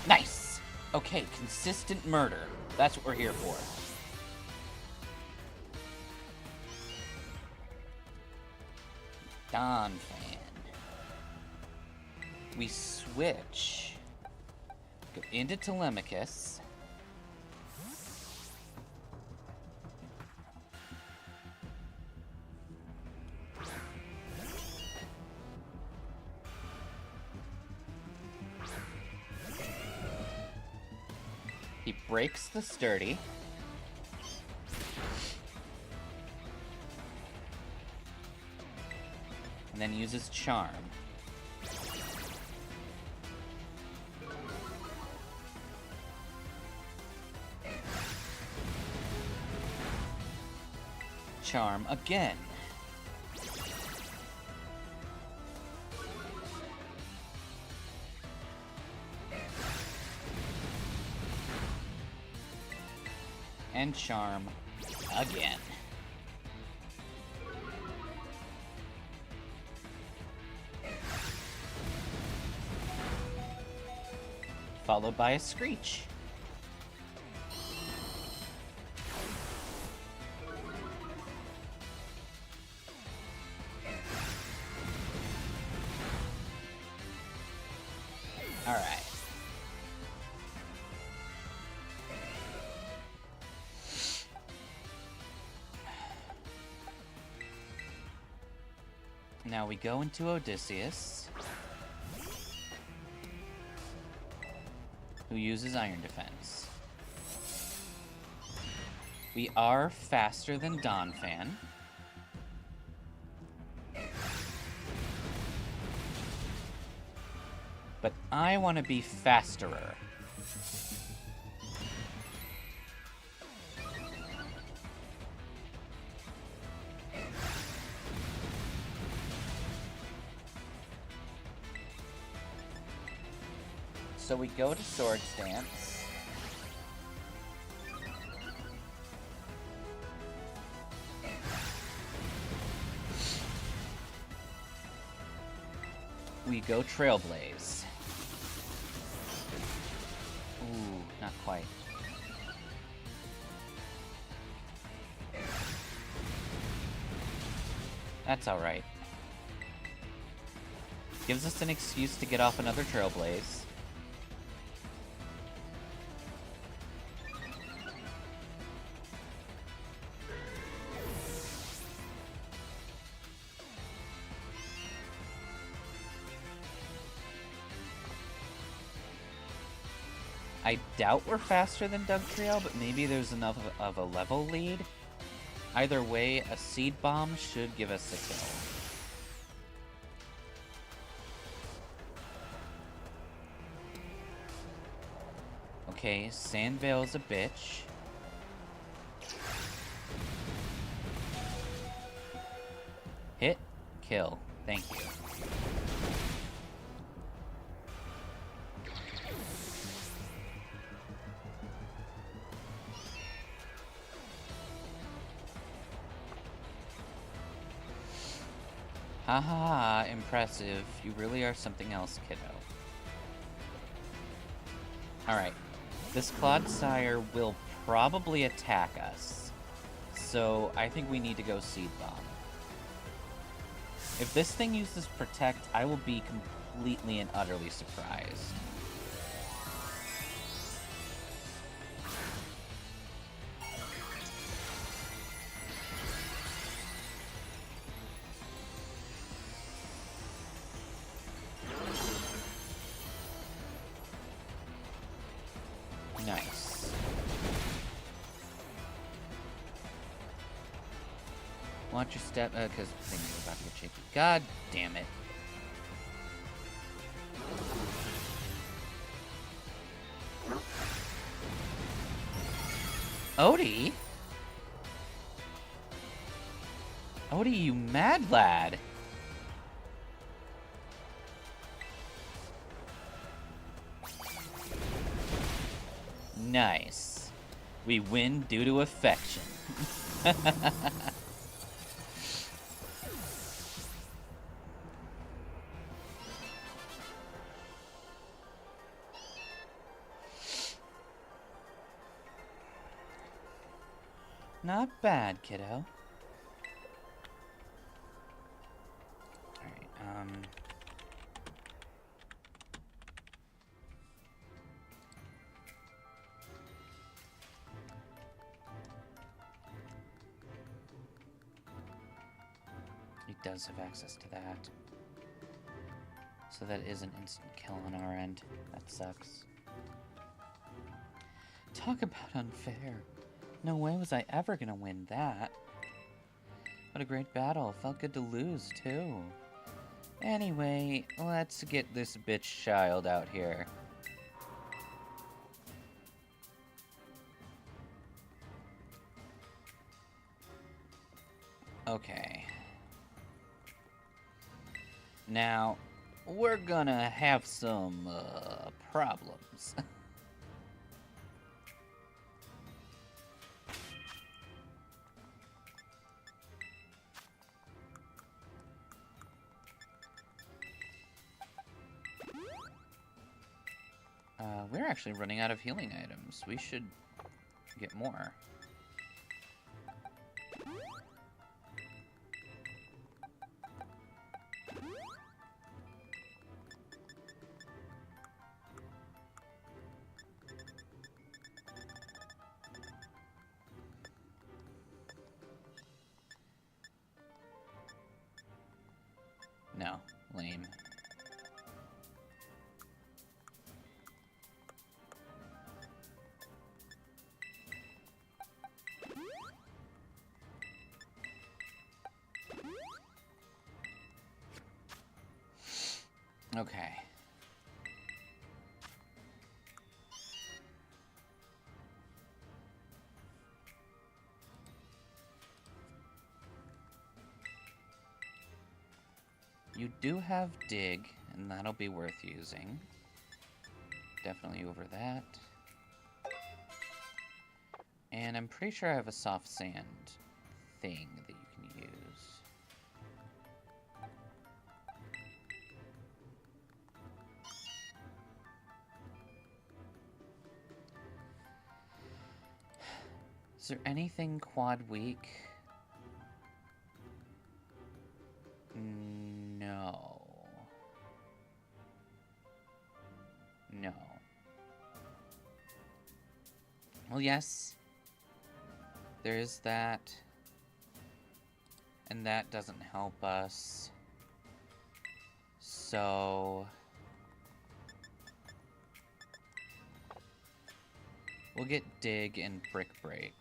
Nice! Okay, consistent murder. That's what we're here for. Don fan. We switch. Go into Telemachus. He breaks the sturdy. And then uses charm. Charm again. And charm again. Followed by a screech. Alright. Now we go into Odysseus, who uses Iron Defense. We are faster than Donphan. But I want to be fasterer. So we go to Sword Stance. We go Trailblaze. Ooh, not quite. That's alright. Gives us an excuse to get off another Trailblaze. I doubt we're faster than Dugtrio, but maybe there's enough of a level lead. Either way, a Seed Bomb should give us a kill. Okay, Sandvale's a bitch. Hit, kill. Thank you. Haha, impressive. You really are something else, kiddo. Alright. This Clodsire will probably attack us. So I think we need to go Seed Bomb. If this thing uses Protect, I will be completely and utterly surprised. Nice. Watch your step, because things are about to get shaky. God damn it. Odie? Odie, you mad lad. Nice. We win due to affection. Not bad, kiddo. Alright, he does have access to that. So that is an instant kill on our end. That sucks. Talk about unfair. No way was I ever gonna win that. What a great battle. Felt good to lose, too. Anyway, let's get this bitch child out here. Okay. Now, we're gonna have some, problems. We're actually running out of healing items. We should get more. No, lame. Okay. You do have dig, and that'll be worth using. Definitely over that. And I'm pretty sure I have a soft sand thing that you can use. Is there anything quad weak? No. No. Well, yes. There is that. And that doesn't help us. So... we'll get dig and brick break.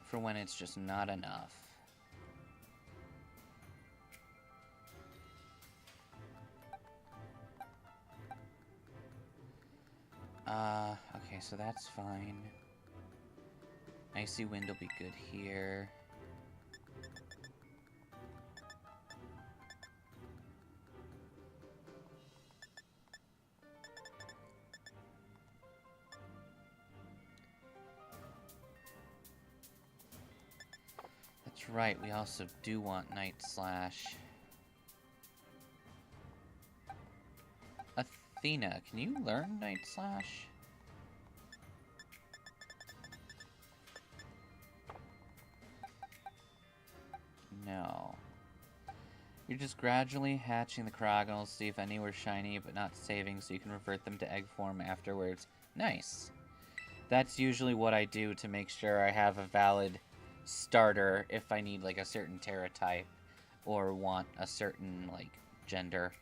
For when it's just not enough. Okay, so that's fine. Icy wind will be good here. That's right, we also do want Night Slash. Athena, can you learn Night Slash? No. You're just gradually hatching the Croggonals, see if any were shiny, but not saving, so you can revert them to egg form afterwards. Nice. That's usually what I do to make sure I have a valid starter if I need, like, a certain Terra type, or want a certain, like, gender.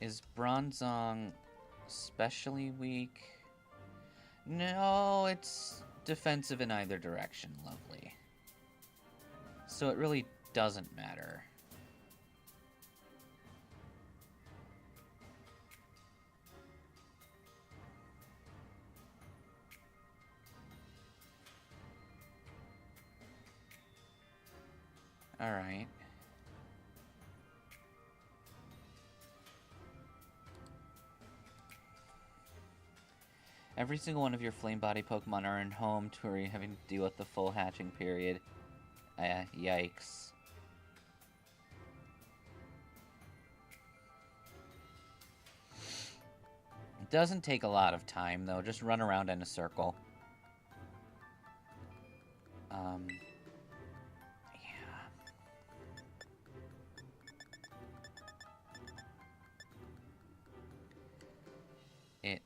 Is Bronzong especially weak? No, it's defensive in either direction, lovely. So it really doesn't matter. Alright. Every single one of your flame body Pokemon are in home to where you're having to deal with the full hatching period. Yikes. It doesn't take a lot of time, though. Just run around in a circle. Yeah. It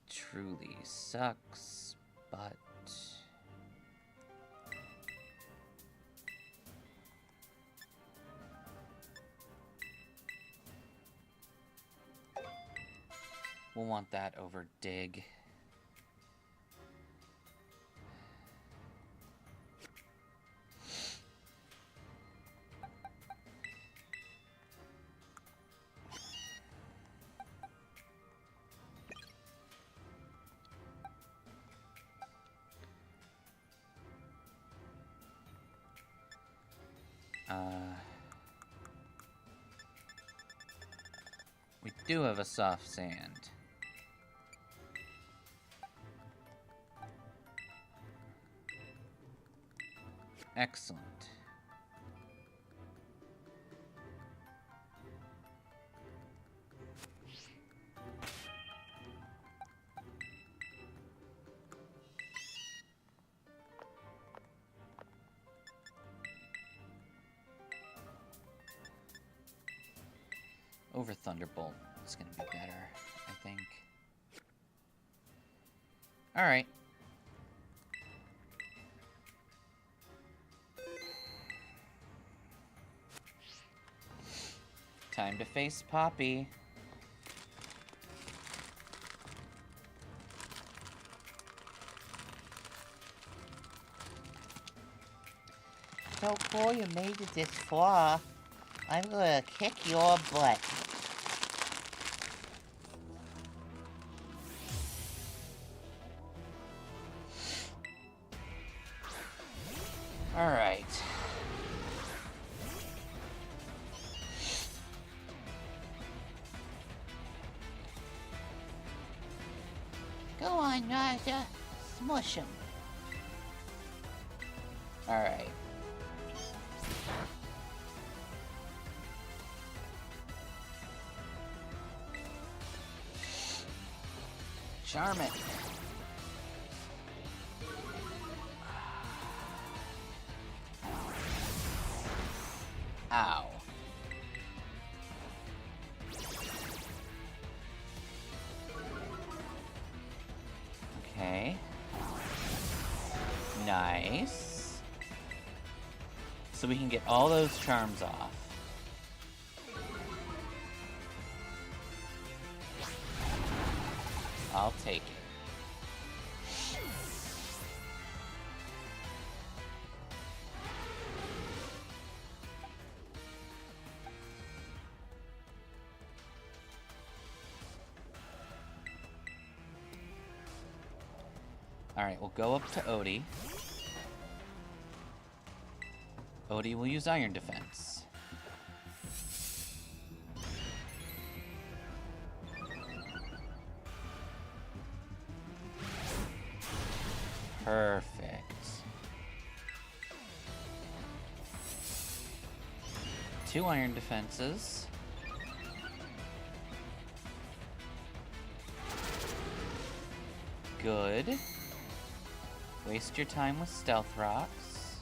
truly sucks, but... we'll want that over dig. We do have a soft sand. Excellent. Over Thunderbolt is going to be better, I think. Alright. Time to face Poppy. So cool you made it this far. I'm gonna kick your butt. Alright. Go on, Raja. Smush him. Alright. Charm it. Ow. Okay. Nice. So we can get all those charms off. I'll take it. Alright, we'll go up to Odie. Odie will use Iron Defense. Perfect. Two Iron Defenses. Good. Waste your time with Stealth Rocks.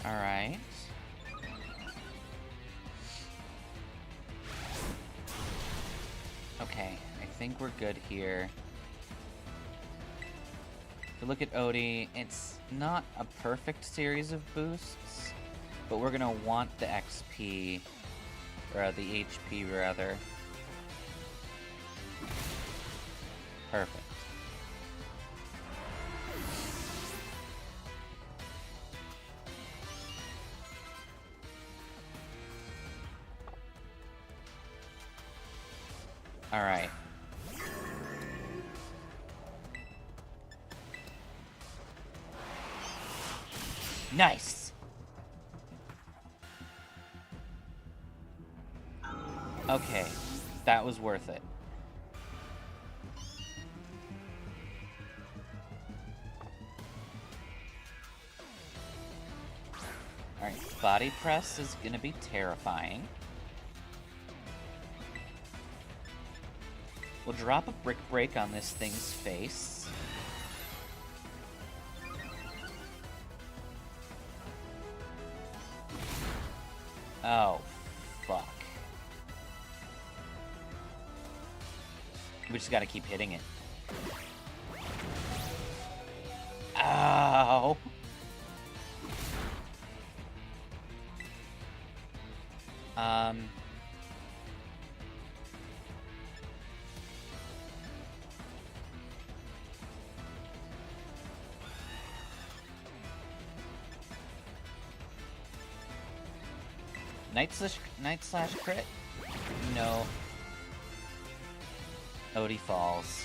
Alright. Okay, I think we're good here. If you look at Odie, it's not a perfect series of boosts, but we're gonna want the XP, or the HP rather. Perfect. Alright. Nice! Okay, that was worth it. Alright, body press is gonna be terrifying. We'll drop a brick break on this thing's face. Oh, fuck. We just gotta keep hitting it. Ow! Night slash crit? No. Odie falls.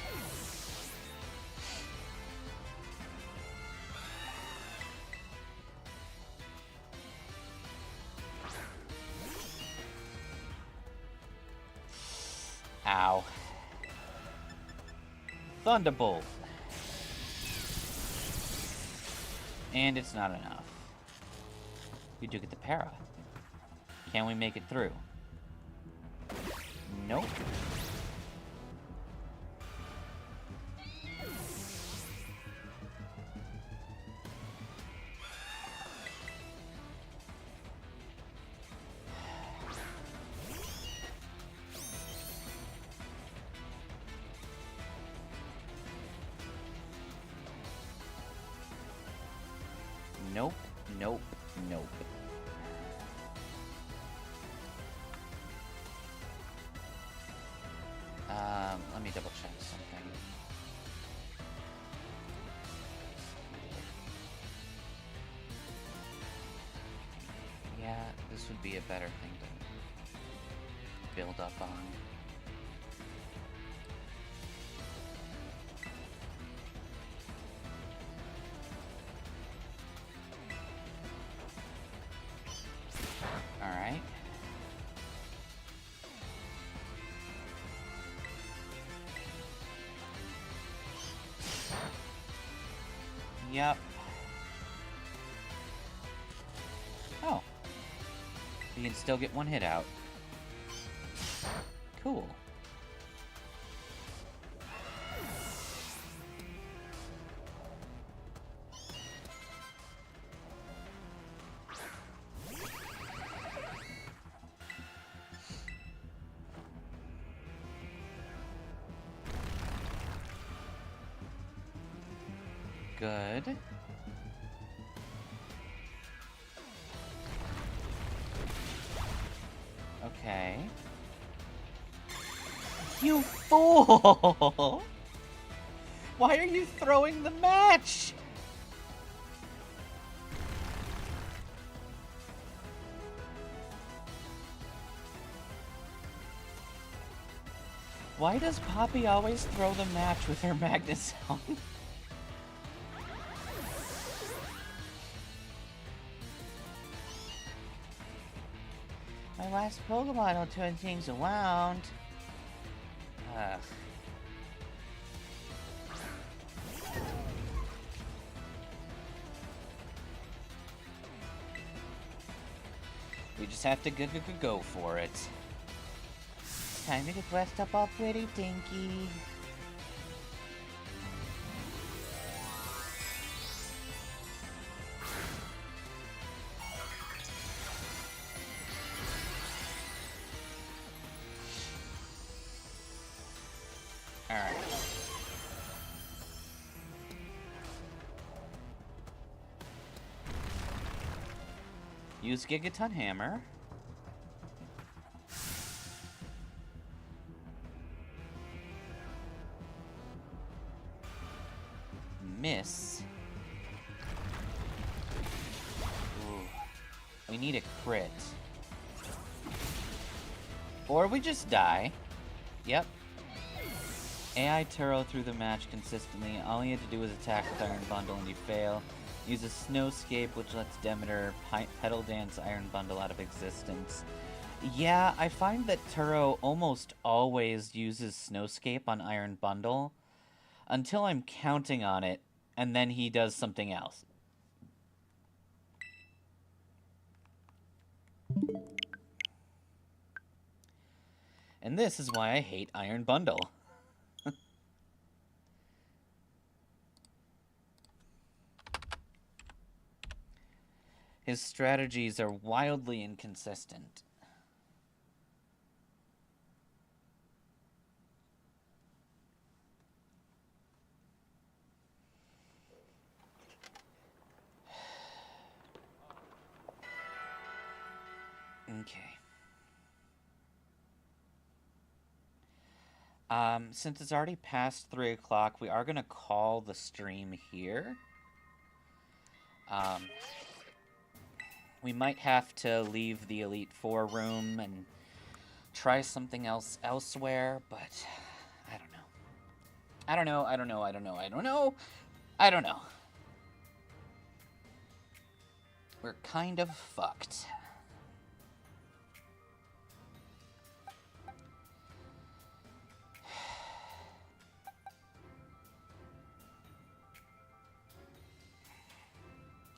Ow. Thunderbolt. And it's not enough. We do get the para. Can we make it through? Nope. Nope, nope, nope. Let me double check something. Yeah, this would be a better thing to build up on. Alright. Yep. Oh. You can still get one hit out. Cool. Good. Okay. You fool! Why are you throwing the match? Why does Poppy always throw the match with her Magnus on? My last Pokemon will turn things around. Ugh. We just have to go for it. Time to get dressed up all pretty dinky. Alright. Use Gigaton Hammer. Miss. Ooh. We need a crit. Or we just die. Yep. AI Turo through the match consistently. All you had to do was attack with Iron Bundle and you fail. Use a Snowscape, which lets Demeter Petal Dance Iron Bundle out of existence. Yeah, I find that Turo almost always uses Snowscape on Iron Bundle until I'm counting on it, and then he does something else. And this is why I hate Iron Bundle. His strategies are wildly inconsistent. Okay. Since it's already past 3 o'clock, we are going to call the stream here. We might have to leave the Elite Four room and try something else elsewhere, but I don't know. I don't know, I don't know, I don't know, I don't know. I don't know. We're kind of fucked.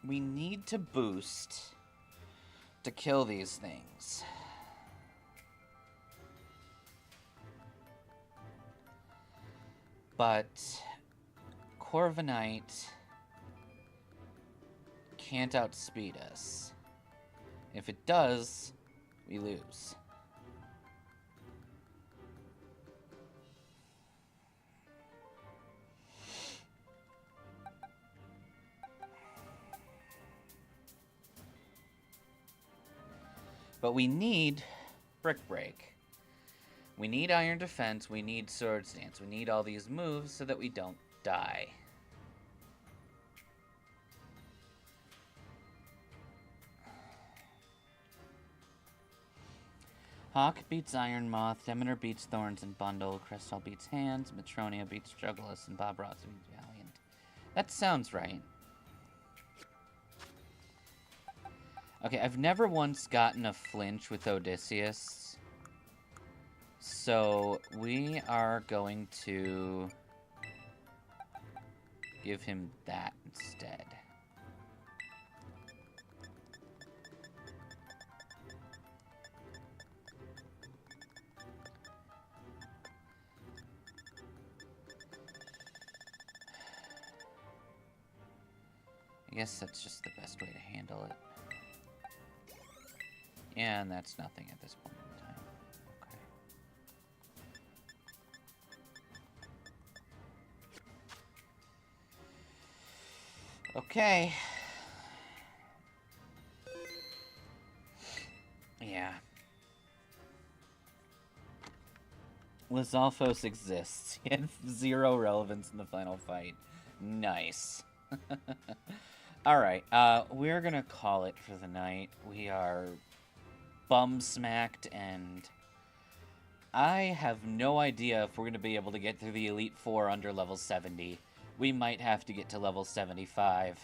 we need to boost to kill these things. But Corviknight can't outspeed us. If it does, we lose. But we need Brick Break. We need Iron Defense, we need Sword Stance, we need all these moves so that we don't die. Hawk beats Iron Moth, Demeter beats Thorns and Bundle, Crystal beats Hands, Matronia beats Jugulus, and Bob Ross beats Valiant. That sounds right. Okay, I've never once gotten a flinch with Odysseus. So, we are going to give him that instead. I guess that's just the best way to handle it. Yeah, and that's nothing at this point in time. Okay. Yeah. Lizalfos exists. He had 0 relevance in the final fight. Nice. Alright, we're gonna call it for the night. We are bum-smacked, and I have no idea if we're gonna be able to get through the Elite Four under level 70. We might have to get to level 75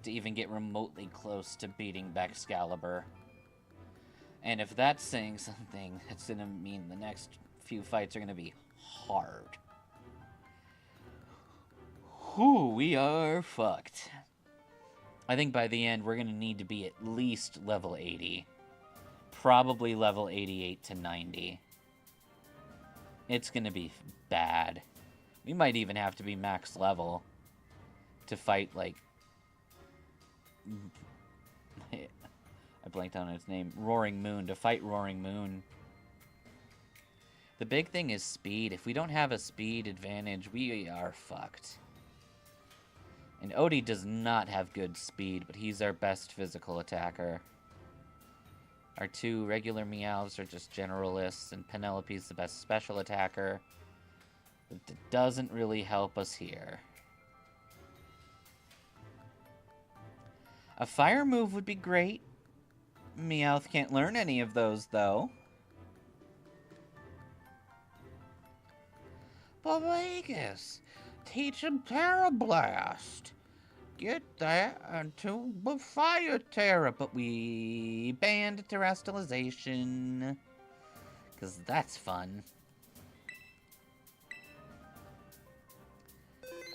to even get remotely close to beating Excalibur. And if that's saying something, that's gonna mean the next few fights are gonna be hard. Whew, we are fucked. I think by the end, we're gonna need to be at least level 80. Probably level 88 to 90. It's gonna be bad. We might even have to be max level to fight, like... I blanked on its name. Roaring Moon. To fight Roaring Moon. The big thing is speed. If we don't have a speed advantage, we are fucked. And Odie does not have good speed, but he's our best physical attacker. Our 2 regular Meowths are just generalists, and Penelope's the best special attacker. But it doesn't really help us here. A fire move would be great. Meowth can't learn any of those, though. But Magus, teach him Terra Blast. Get that into the Fire Terra, But we banned Terrestrialization. Because that's fun.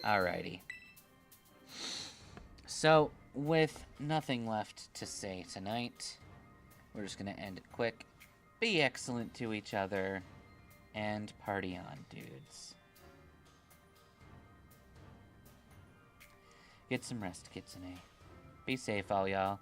Alrighty. So, with nothing left to say tonight, we're just going to end it quick. Be excellent to each other, and party on, dudes. Get some rest, Kitsune. Be safe, all y'all.